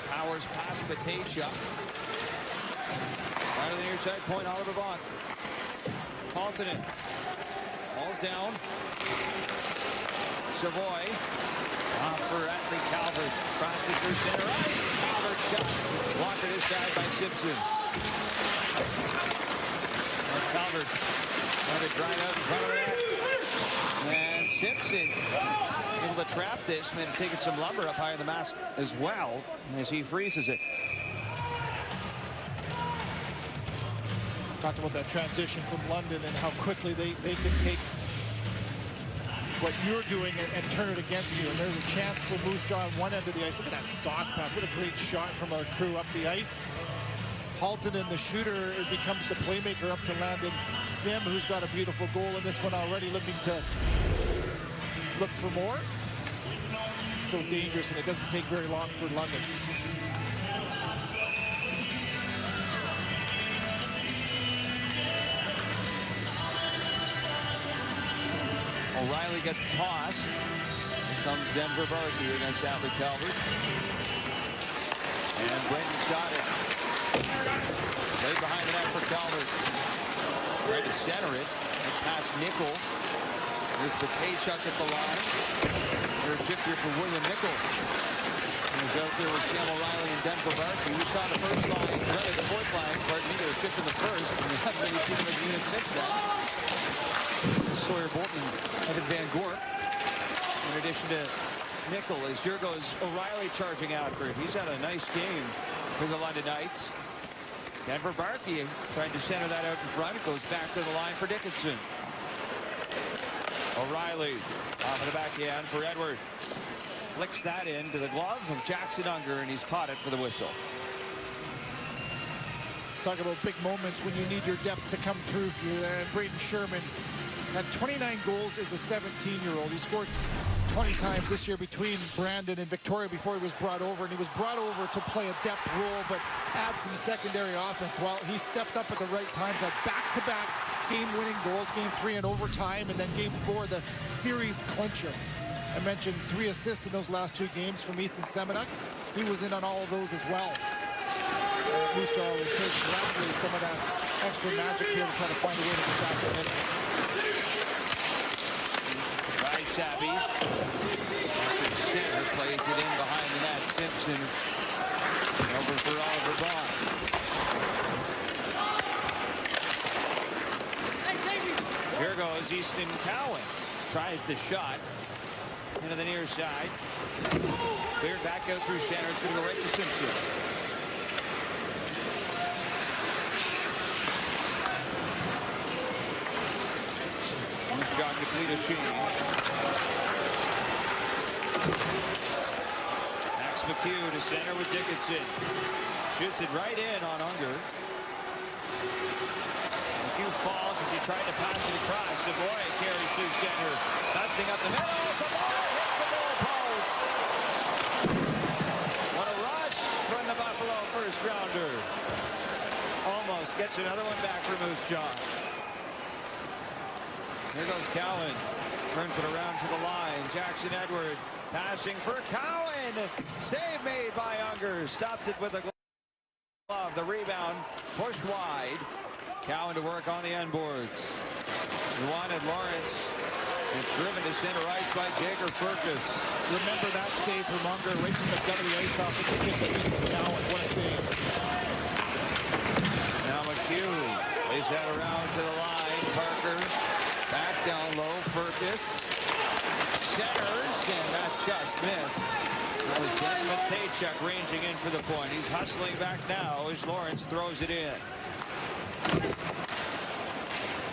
Powers past Matejchuk. Right on the near side point, Oliver Vaughn. Haltonen. Ball's down. Savoy. Off for Atlee Calvert. Crossed it through center ice. Calvert shot. Blocked this side by Simpson. Calvert trying to drive out in front of the net. And Simpson able to trap this. And then taking some lumber up high in the mask as well as he freezes it. Talked about that transition from London and how quickly they can take what you're doing and turn it against you. And there's a chance for Moose Jaw on one end of the ice. Look at that sauce pass. What a great shot from our crew up the ice. Haltonen, the shooter, becomes the playmaker up to Landon Sim, who's got a beautiful goal in this one already, looking to look for more. So dangerous, and it doesn't take very long for London. O'Reilly gets tossed. Here comes Denver Barkey against Atlee Calvert. And Brendan's got it. Laid behind the net for Calvert. Tried to center it. And past Nickel. There's Matejchuk at the line. There's a shift here for William Nickel. He's out there with Sam O'Reilly and Denver Barkey. We saw the first line, rather the fourth line, pardon me, they were shift in the first. And we haven't really seen them as a unit since then. Sawyer Bolton, Evan Van Gorp. In addition to Nickel, as here goes O'Reilly charging after it. He's had a nice game for the London Knights. Denver Barkey trying to center that out in front. It goes back to the line for Dickinson. O'Reilly off of the backhand for Edward. Flicks that into the glove of Jackson Unger, and he's caught it for the whistle. Talk about big moments when you need your depth to come through for you there. And Braden Sherman had 29 goals as a 17-year-old. He scored 20 times this year between Brandon and Victoria before he was brought over. And he was brought over to play a depth role, but add some secondary offense. Well, he stepped up at the right times, had back-to-back game-winning goals, game 3 in overtime, and then game 4, the series clincher. I mentioned 3 assists in those last 2 games from Ethan Semenuk. He was in on all of those as well. Moose Jaw will take gladly some of that extra magic here to try to find a way to get back in this one. Right, Savvy. Center plays it in behind the net. Simpson over for Oliver Vaughn. Here goes Easton Cowan. Tries the shot into the near side. Cleared back out through center. It's going to go right to Simpson. Moose Jaw complete a change. Max McHugh to center with Dickinson. Shoots it right in on Unger. McHugh falls as he tried to pass it across. Savoy carries through center. Busting up the middle. Savoy hits the goal post. What a rush from the Buffalo first rounder. Almost gets another one back for Moose Jaw. Here goes Cowan. Turns it around to the line. Jackson Edward passing for Cowan. Save made by Unger. Stopped it with a glove. The rebound pushed wide. Cowan to work on the end boards. He wanted Lawrence. It's driven to center ice by Jager Furcus. Remember that save from Unger right from the gut of the ice off the stick of Easton Cowan. What a save. Now McHugh lays that around to the line. Parker back down low. Furcus centers, and that just missed. That was Brendan Matejchuk ranging in for the point. He's hustling back now as Lawrence throws it in.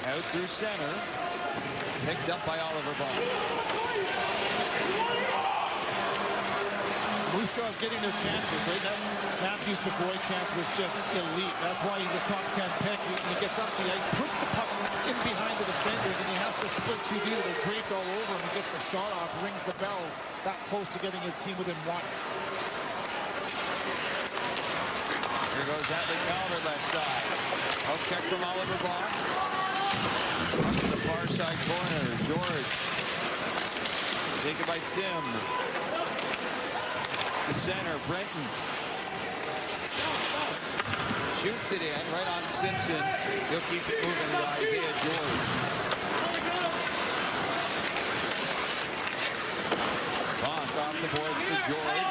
Out through center. Picked up by Oliver Vaughn. Moose Jaw's getting their chances, right? That Matthew Savoy chance was just elite. That's why he's a top 10 pick. He gets up the ice, puts the puck in behind the defenders, and he has to split 2D that are draped all over him. He gets the shot off, rings the bell, that close to getting his team within 1. Here goes Atlee Calvert left side. Hook check from Oliver Vaughn. Up to the far side corner. George. Taken by Sim. To center. Brenton. Shoots it in right on Simpson. He'll keep it moving to Isaiah George. Bonk off the boards for George.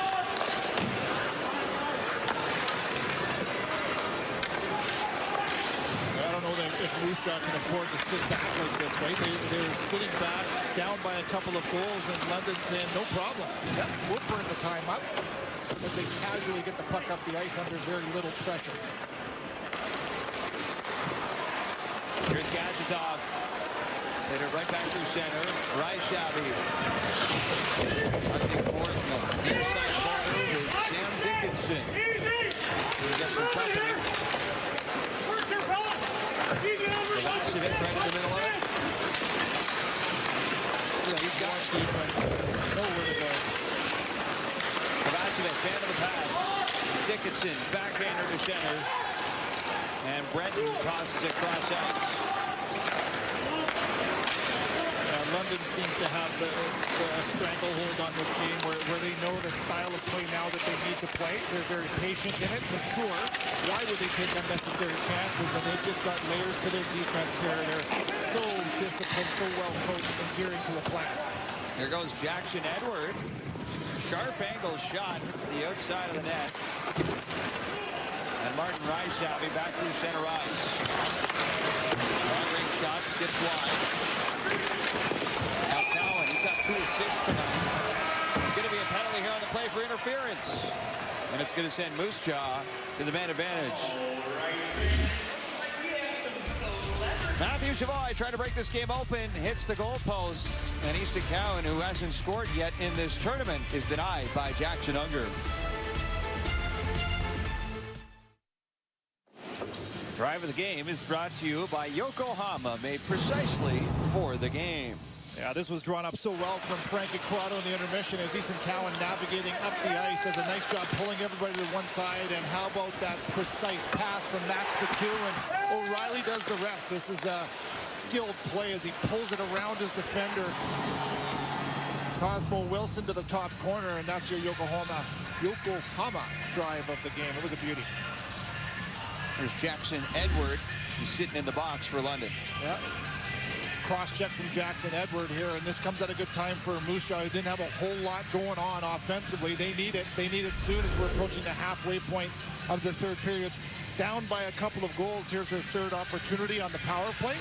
I don't know if Moose Jaw can afford to sit back like this, right? They're sitting back, down by a couple of goals, and London saying, no problem. Yep, we'll burn the time up, as they casually get the puck up the ice under very little pressure. Here's Gazatov. Hit it right back through center. Ryshavi. Hunting for it in the near side corner with Sam Dickinson. He gets some company. Kovacevic right in the middle of it. Yeah, he's got defense. Nowhere to go. Kovacevic, fan of the pass. Dickinson, backhander to center. And Brenton tosses it cross ice. London seems to have the stranglehold on this game where they know the style of play now that they need to play. They're very patient in it, mature. Why would they take unnecessary chances? And they've just got layers to their defense here. They're so disciplined, so well coached, and adhering to a plan. Here goes Jackson Edward. Sharp angle shot, hits the outside of the net. And Martin Ryshavi back through center ice. Long-range shot skips wide. Now Cowan, he's got 2 assists tonight. It's going to be a penalty here on the play for interference. And it's going to send Moose Jaw to the man advantage. Matthew Savoy trying to break this game open, hits the goalpost, and Easton Cowan, who hasn't scored yet in this tournament, is denied by Jackson Unger. Drive of the game is brought to you by Yokohama, made precisely for the game. Yeah, this was drawn up so well from Frankie Corrado in the intermission as Easton Cowan navigating up the ice. Does a nice job pulling everybody to one side. And how about that precise pass from Max McHugh? And O'Reilly does the rest. This is a skilled play as he pulls it around his defender. Cosmo Wilson to the top corner, and that's your Yokohama drive of the game. It was a beauty. There's Jackson Edward. He's sitting in the box for London. Yeah. Cross-check from Jackson Edward here, and this comes at a good time for Moose Jaw, who didn't have a whole lot going on offensively. They need it. They need it soon as we're approaching the halfway point of the third period. Down by a couple of goals. Here's their third opportunity on the power play.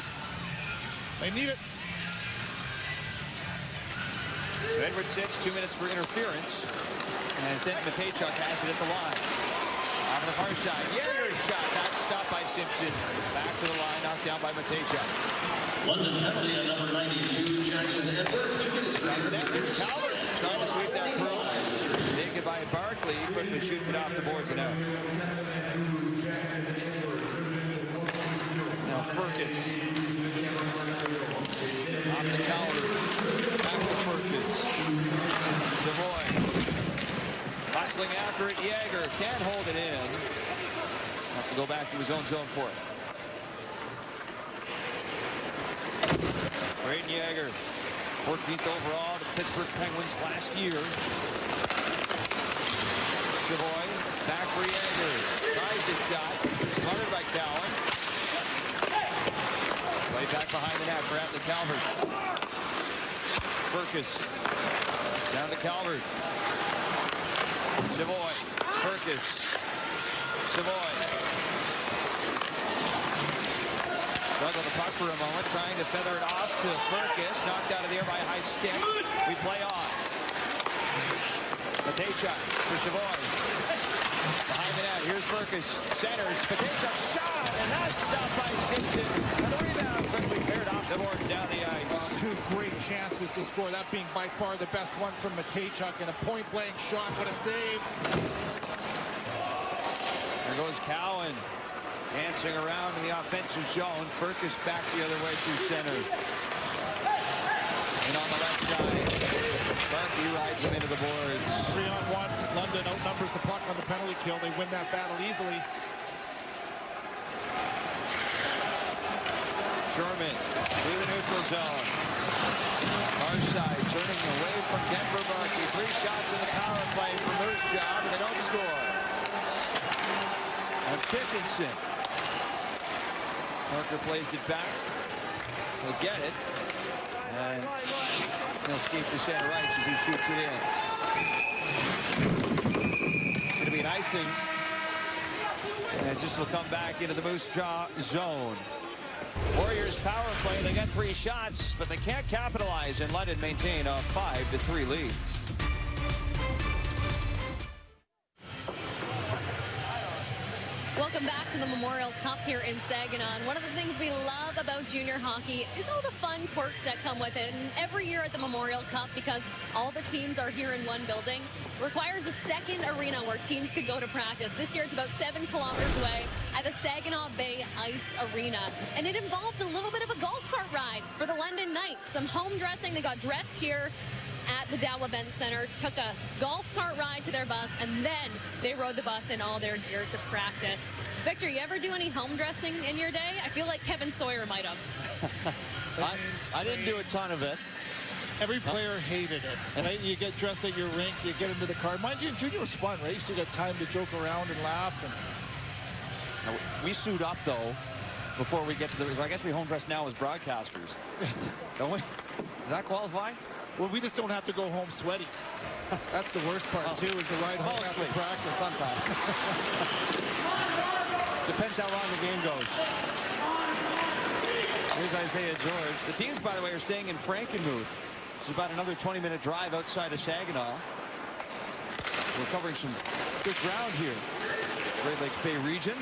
They need it. So Edward sits, 2 minutes for interference. And then Matejchuk has it at the line. On the far side, Yeager's shot, that's stopped by Simpson. Back to the line, knocked down by Matejchuk. London penalty at number 92, Jackson Edward. There's Calvert trying to sweep that through. Taken by Barkley, quickly shoots it off the boards and out. Now Furcus. Off to Calvert. Back to Furcus. Savoy. Hustling after it, Yeager can't hold it in. Have to go back to his own zone for it. Braden Yeager, 14th overall, the Pittsburgh Penguins last year. Savoy, back for Yeager. Tries the shot, smothered by Cowan. Way back behind the net for Atlee Calvert. Furcus, down to Calvert. Savoy, Furcus, Savoy. Struggled the puck for a moment, trying to feather it off to Furcus. Knocked out of the air by a high stick. We play on. Matejchuk for Savoy. Behind the net, here's Furcus. Centers, Matejchuk shot, and that's stopped by Simpson. And the rebound quickly cleared off the boards down the ice. Two great chances to score, that being by far the best one from Matejchuk, and a point-blank shot. What a save. There goes Cowan. Dancing around in the offensive zone. Furcus back the other way through center. And on the left side, Bucky rides him into the boards. 3-on-1. London outnumbers the puck on the penalty kill. They win that battle easily. Sherman through the neutral zone. Far side turning away from Denver Barkey. 3 shots in the power play for Moose Jaw, but they don't score. And Dickinson. Parker plays it back. He'll get it. And he'll escape to center right as he shoots it in. Going to be an icing. As this will come back into the Moose Jaw zone. Warriors power play. They got 3 shots, but they can't capitalize, and London maintain a 5-3 lead. Welcome back to the Memorial Cup here in Saginaw. And one of the things we love about junior hockey is all the fun quirks that come with it. And every year at the Memorial Cup, because all the teams are here in one building, requires a second arena where teams could go to practice. This year it's about 7 kilometers away at the Saginaw Bay Ice Arena. And it involved a little bit of a golf cart ride for the London Knights. Some home dressing. They got dressed here at the Dow Event Center, took a golf cart ride to their bus, and then they rode the bus in all their gear to practice. Victor, you ever do any home dressing in your day? I feel like Kevin Sawyer might have. I didn't do a ton of it. Every player hated it, right? You get dressed at your rink, you get into the car. Mind you, in junior was fun, right? You still got time to joke around and laugh. And we suit up, though, before we get to the... I guess we home dress now as broadcasters. Don't we? Does that qualify? Well, we just don't have to go home sweaty. That's the worst part, too, is the ride home after practice. Sometimes. Depends how long the game goes. Here's Isaiah George. The teams, by the way, are staying in Frankenmuth. This is about another 20-minute drive outside of Saginaw. We're covering some good ground here. Great Lakes Bay region.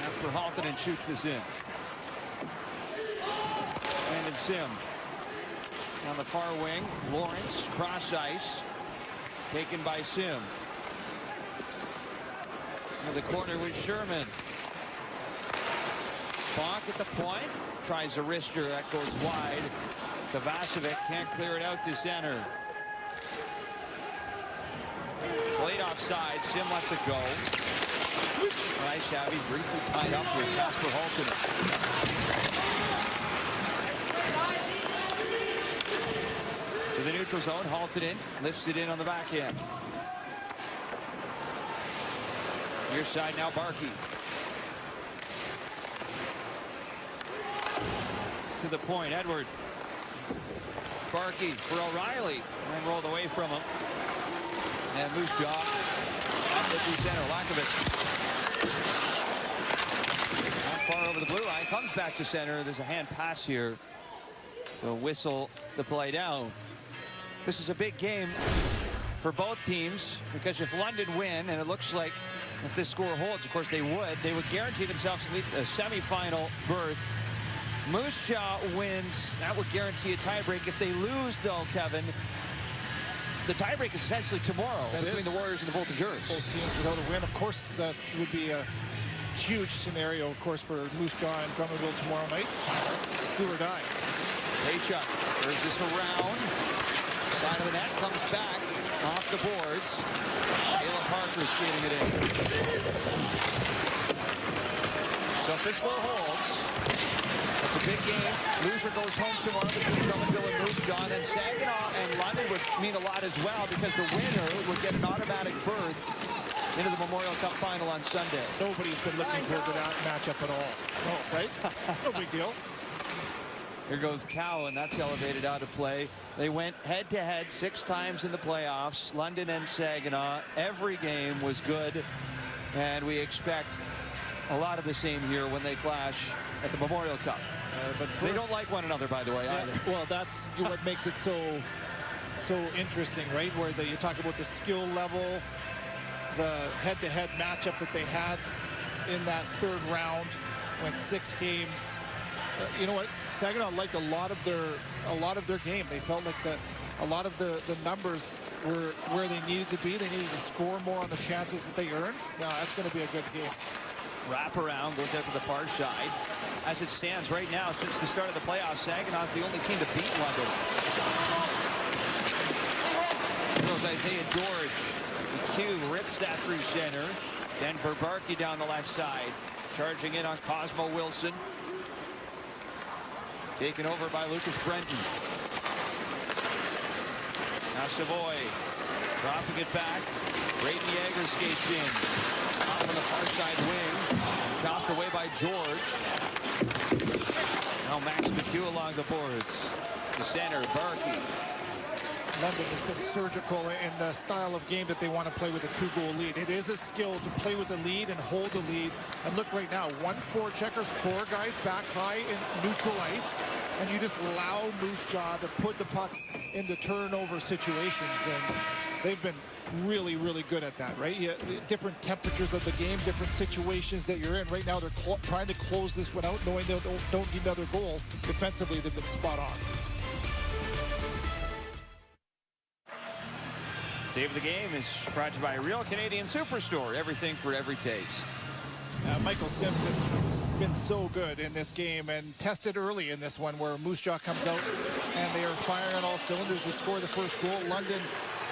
Casper Haltonen shoots this in. Brandon Sim. On the far wing, Lawrence, cross ice, taken by Sim. In the corner with Sherman. Bonk at the point, tries a wrister, that goes wide. Kovacevic can't clear it out to center. Played offside, Sim lets it go. Nice, Shabby briefly tied up with Casper Haltonen. To the neutral zone, Haltonen lifts it in on the backhand. Near side now, Barkey. To the point, Edward. Barkey for O'Reilly, and rolled away from him. And Moose Jaw up to center, Lakovic. Not far over the blue line, comes back to center. There's a hand pass here. So whistle the play down. This is a big game for both teams, because if London win, and it looks like if this score holds, of course they would guarantee themselves a semifinal berth. Moose Jaw wins, that would guarantee a tiebreak. If they lose, though, Kevin, the tiebreak is essentially tomorrow between the Warriors and the Voltigeurs. Both teams without a win. Of course, that would be a huge scenario, of course, for Moose Jaw and Drummondville tomorrow night. Do or die. Paychuck turns this around. Side of the net, comes back off the boards. Ayla Parker skating it in. So if this score holds, it's a big game. Loser goes home tomorrow between Drummondville and Moose Jaw. And Saginaw and London would mean a lot as well, because the winner would get an automatic berth into the Memorial Cup final on Sunday. Nobody's been looking forward to that matchup at all. No, right? No big deal. Here goes Cowan, that's elevated out of play. They went head-to-head 6 times in the playoffs, London and Saginaw. Every game was good, and we expect a lot of the same here when they clash at the Memorial Cup. But first, they don't like one another, by the way, either. Well, that's what makes it so interesting, right? Where you talk about the skill level, the head-to-head matchup that they had in that 3rd round, went 6 games. You know what? Saginaw liked a lot of their game. They felt like a lot of the numbers were where they needed to be. They needed to score more on the chances that they earned. Now that's going to be a good game. Wraparound goes out to the far side. As it stands right now, since the start of the playoffs, Saginaw's the only team to beat London. Here goes Isaiah George. The Q rips that through center. Denver Barkey down the left side. Charging in on Cosmo Wilson. Taken over by Lucas Brenton. Now Savoy dropping it back. Brayden Yeager skates in. Off on the far side wing. Chopped away by George. Now Max McHugh along the boards. The center, Barkey. London has been surgical in the style of game that they want to play with a 2-goal lead. It is a skill to play with the lead and hold the lead. And look right now, 1 forechecker, 4 guys back high in neutral ice. And you just allow Moose Jaw to put the puck into turnover situations. And they've been really, really good at that, right? Different temperatures of the game, different situations that you're in. Right now, they're trying to close this one out, knowing they don't need another goal. Defensively, they've been spot on. Save of the Game is brought to you by Real Canadian Superstore. Everything for every taste. Michael Simpson has been so good in this game and tested early in this one where Moose Jaw comes out and they are firing on all cylinders. They score the first goal. London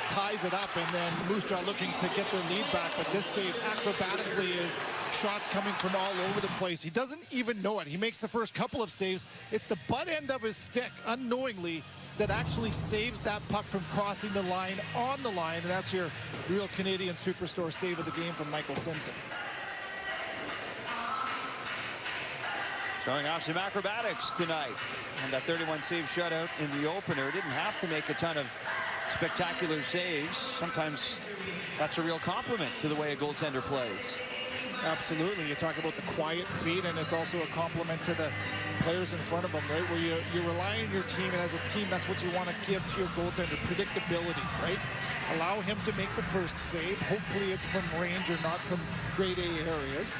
ties it up, and then Moose Jaw looking to get their lead back. But this save acrobatically is shots coming from all over the place. He doesn't even know it. He makes the first couple of saves. It's the butt end of his stick, unknowingly, that actually saves that puck from crossing the line on the line. And that's your Real Canadian Superstore save of the game from Michael Simpson. Showing off some acrobatics tonight. And that 31 save shutout in the opener. Didn't have to make a ton of spectacular saves. Sometimes that's a real compliment to the way a goaltender plays. Absolutely. You talk about the quiet feet, and it's also a compliment to the players in front of them, right? Where you rely on your team, and as a team, that's what you want to give to your goaltender, predictability, right? Allow him to make the first save. Hopefully it's from range or not from grade A areas.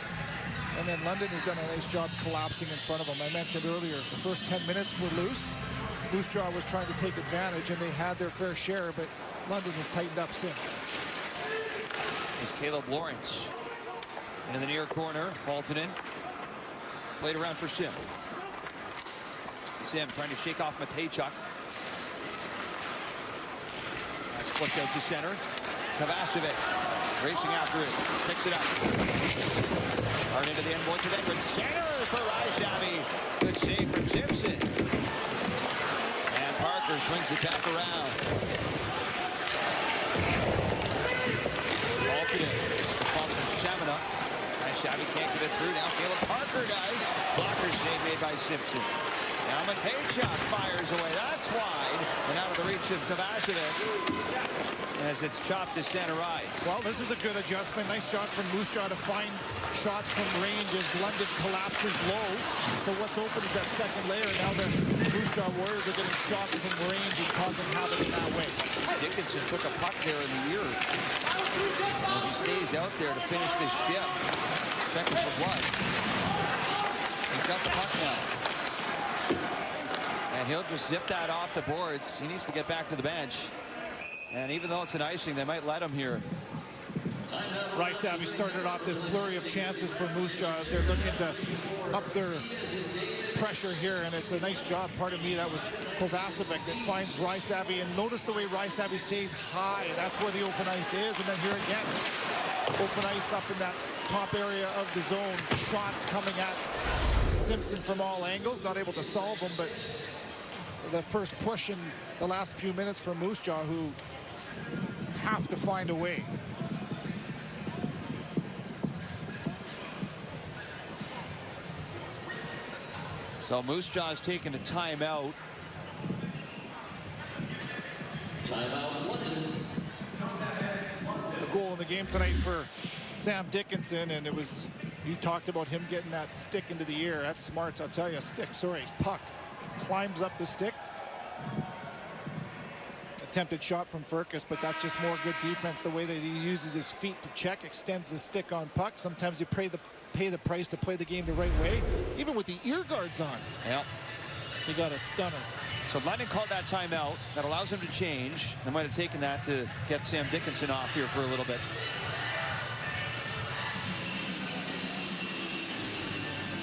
And then London has done a nice job collapsing in front of him. I mentioned earlier, the first 10 minutes were loose. Moose Jaw was trying to take advantage, and they had their fair share, but London has tightened up since. Is Caleb Lawrence in the near corner. Haltonen played around for Sim. Sim trying to shake off Matejchuk. That's flipped out to center. Kovacevic racing after it. Picks it up. Hard into the end boards of Edwards. Centers for Rysavy. Good save from Simpson. And Parker swings it back around. Haltonen. Ball from Saginaw. Rysavy can't get it through. Now Caleb Parker does. Blocker save made by Simpson. Now Matejchuk fires away. That's wide. And out of the reach of Kovacevic as it's chopped to center ice. Well, this is a good adjustment. Nice job from Moose Jaw to find shots from range as London collapses low. So what's open is that second layer. Now the Moose Jaw Warriors are getting shots from range and causing havoc in that way. Dickinson took a puck there in the ear as he stays out there to finish this shift. Checking for blood. He's got the puck now. And he'll just zip that off the boards. He needs to get back to the bench. And even though it's an icing, they might let him here. Rysavy started off this flurry of chances for Moose Jaw as they're looking to up their pressure here, and it's a nice job. Pardon me, that was Kovacevic that finds Rysavy, and notice the way Rysavy stays high. That's where the open ice is, and then here again, open ice up in that top area of the zone. Shots coming at Simpson from all angles, not able to solve them, but the first push in the last few minutes for Moose Jaw, who have to find a way. So Moose Jaw is taking a timeout. A goal in the game tonight for Sam Dickinson, and it was, you talked about him getting that stick into the air. That's smart, I'll tell you. Puck climbs up the stick. Attempted shot from Furcus, but that's just more good defense. The way that he uses his feet to check, extends the stick on puck. Sometimes you pay the price to play the game the right way, even with the ear guards on. Yep. He got a stunner. So London called that timeout. That allows him to change. They might have taken that to get Sam Dickinson off here for a little bit.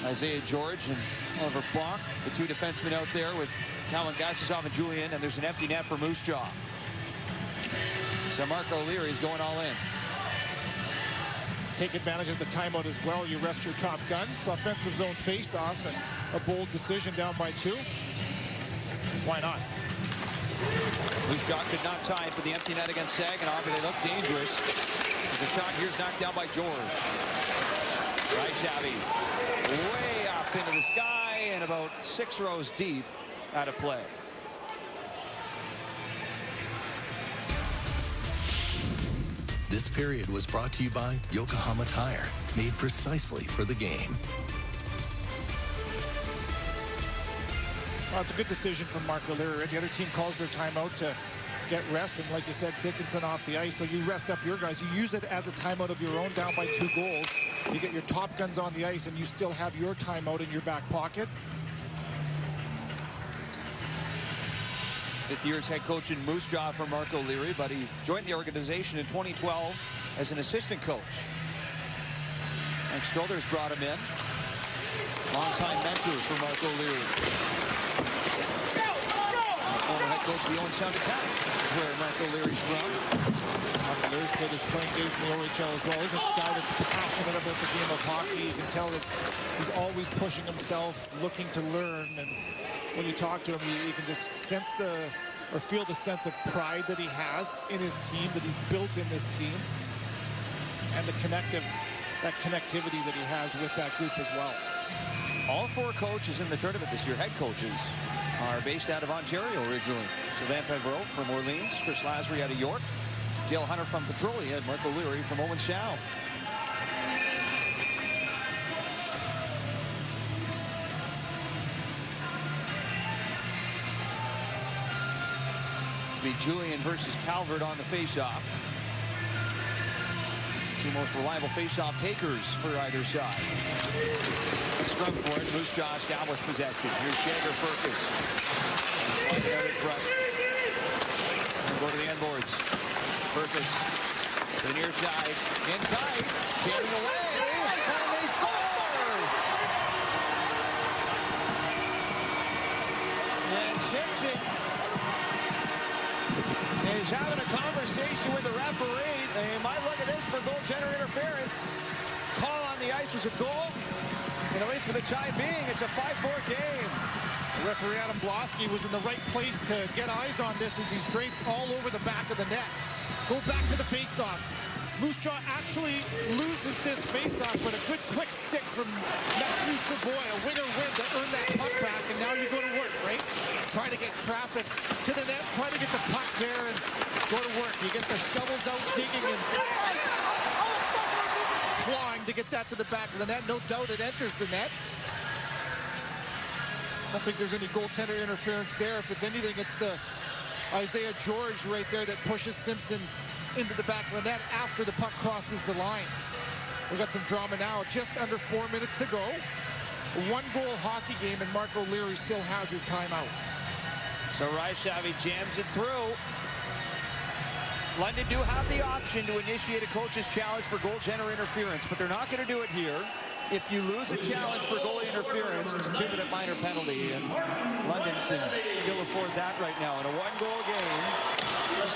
Isaiah George and Oliver Bonk, the two defensemen out there with Calvin Gassisov and Julian, and there's an empty net for Moose Jaw. So Marco O'Leary is going all in. Take advantage of the timeout as well. You rest your top guns. Offensive zone face-off, and a bold decision down by 2. Why not? Moose Jaw could not tie it with the empty net against Saginaw, but they look dangerous. The shot here's knocked down by George. Rysavy way up into the sky and about 6 rows deep out of play. This period was brought to you by Yokohama Tire, made precisely for the game. Well, it's a good decision from Mark O'Leary. The other team calls their timeout to get rest, and like you said, Dickinson off the ice, so you rest up your guys. You use it as a timeout of your own, down by 2 goals. You get your top guns on the ice, and you still have your timeout in your back pocket. 50 years head coach in Moose Jaw for Mark O'Leary, but he joined the organization in 2012 as an assistant coach. Mike Stolders brought him in. Longtime mentor for Mark O'Leary. Former head coach of the Owen Sound Attack is where Mark O'Leary's from. Mark O'Leary played his playing days in the OHL as well. He's a guy that's passionate about the game of hockey. You can tell that he's always pushing himself, looking to learn, and when you talk to him, you can just sense or feel the sense of pride that he has in his team, that he's built in this team, and that connectivity that he has with that group as well. All 4 coaches in the tournament this year, head coaches, are based out of Ontario originally. Sylvain Favreau from Orleans, Chris Lasry out of York, Dale Hunter from Petrolia, and Mark O'Leary from Owen Sound. It's be Julian versus Calvert on the faceoff. 2 most reliable faceoff takers for either side. Scrum for it. Moose Jaw established possession. Here's Jagger Furcus. Slide it out in front. And go to the end boards. Furcus to the near side. In tight. Jamming away. And they score! And Simpson is having a conversation with the referee. They might look at this for goaltender interference. Call on the ice was a goal. And at least for the time being, it's a 5-4 game. Referee Adam Blosky was in the right place to get eyes on this as he's draped all over the back of the net. Go back to the faceoff. Moose Jaw actually loses this faceoff, but a good quick stick from Matthew Savoy, a winger win to earn that puck back, and now you go to work, right? Try to get traffic to the net, try to get the puck there and go to work. You get the shovels out digging and clawing to get that to the back of the net. No doubt it enters the net. I don't think there's any goaltender interference there. If it's anything, it's the Isaiah George right there that pushes Simpson into the back of the net after the puck crosses the line. We've got some drama now. Just under 4 minutes to go. A 1-goal hockey game, and Mark O'Leary still has his timeout. So Rysavy jams it through. London do have the option to initiate a coach's challenge for goaltender interference, but they're not going to do it here. If you lose a challenge for goalie interference, it's a 2-minute minor penalty, and London can ill afford that right now in a 1-goal game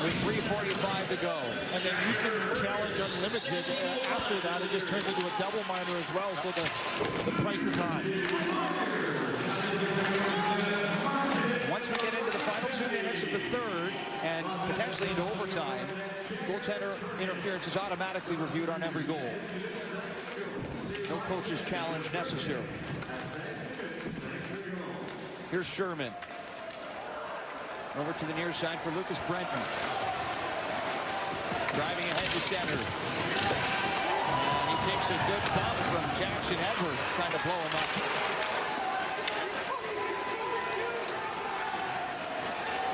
with 3:45 to go. And then you can challenge unlimited. After that, it just turns into a double minor as well, so the price is high. Once we get into the final 2 minutes of the third and potentially into overtime, goaltender interference is automatically reviewed on every goal. No coach's challenge necessary. Here's Sherman. Over to the near side for Lucas Brenton. Driving ahead to center. And he takes a good bump from Jackson Edward, trying to blow him up.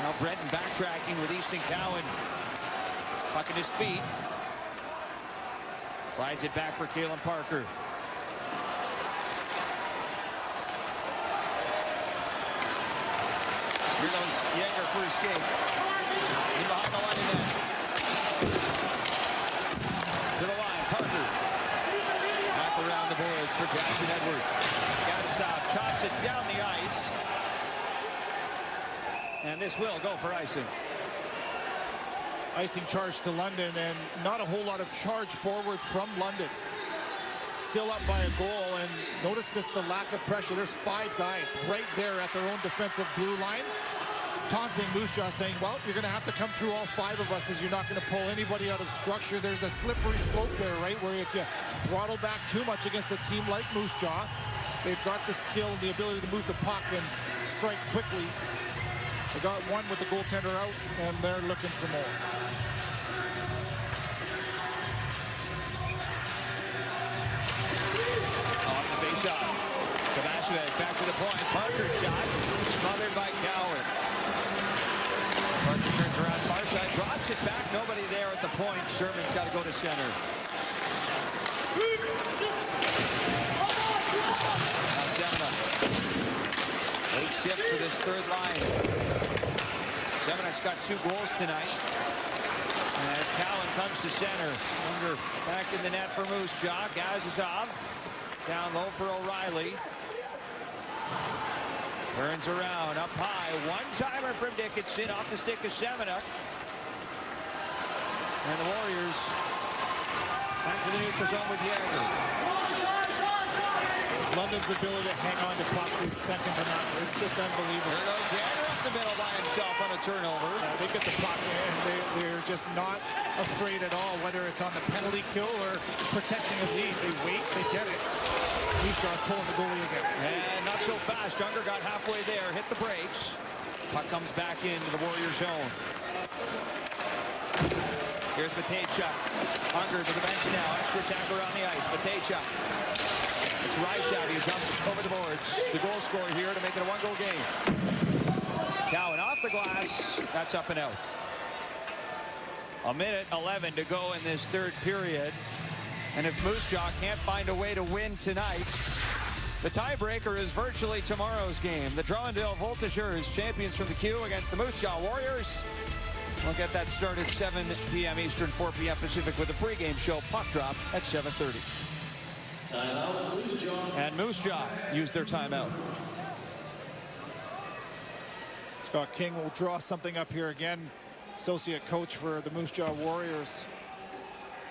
Now Brenton backtracking with Easton Cowan. Puck in his feet. Slides it back for Kalen Parker. Here goes Yeager for escape. In behind the line of net. To the line, Parker. Back around the boards for Jackson Edward. Gastop chops it down the ice. And this will go for icing. Icing charge to London, and not a whole lot of charge forward from London. Still up by a goal, and notice just the lack of pressure. There's 5 guys right there at their own defensive blue line. taunting Moose Jaw, saying, well, you're going to have to come through all 5 of us as you're not going to pull anybody out of structure. There's a slippery slope there, right, where if you throttle back too much against a team like Moose Jaw, they've got the skill and the ability to move the puck and strike quickly. They got one with the goaltender out, and they're looking for more. Off the face-off. Kavashevich back to the point. Parker shot. Smothered by Coward. Parker turns around far side. Drops it back. Nobody there at the point. Sherman's got to go to center. Now Semina. 8 shifts for this third line. Seminak's got 2 goals tonight. And as Cowan comes to center. Unger back in the net for Moose Jaw. Gazizov. Down low for O'Reilly. Turns around, up high. One-timer from Dickinson off the stick of Seminuk. And the Warriors back to the neutral zone with Jäger. London's ability to hang on to pucks is second to none. It's just unbelievable. There goes Jäger up the middle by himself on a turnover. Yeah, they get the puck and they're just not afraid at all, whether it's on the penalty kill or protecting a lead. They wait, they get it. Moose Jaw's pulling the goalie again. And not so fast. Unger got halfway there, hit the brakes. Puck comes back into the Warrior zone. Here's Matejchuk. Unger to the bench now. Extra attacker on the ice. Matejchuk. It's Ryshaw who jumps over the boards. The goal scorer here to make it a 1-goal game. Cowan off the glass. That's up and out. 1:11 to go in this third period. And if Moose Jaw can't find a way to win tonight, the tiebreaker is virtually tomorrow's game. The Drummondville Voltigeurs, champions from the Q, against the Moose Jaw Warriors. We'll get that started 7 p.m. Eastern, 4 p.m. Pacific with a pregame show, puck drop at 7:30. Timeout, Moose Jaw. And Moose Jaw used their timeout. Scott King will draw something up here again. Associate coach for the Moose Jaw Warriors.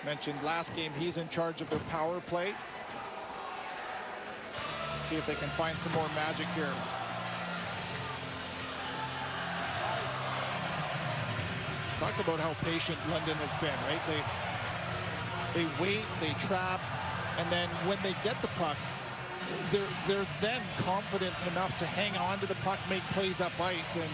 Mentioned last game he's in charge of their power play. See if they can find some more magic here. Talk about how patient London has been, right? They wait, they trap, and then when they get the puck, they're then confident enough to hang on to the puck, make plays up ice, and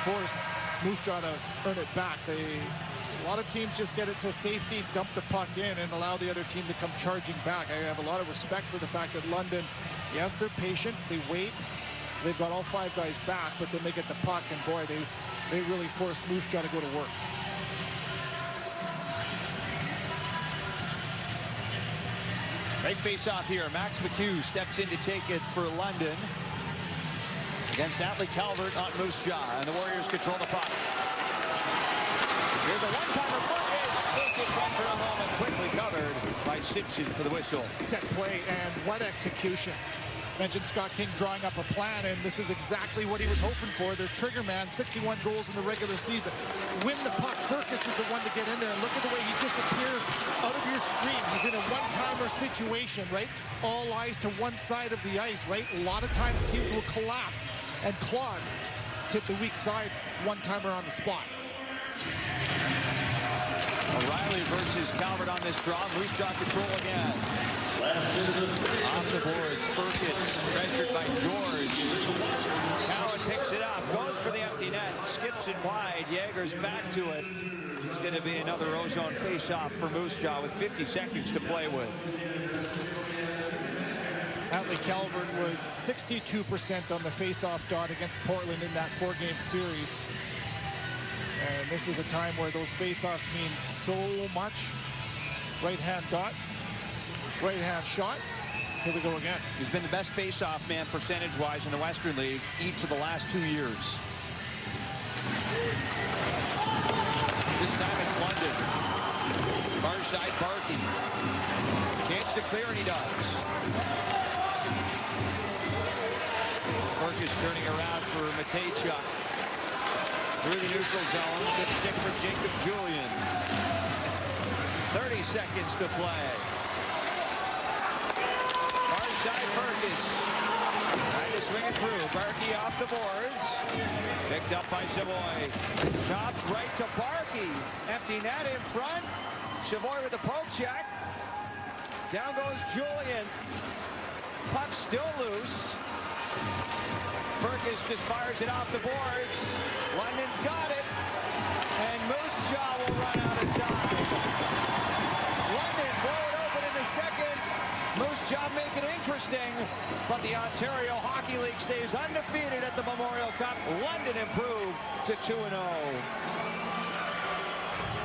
force Moose Jaw to earn it back. A lot of teams just get it to safety, dump the puck in, and allow the other team to come charging back. I have a lot of respect for the fact that London, yes, they're patient, they wait, they've got all 5 guys back, but then they get the puck, and boy, they really force Moose Jaw to go to work. Big face-off here. Max McHugh steps in to take it for London against Atlee Calvert on Moose Jaw, and the Warriors control the puck. Here's a one-timer focus. Slips it front for a moment, quickly covered by Simpson for the whistle. Set play and what execution. Mentioned Scott King drawing up a plan, and this is exactly what he was hoping for. Their trigger man, 61 goals in the regular season. Win the puck. Ferkus is the one to get in there, and look at the way he disappears out of your screen. He's in a one-timer situation, right? All eyes to one side of the ice, right? A lot of times teams will collapse, and Claude hit the weak side, one-timer on the spot. O'Reilly versus Calvert on this draw. Moose Jaw control again. Off the boards, Ferkus measured by George. Cowan picks it up, goes for the empty net, skips it wide. Jäger's back to it. It's going to be another ozone face-off for Moose Jaw with 50 seconds to play with. Atlee Calvert was 62% on the face-off dot against Portland in that 4-game series. And this is a time where those face-offs mean so much. Right-hand dot, right-hand shot. Here we go again. He's been the best face-off man percentage-wise in the Western League each of the last 2 years. This time it's London. Far side, Barkey. Chance to clear, and he does. Ferkus turning around for Matejchuk. Through the neutral zone. Good stick for Jacob Julian. 30 seconds to play. Far side, Ferkus. Trying to swing it through. Barkey off the boards. Picked up by Savoy. Chopped right to Barkey. Empty net in front. Savoy with the poke check. Down goes Julian. Puck still loose. Fergus just fires it off the boards. London's got it. And Moose Jaw will run out of time. London blow it open in the second. Moose Jaw make it interesting. But the Ontario Hockey League stays undefeated at the Memorial Cup. London improved to 2-0.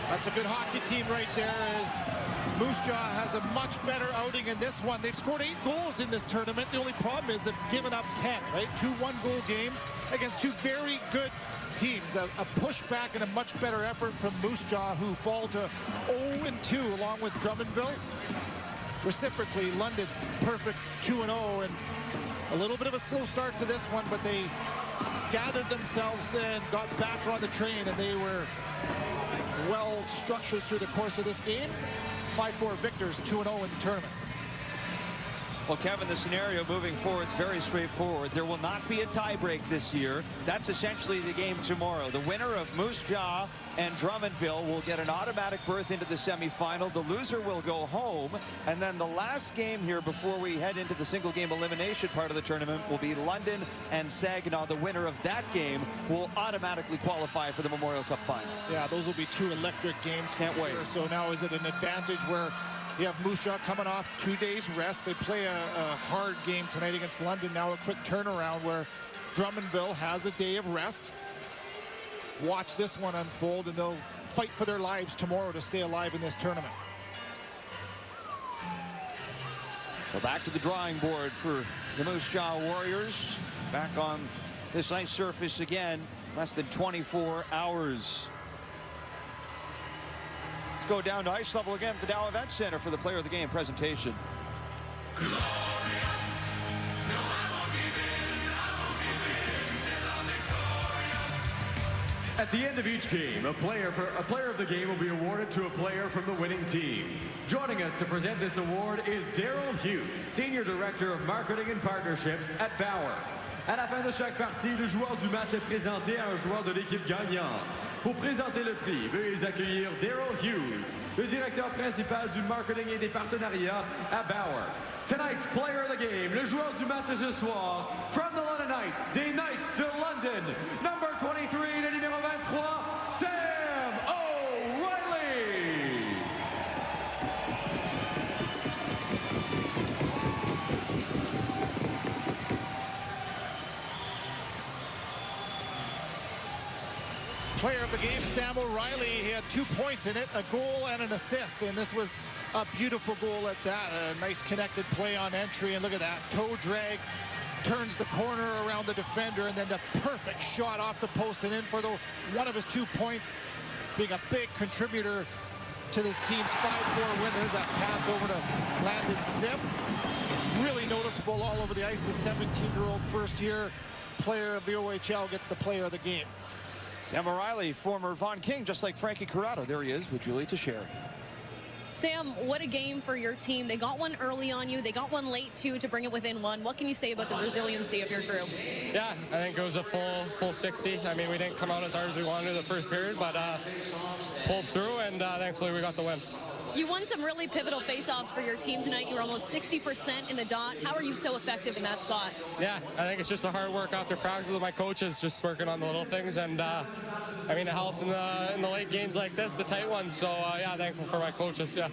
That's a good hockey team right there, as Moose Jaw has a much better outing in this one. They've scored 8 goals in this tournament. The only problem is they've given up 10, right? 2 one-goal games against 2 very good teams. A pushback and a much better effort from Moose Jaw, who fall to 0-2 along with Drummondville. Reciprocally, London, perfect 2-0, and a little bit of a slow start to this one, but they gathered themselves and got back on the train, and they were well structured through the course of this game. 5-4 victors, 2-0 in the tournament. Well, Kevin, the scenario moving forward is very straightforward. There will not be a tiebreak this year. That's essentially the game tomorrow. The winner of Moose Jaw and Drummondville will get an automatic berth into the semifinal. The loser will go home. And then the last game here before we head into the single game elimination part of the tournament will be London and Saginaw. The winner of that game will automatically qualify for the Memorial Cup final. Yeah, those will be 2 electric games. Can't wait. So now is it an advantage where you have Moose Jaw coming off 2 days rest? They play a hard game tonight against London. Now a quick turnaround where Drummondville has a day of rest. Watch this one unfold, and they'll fight for their lives tomorrow to stay alive in this tournament. So back to the drawing board for the Moose Jaw Warriors. Back on this ice surface again, less than 24 hours. Let's go down to ice level again at the Dow Event Center for the Player of the Game presentation. At the end of each game, a player of the game will be awarded to a player from the winning team. Joining us to present this award is Daryl Hughes, Senior Director of Marketing and Partnerships at Bauer. À la fin de chaque partie, le joueur du match est présenté à un joueur de l'équipe gagnante. Pour présenter le prix, veuillez accueillir Daryl Hughes, le directeur principal du marketing et des partenariats à Bauer. Tonight's player of the game, le joueur du match ce soir, from the London Knights, des Knights de London, number 23, le numéro 23, Sam O'Reilly. Player of the game, Sam O'Reilly. He had 2 points in it, a goal and an assist, and this was a beautiful goal at that. A nice connected play on entry, and look at that. Toe drag, turns the corner around the defender, and then the perfect shot off the post and in for one of his 2 points, being a big contributor to this team's 5-4 win. There's that pass over to Landon Sim. Really noticeable all over the ice. The 17-year-old first-year player of the OHL gets the player of the game. Sam O'Reilly, former Von King, just like Frankie Corrado. There he is with Julie Teixeira. Sam, what a game for your team. They got one early on you. They got one late, too, to bring it within 1. What can you say about the resiliency of your group? Yeah, I think it was a full 60. I mean, we didn't come out as hard as we wanted in the first period, but pulled through, and thankfully we got the win. You won some really pivotal faceoffs for your team tonight. You were almost 60% in the dot. How are you so effective in that spot? Yeah, I think it's just the hard work after practice with my coaches, just working on the little things, and I mean, it helps in the late games like this, the tight ones. So yeah, thankful for my coaches. Yeah.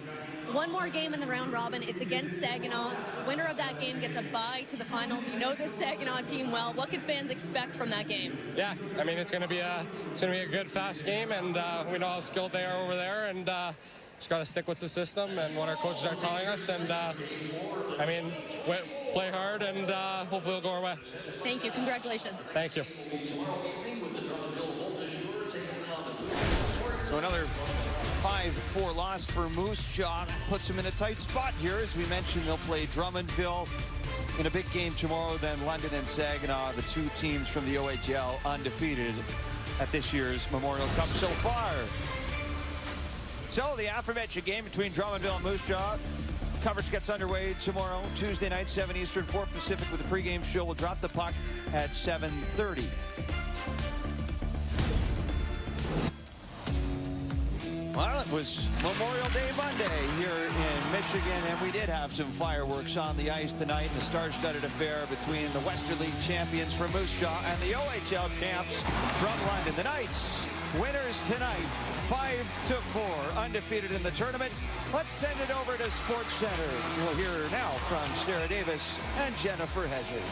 One more game in the round robin. It's against Saginaw. Winner of that game gets a bye to the finals. You know this Saginaw team well. What can fans expect from that game? Yeah, I mean, it's gonna be a good, fast game, and we know how skilled they are over there, and just got to stick with the system and what our coaches are telling us. And, I mean, play hard, and hopefully it'll go our way. Thank you. Congratulations. Thank you. So another 5-4 loss for Moose Jaw puts them in a tight spot here. As we mentioned, they'll play Drummondville in a big game tomorrow, then London and Saginaw, the 2 teams from the OHL undefeated at this year's Memorial Cup so far. So the aforementioned game between Drummondville and Moose Jaw Coverage gets underway tomorrow, Tuesday night, 7 Eastern, 4 Pacific, with the pregame show. We'll drop the puck at 7:30. Well, it was Memorial Day Monday here in Michigan, and we did have some fireworks on the ice tonight in a star-studded affair between the Western League champions from Moose Jaw and the OHL champs from London. The Knights, winners tonight, 5-4, undefeated in the tournament. Let's send it over to Sports Center. We'll hear now from Sarah Davis and Jennifer Hesley.